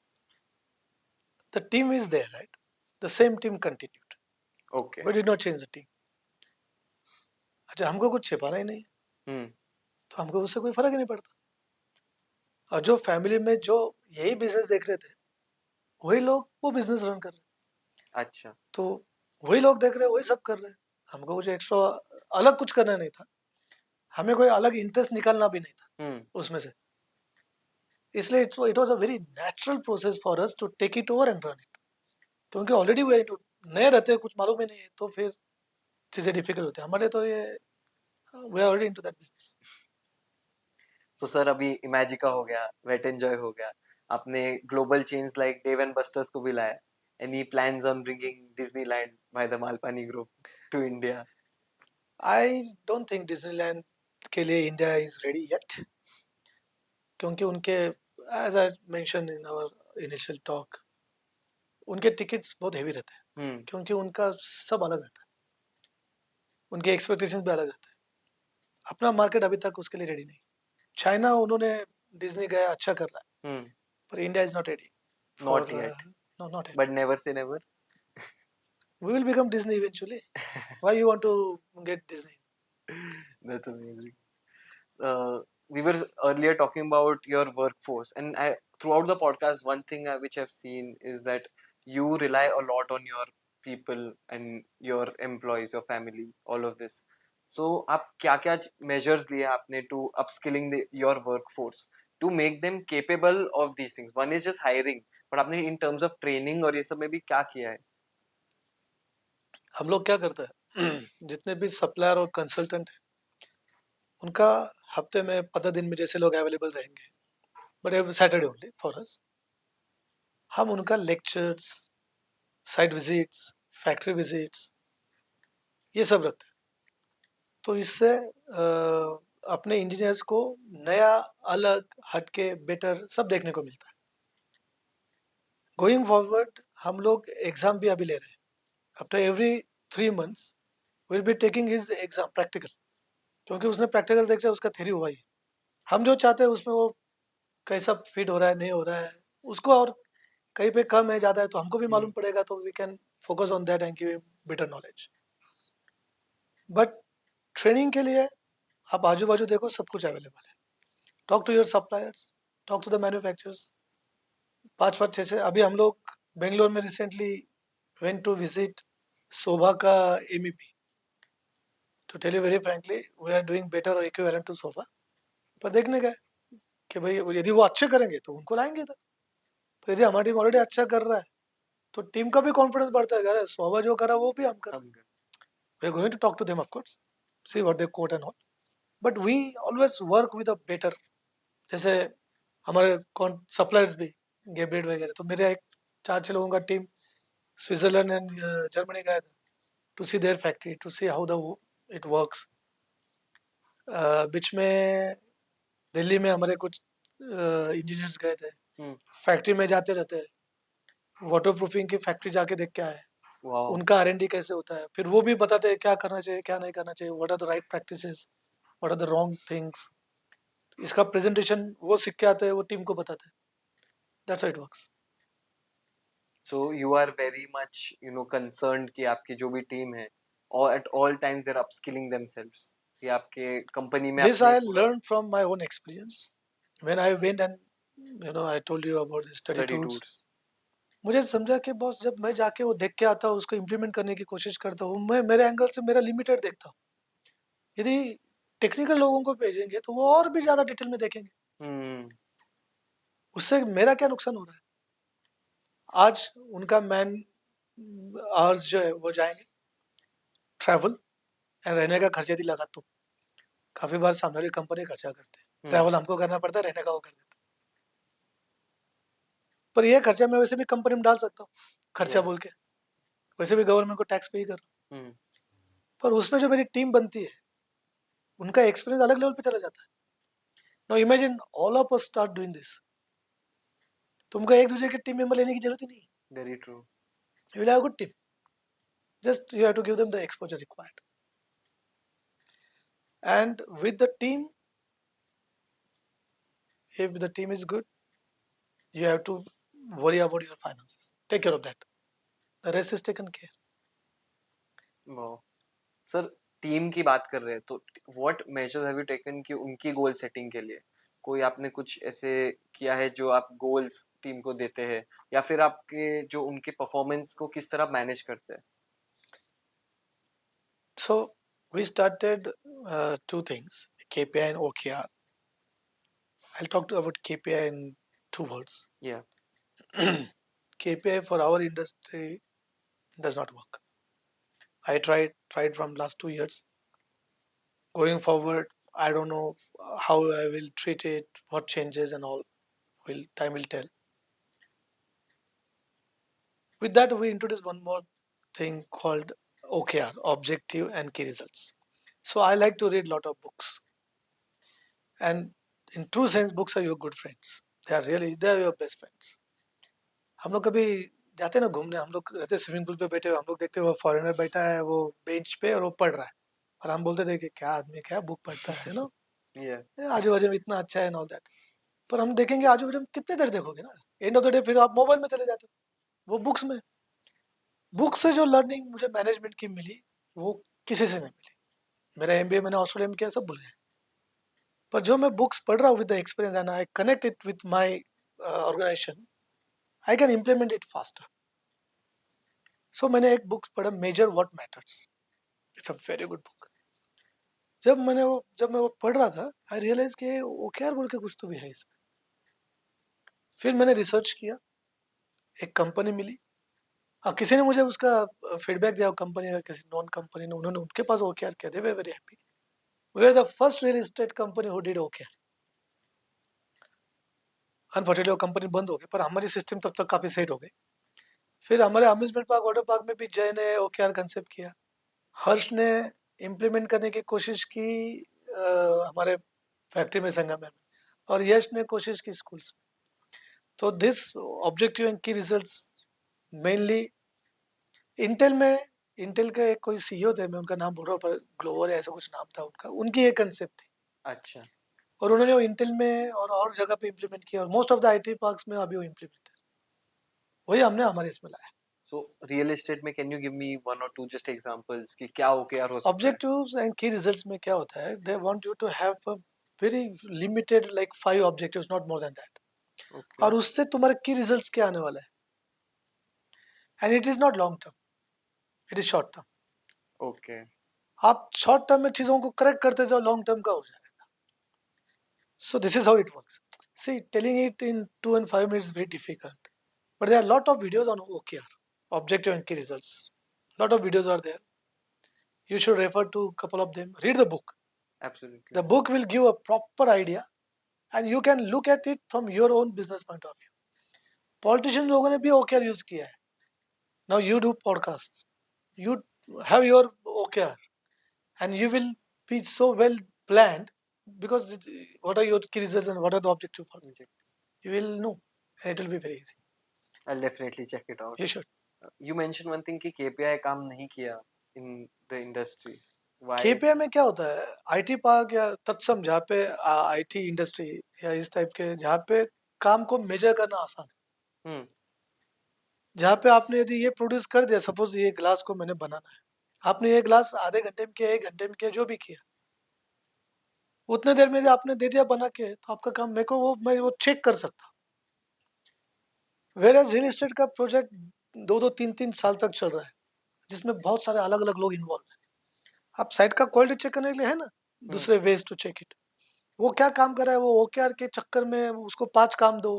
S2: The team is there, right? The same team continued.
S1: Okay.
S2: We did not change the team. अच्छा, हमको कुछ छिपाना ही नहीं है, तो हमको उससे कोई फर्क ही नहीं पड़ता। और जो फैमिली में जो यही बिजनेस देख रहे थे, वही लोग वो बिजनेस रन कर रहे हैं।
S1: अच्छा।
S2: तो वही लोग देख रहे हैं, वही सब कर रहे हैं। हमको कुछ एक्स्ट्रा अलग कुछ करना नहीं था, हमें कोई अलग इंटरेस्ट निकालना भी नहीं था उसमें से। इसलिए it was a very natural process for us to take it over and run it, क्योंकि ऑलरेडी वो नए रहते हैं, कुछ मालूम ही नहीं है, तो फिर चीजें डिफिकल्ट होती है हमारे। तो ये we are already into that business.
S1: तो सर अभी इमेजिका हो गया, वेट एंजॉय हो गया, आपने global chains like Dave and Busters को भी लाया। Any plans on bringing Disneyland by the Malpani group to India?
S2: I don't think Disneyland के लिए इंडिया इज रेडी येट, क्योंकि उनके, as I mention in our initial talk, उनके tickets बहुत heavy रहते हैं, क्योंकि उनका सब अलग रहता है, उनके एक्सपेक्टेशंस भी अलग रहते हैं। अपना मार्केट अभी तक उसके लिए रेडी नहीं। चाइना उन्होंने डिज्नी गया, अच्छा कर रहा है, पर India is not ready
S1: Not
S2: for,
S1: yet,
S2: no not yet.
S1: but never say never.
S2: We will become Disney eventually. Why you want to get Disney?
S1: That's amazing. We were earlier talking about your workforce, and throughout the podcast, one thing which I've seen is that you rely a lot on your people and your employees, your family, all of this. So, आप क्या-क्या measures लिए आपने to upskilling your workforce to make them capable of these things? One is just hiring, but आपने in terms of training और ये सब में भी क्या किया है?
S2: हम लोग क्या करते हैं, जितने भी सप्लायर और कंसल्टेंट हैं, उनका हफ्ते में 15 दिन में जैसे लोग अवेलेबल रहेंगे, but every Saturday only for us, हम उनका lectures, site visits, factory visits, ये सब रखते हैं। तो इससे अपने इंजीनियर्स को नया, अलग, हटके, बेटर सब देखने को मिलता है। गोइंग फॉरवर्ड हम लोग एग्जाम भी अभी ले रहे हैं। After every 3 months will be taking his exam practical, क्योंकि उसने प्रैक्टिकल देखा, उसका थ्योरी हुआ ही। हम जो चाहते हैं उसमें वो कैसा फिट हो रहा है, नहीं हो रहा है उसको, और कहीं पे कम है, ज़्यादा है, तो हमको भी मालूम पड़ेगा, तो we can focus on that and give better knowledge. But training के लिए आप आजू बाजू देखो, सब कुछ अवेलेबल है। Talk to your suppliers, talk to the manufacturers. 5-5 6 अभी हम लोग बेंगलोर में recently went to visit Sobha का MEP. To tell you very frankly, we are doing better or equivalent to Sobha. पर देखने गए कि भाई यदि वो अच्छे करेंगे तो उनको लाएंगे इधर, पर यदि हमारी टीम ऑलरेडी अच्छा कर रहा है तो टीम का भी कॉन्फिडेंस बढ़ता है, अरे सोबा जो करा वो भी हम कर,
S1: हम
S2: we are going to talk to them of course, see what they quote and all, but we always work with a better. जैसे हमारे कौन सप्लायर्स भी गेब्रेड वगैरह, तो मेरे एक 4-6 लोगों का टीम स्विट्जरलैंड एंड जर्मनी गया था to see their factory, to see how the it works. बीच में दिल्ली में हमारे कुछ इंजीनियर्स गए थे, फैक्ट्री में जाते रहते हैं, वाटर प्रूफिंग की फैक्ट्री जाके देख के आए,
S1: वाओ
S2: उनका R&D कैसे होता है, फिर वो भी बताते हैं क्या करना चाहिए क्या नहीं करना चाहिए, what are the right practices, what are the wrong things. इसका प्रेजेंटेशन वो सीख के आते हैं, वो टीम को बताते हैं. That's how it works.
S1: So you are very much concerned कि आपकी जो भी टीम है और at all times they are upskilling themselves कि आपके कंपनी में
S2: This
S1: आपने
S2: I learned from my own experience when I went and I told you about the study
S1: study
S2: tours.
S1: Tours.
S2: मुझे समझा कि बॉस जब मैं जाके वो देख के आता हूँ, उसको इम्प्लीमेंट करने की कोशिश करता हूँ, मैं मेरे एंगल से मेरा लिमिटेड देखता हूँ. यदि टेक्निकल लोगों को भेजेंगे तो वो और भी ज्यादा डिटेल में देखेंगे, उससे मेरा क्या नुकसान हो रहा है. आज उनका मैन आवर्स जो है वो जाएंगे, ट्रैवल एंड रहने का खर्चा यदि लगा तो काफी बार सामने वाली कंपनी खर्चा करते हैं, ट्रैवल हमको करना पड़ता है, रहने का वो कर देता है. पर ये खर्चा मैं वैसे भी कंपनी में डाल सकता हूँ, खर्चा बोल के, वैसे भी गवर्नमेंट को टैक्स पे ही कर रहा हूँ. पर उसमें जो मेरी टीम बनती है उनका एक्सपीरियंस अलग लेवल पे चला जाता है. Now imagine all of us start doing this, तुमको एक दूसरे के टीम मेंबर लेने की जरूरत ही नहीं.
S1: Very true.
S2: You will have good team, just you have to give them the exposure required. And with the team, if the team is good, you have to worry about your finances, take care of that, the rest is taken care.
S1: Wow sir, team की बात कर रहे हैं तो what measures have you taken कि उनकी goal setting के लिए कोई आपने कुछ ऐसे किया है जो आप गोल्स टीम को देते हैं या फिर आपके जो उनके परफॉर्मेंस को किस तरह मैनेज करते हैं?
S2: So we started two things, KPI and OKR. I'll talk about KPI in two words.
S1: Yeah.
S2: KPI for our industry does not work. I tried from last 2 years. Going forward, I don't know how I will treat it, what changes and all. Time will tell. With that, we introduced one more thing called OKR, Objective and Key Results. So I like to read a lot of books. And in true sense, books are your good friends. They are your best friends. हम लोग कभी जाते ना घूमने, हम लोग रहते swimming pool पे बैठे हुए, हम लोग देखते वो फॉरेनर बैठा है वो बेंच पे और वो पढ़ रहा है, और हम बोलते थे कि क्या आदमी क्या बुक पढ़ता है ना, आजू बाजू में इतना अच्छा है एंड ऑल दैट. पर हम देखेंगे आजू बाजू में कितने देर देखोगे ना, एंड ऑफ द डे फिर आप मोबाइल में चले जाते हो. वो बुक से जो लर्निंग मुझे मैनेजमेंट की मिली वो किसी से नहीं मिली. मेरा MBA मैंने ऑस्ट्रेलिया में किया, सब भूल गए. पर जो मैं बुक्स पढ़ रहा हूँ with the experience and I connect it with my organization, I can implement it faster. So मैंने एक बुक पढ़ा, measure what matters. It's a very good book. जब मैं वो पढ़ रहा था, आई रियलाइज कि OKR बोल के कुछ तो भी है इसमें. फिर मैंने रिसर्च किया, एक कंपनी मिली, किसी ने मुझे उसका फीडबैक दिया, कंपनी का किसी नॉन कंपनी ने, उन्होंने उनके पास OKR किया, they were very happy. We are the first real estate company who did OKR. Unfortunately वो कंपनी बंद हो गई, पर हमारी सिस्टम तब तक काफी सेट हो गई. फिर हमारे अम्यूजमेंट पार्क, वाटर पार्क में भी जय ने OKR कंसेप्ट किया, हर्ष ने इम्प्लीमेंट करने की कोशिश की हमारे फैक्ट्री में संगम में, और यश ने कोशिश की स्कूल्स में. तो दिस ऑब्जेक्टिव एंड की रिजल्ट्स मेनली इंटेल के एक कोई CEO थे, मैं उनका नाम बोल रहा हूँ, पर ग्लोवर ऐसा कुछ नाम था उनका, उनकी एक कंसेप्ट थी.
S1: अच्छा.
S2: और उन्होंने वो इंटेल में और जगह पे इम्प्लीमेंट किया, और most of the IT parks में अभी वो इम्प्लीमेंट है. वही हमने हमारे इसमें लाया.
S1: सो रियल एस्टेट में can you give me one और टू जस्ट एग्जांपल्स कि क्या OKR हो सकता है?
S2: ऑब्जेक्टिव्स एंड की रिजल्ट्स में क्या होता है, they want you to have a very limited like 5 objectives, not more than that.
S1: Okay.
S2: और उससे तुम्हारे की रिजल्ट्स क्या आने वाला है. And it is not long term, it is short term.
S1: Okay.
S2: आप शॉर्ट टर्म में चीजों को करेक्ट करते जाओ, लॉन्ग टर्म का हो जाएगा. So this is how it works. See, telling it in 2 and 5 minutes is very difficult. But there are a lot of videos on OKR, objective and key results. Lot of videos are there. You should refer to a couple of them. Read the book.
S1: Absolutely.
S2: The book will give a proper idea, and you can look at it from your own business point of view. Politicians लोगों ने भी OKR use किया है. Now you do podcasts. You have your OKR, and you will be so well planned because what are your key results and what are the objective for
S1: Okay.
S2: you will know, and it will be very easy.
S1: I'll definitely check it out.
S2: You should.
S1: You mentioned one thing कि KPI काम नहीं किया in the industry. Why?
S2: KPI में क्या होता है, IT park या तत्सम जहाँ पे IT इंडस्ट्री या इस टाइप के जहाँ पे काम को मेजर करना आसान है,
S1: हम्म.
S2: जहाँ पे आपने यदि ये प्रोड्यूस कर दिया, सपोज ये ग्लास को मैंने बनाना है, आपने ये ग्लास आधे घंटे में किया, 1 घंटे में किया, जो भी किया, उतने देर में यदि आपने दे दिया बना के, तो आपका काम मेरे को मैं वो चेक कर सकता. वेयर एज रियल एस्टेट का प्रोजेक्ट 2-3 साल तक चल रहा है, जिसमें बहुत सारे अलग अलग लोग इन्वॉल्व हैं. आप साइट का क्वालिटी चेक करने के लिए है ना दूसरे वेज टू चेक इट. वो क्या काम कर रहा है, वो OKR के चक्कर में उसको 5 काम दो,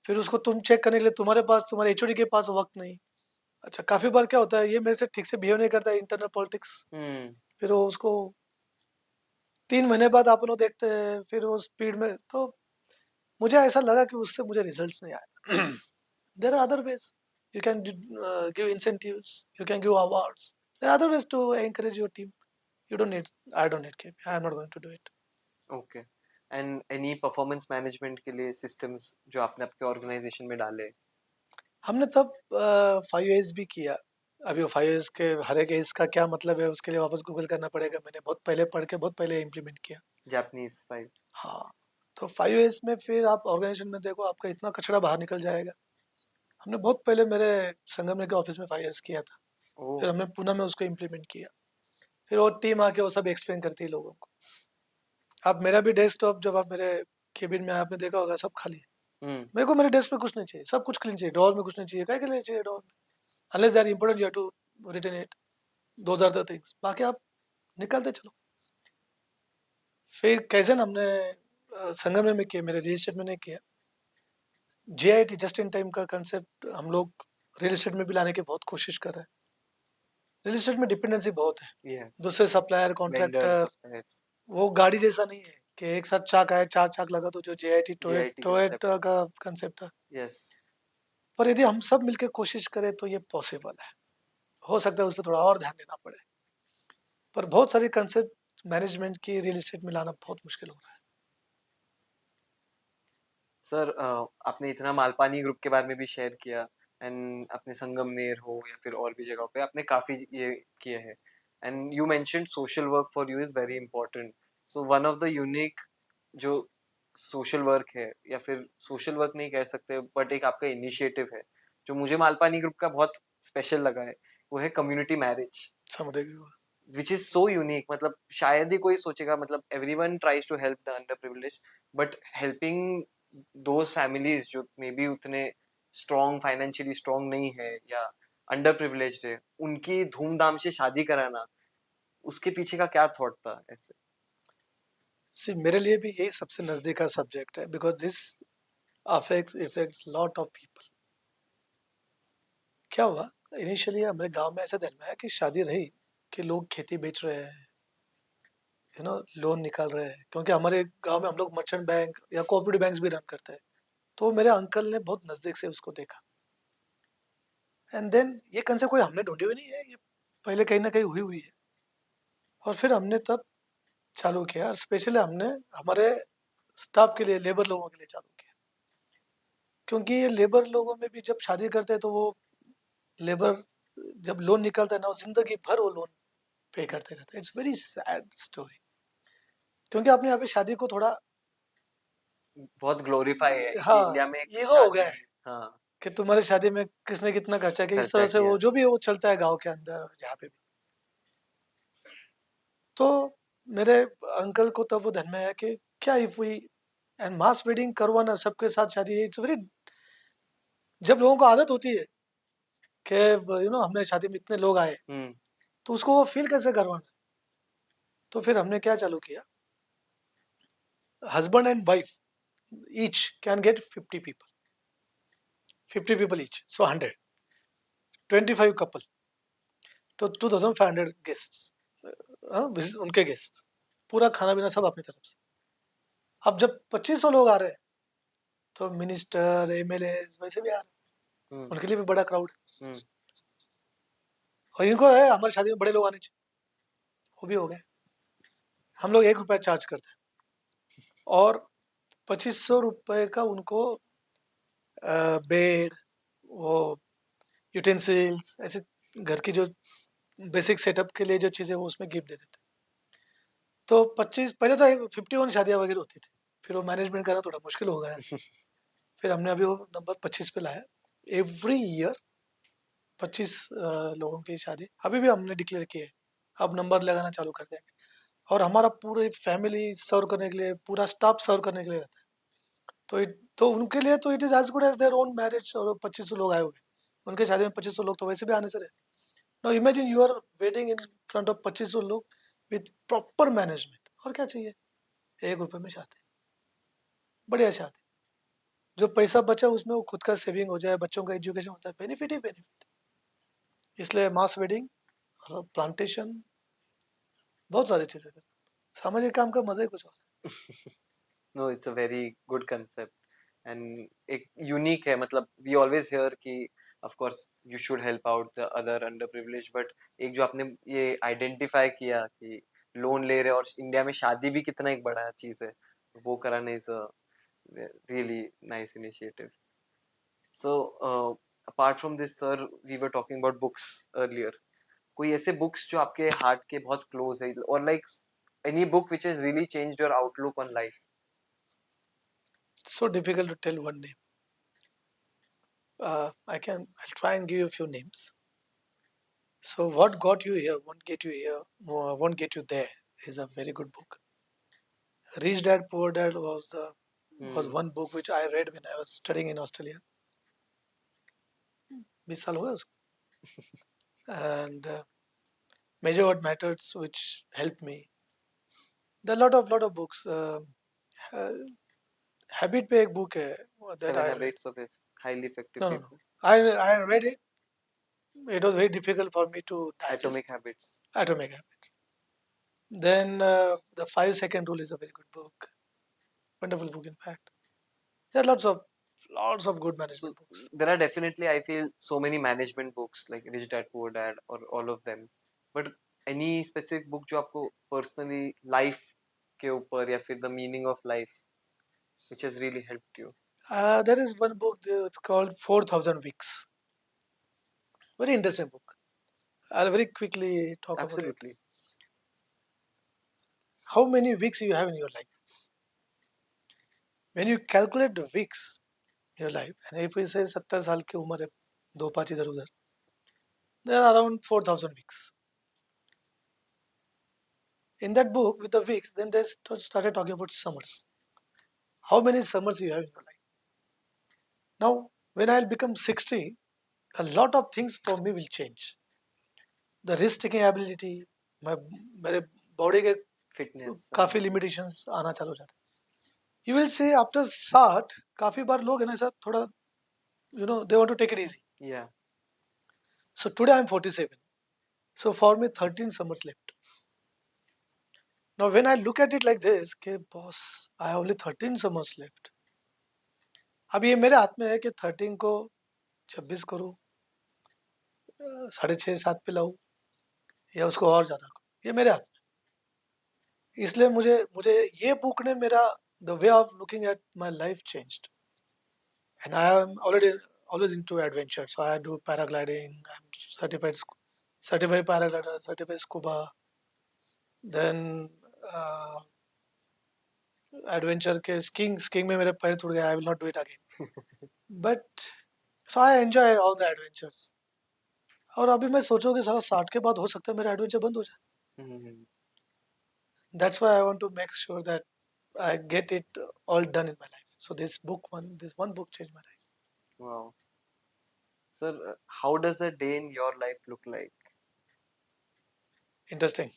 S2: फिर उसको तुम चेक करने के लिए तुम्हारे HOD के पास वक्त नहीं. अच्छा, काफी बार क्या होता है, ये मेरे से ठीक से बिहेव नहीं करता है, इंटरनल पॉलिटिक्स, फिर वो उसको 3 महीने बाद आप लोग देखते हैं, फिर वो स्पीड में. तो मुझे ऐसा लगा कि उससे मुझे रिजल्ट्स नहीं आए. There are other ways. You can give incentives, you can give awards. There are other ways to encourage your team. You don't need, I don't need KPI. I am not going to do it.
S1: Okay. And any performance management के लिए systems जो आपने आपके organisation में डाले?
S2: हमने तब 5 A's भी किया. अभी वो 5 A's के हर एक A's का क्या मतलब है, उसके लिए वापस गूगल करना पड़ेगा. मैंने बहुत पहले पढ़ के बहुत पहले इम्प्लीमेंट किया.
S1: जापानीज 5.
S2: हाँ, तो 5 A's में फिर आप ऑर्गेनाइजेशन में देखो, आपका इतना कचरा बाहर निकल जाएगा. हमने बहुत पहले मेरे संगमनेर के ऑफिस में 5 A's किया था, फिर हमने पुणे में उसको इम्प्लीमेंट किया. फिर वो टीम आके वो सब एक्सप्लेन करती है लोगों को. आप मेरा भी डेस्कटॉप जब आप मेरे केबिन में आपने देखा होगा, सब खाली है. मेरे को मेरे डेस्क पे कुछ नहीं चाहिए, सब कुछ क्लीन चाहिए. ड्रॉर में कुछ नहीं चाहिए, क्या के लिए चाहिए ड्रॉर में? Unless they are important you have to written it. Those are the things. बाकी आप निकालते चलो. फिर कैजन हमने संगमनेर में किया, मेरे रियल एस्टेट में नहीं किया. JIT जस्ट इन टाइम का कंसेप्ट हम लोग रियल एस्टेट में भी लाने की बहुत कोशिश कर रहे हैं. रियल एस्टेट में डिपेंडेंसी बहुत है.
S1: यस.
S2: दूसरे सप्लायर, कॉन्ट्रैक्टर, वो गाड़ी जैसा नहीं है कि एक साथ चाक आए 4 चाक लगा दो, जो JIT टोयोटा का कंसेप्ट है.
S1: यस.
S2: पर यदि हम सब मिलकर कोशिश करें तो ये पॉसिबल है. हो सकता है उस पर थोड़ा और ध्यान देना पड़े, पर बहुत सारे कंसेप्ट मैनेजमेंट की रियल एस्टेट में लाना बहुत मुश्किल हो रहा है.
S1: सर, आपने इतना मालपानी ग्रुप के बारे में भी शेयर किया, एंड अपने संगमनेर हो या फिर और भी जगहों पे आपने काफ़ी ये किए हैं. And you mentioned social work for you is very important. So one of the unique जो सोशल वर्क है, या फिर सोशल वर्क नहीं कह सकते, बट एक आपका इनिशिएटिव है जो मुझे मालपानी ग्रुप का बहुत स्पेशल लगा है, वो है community marriage, which is so unique. मतलब शायद ही कोई सोचेगा. मतलब everyone tries to help the under privilege, but helping those families जो मे बी उतने स्ट्रॉन्ग, फाइनेंशियली स्ट्रॉन्ग नहीं है या अंडर प्रिविलेज्ड है, उनकी धूमधाम से शादी कराना, उसके पीछे का क्या थॉट था ऐसे?
S2: सी, मेरे लिए भी यही सबसे नजदीक का सब्जेक्ट है, because this affects lot of people. क्या हुआ, इनिशियली हमारे गांव में ऐसा ध्यान में आया कि शादी रही कि लोग खेती बेच रहे हैं, लोन निकाल रहे हैं, क्योंकि हमारे गांव में हम लोग मर्चेंट बैंक या कोऑपरेटिव बैंक्स भी रन करते हैं. तो मेरे अंकल ने बहुत नजदीक से उसको देखा. एंड देन ये कंसेप्ट कोई हमने ढूंढी हुई नहीं है, ये पहले कहीं ना कहीं हुई हुई है. और फिर हमने तब चालू किया, स्पेशली हमने हमारे स्टाफ के लिए, लेबर लोगों के लिए चालू किया. क्योंकि ये लेबर लोगों में भी जब शादी करते हैं तो वो लेबर जब लोन निकलता है ना, वो जिंदगी भर वो लोन पे करते रहते हैं. It's very sad story. क्योंकि आपने यहाँ पे शादी को थोड़ा
S1: बहुत ग्लोरीफाई है कि
S2: हाँ,
S1: इंडिया में
S2: ईगो हो गया है
S1: हाँ,
S2: कि तुम्हारी शादी में किसने कितना खर्चा किया. इस तरह से वो जो भी वो चलता है गांव के अंदर जहाँ पे भी. तो मेरे अंकल को तब वो ध्यान में आया कि क्या if we and mass wedding करवाना सबके साथ शादी, इट्स वेरी, जब लोगों को आदत होती है कि हमने शादी में इतने लोग आए,
S1: हम्म
S2: तो उसको वो फील कैसे करवाना। तो फिर हमने क्या चालू किया, husband and wife each can get 50 people each, so 100, 25 couple, तो 2500 गेस्ट्स, उनके गेस्ट, पूरा खाना पीना सब अपनी तरफ से। अब जब 2500 लोग आ रहे हैं, तो मिनिस्टर, एमएलए वैसे भी आ रहे हैं,
S1: हम्म
S2: उनके लिए भी बड़ा क्राउड है।
S1: हम्म
S2: और इनको है हमारी शादी में बड़े लोग आने चाहिए, वो भी हो गए। हम लोग 1 रुपया चार्ज करते हैं, और 2500 रुपये का उनको बेड, वो यूटेंसिल्स, ऐसे घर की जो बेसिक सेटअप के लिए जो चीज़ें वो उसमें गिफ्ट दे देते हैं। तो 25, पहले तो 51 शादियाँ वगैरह होती थी, फिर वो मैनेजमेंट करना थोड़ा मुश्किल हो गया। फिर हमने अभी वो नंबर 25 पे लाया। एवरी ईयर 25 लोगों की शादी अभी भी हमने डिक्लेयर की है, अब नंबर लगाना चालू कर देंगे। और हमारा पूरी फैमिली सर्व करने के लिए, पूरा स्टाफ सर्व करने के लिए रहता है। तो उनके लिए तो it is as good as their own marriage. और 2500 लोग आए हुए, उनके शादी में 2500 लोग तो वैसे भी आने से रहे। Now imagine you are wedding in front of 2500 लोग विथ प्रॉपर मैनेजमेंट। और क्या चाहिए, 1 रुपये में शादी, बढ़िया शादी। जो पैसा बचा उसमें वो खुद का सेविंग हो जाए, बच्चों का एजुकेशन होता है, बेनिफिट ही बेनिफिट। इसलिए मास वेडिंग, प्लांटेशन, बहुत सारी चीजें करते हैं। सामाजिक काम का मजा ही कुछ और
S1: no, it's a very good concept and एक यूनिक है। मतलब वी ऑलवेज हियर कि of course you should help out the other under privilege, but एक जो आपने ये आइडेंटिफाई किया कि लोन ले रहे हैं और इंडिया में शादी भी कितना एक बड़ा चीज है, वो कराना is a really nice initiative. So, apart from this, sir, we were talking about books earlier. कोई ऐसे books जो आपके heart के बहुत close है, or like any book which has really changed your outlook on life?
S2: है। So difficult to tell one name. I'll try and give you a few names. So what got you here won't get you here, won't get you there is a very good book. Rich Dad Poor Dad was
S1: Hmm.
S2: one book which I read when I was studying in Australia. 20 साल हुए उसको। And Measure What Matters, which helped me. There are lot of books. Habit पे एक book है that
S1: Seven
S2: I read.
S1: Habits of Highly Effective
S2: No.
S1: People.
S2: I read it. It was very difficult for me to
S1: Atomic
S2: digest.
S1: Habits.
S2: Atomic Habits. Then the 5 Second Rule is a very good book. Wonderful book, in fact. There are lots of good
S1: So
S2: management books.
S1: there are definitely, I feel, so many management books like Rich Dad Poor Dad or all of them. But any specific book जो आपको personally life के ऊपर या फिर the meaning of life which has really helped you?
S2: There is one book. It's called 4,000 Weeks. Very interesting book. I'll very quickly talk about it.
S1: Absolutely.
S2: How many weeks you have in your life? When you calculate the weeks in your life, and if we say 70 साल की उम्र है, 2 5 इधर उधर, there are around 4,000 weeks. In that book with the weeks, then they started talking about summers. How many summers you have in your life? Now, when I'll become 60, a lot of things for me will change. The risk taking ability, my मेरे body के
S1: Fitness.
S2: काफी limitations आना चालू हो जाते हैं। You will see after 60 काफी बार लोग है ना ऐसा थोड़ा they want to take it easy.
S1: Yeah.
S2: So today I'm 47. So for me 13 summers left. Now when I look at it like this, okay, boss, I have only 13 summers left. अब ये मेरे हाथ में है कि 13 को 26 करूँ, 6.5 7 पे लाऊं, या उसको और ज्यादा करूँ, ये मेरे हाथ में। इसलिए मुझे मुझे ये बुक ने मेरा the way of looking at my life changed. And I am already always into adventure, so I do paragliding. I'm certified paraglider, certified scuba. Then adventure के skiing में मेरे पैर टूट गए, I will not do it again. But so I enjoy all the adventures. और अभी मैं सोचूं कि साला 60 के बाद हो सकता है मेरा एडवेंचर बंद हो जाए।
S1: Mhm.
S2: That's why I want to make sure that I get it all done in my life. So this one book changed my life.
S1: Wow. Sir, how does a day in your life look like?
S2: Interesting.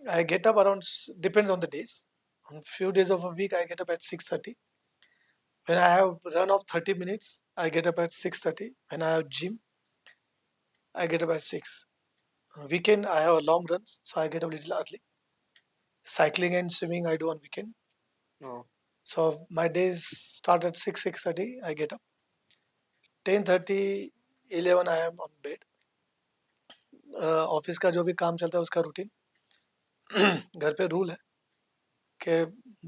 S2: I get up around, depends on the days. On few days of a week, I get up at 6:30. When I have run of 30 minutes, I get up at 6:30. When I have gym, I get up at 6. Weekend, I have a long runs, so I get up a little early. Cycling and swimming, I do on weekend.
S1: Oh,
S2: So my days start at 6, 6:30. I get up. 10:30, 11, I am on bed. Office का जो भी काम चलता है उसका routine घर पे rule है कि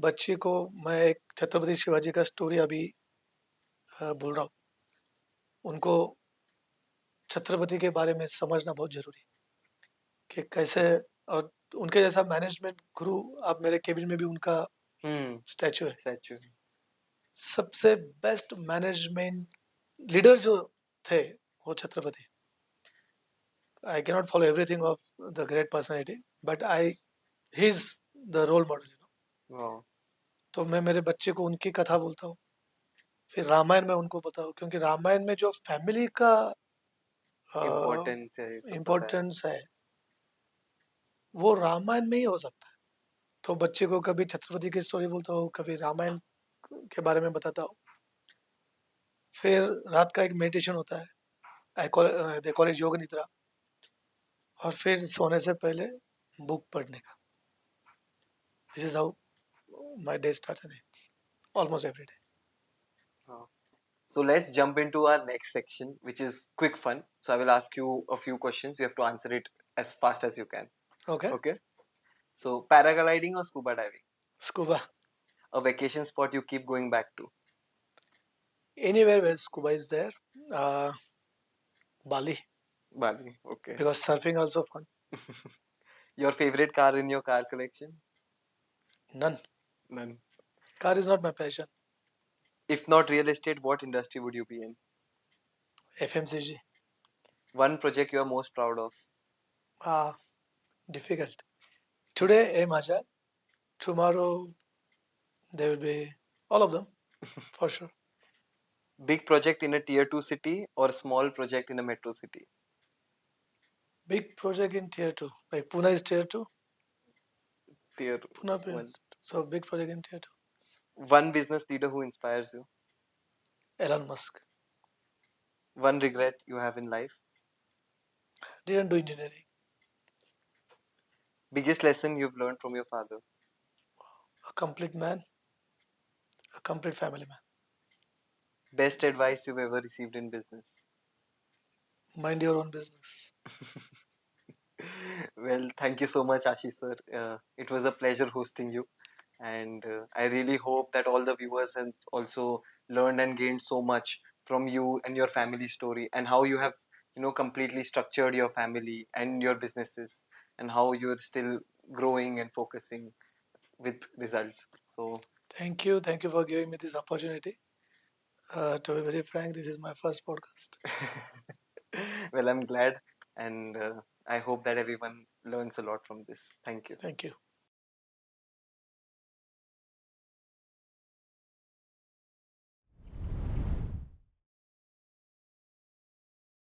S2: बच्ची को मैं एक छत्रपति शिवाजी का स्टोरी अभी बोल रहा हूँ उनको छत्रपति के बारे में समझना बहुत जरूरी है कि कैसे और उनके जैसा मैनेजमेंट गुरु आप मेरे केबिन में भी उनका
S1: hmm,
S2: स्टैचू है
S1: statue.
S2: सबसे बेस्ट मैनेजमेंट लीडर जो थे वो Chhatrapati I cannot follow everything of the great personality but I he is the role model
S1: Wow.
S2: तो मैं मेरे बच्चे को उनकी कथा बोलता हूँ फिर रामायण में उनको बताओ क्योंकि रामायण में जो फैमिली का
S1: Importance है ये सब बताया.
S2: इम्पोर्टेंस है वो रामायण में ही हो सकता है तो बच्चे को कभी छत्रपति की स्टोरी बोलता हूँ कभी रामायण के बारे में बताता हूँ फिर रात का एक मेडिटेशन होता है दे कॉल इट योग निद्रा और फिर सोने से पहले बुक पढ़ने का this is how my day starts and ends almost every day
S1: Wow. So let's jump into our next section, which is quick fun. So I will ask you a few questions. You have to answer it as fast as you can.
S2: Okay
S1: Okay. So paragliding or scuba diving?
S2: Scuba
S1: A vacation spot you keep going back to?
S2: Anywhere where scuba is there Bali
S1: Bali. Okay.
S2: Because surfing also fun
S1: Your favorite car in your car collection?
S2: None
S1: None.
S2: car is not my passion
S1: If not real estate, what industry would you be in?
S2: FMCG
S1: One project you are most proud of?
S2: ah difficult today aim Ajad tomorrow there will be all of them for sure
S1: Big project in a tier 2 city or small project in a metro city?
S2: big project in tier 2 like Pune is tier 2
S1: Tier
S2: Pune
S1: 1.
S2: so big project in tier 2
S1: One business leader who inspires you?
S2: Elon Musk
S1: One regret you have in life?
S2: didn't do engineering
S1: Biggest lesson you've learned from your father?
S2: a complete man a complete family man
S1: Best advice you've ever received in business?
S2: mind your own business
S1: Well, thank you so much, Ashish sir. It was a pleasure hosting you, and I really hope that all the viewers have also learned and gained so much from you and your family story, and how you have, completely structured your family and your businesses, and how you're still growing and focusing with results. So,
S2: thank you for giving me this opportunity to be very frank this is my first podcast
S1: well, I'm glad, and I hope that everyone learns a lot from this. Thank you.
S2: thank you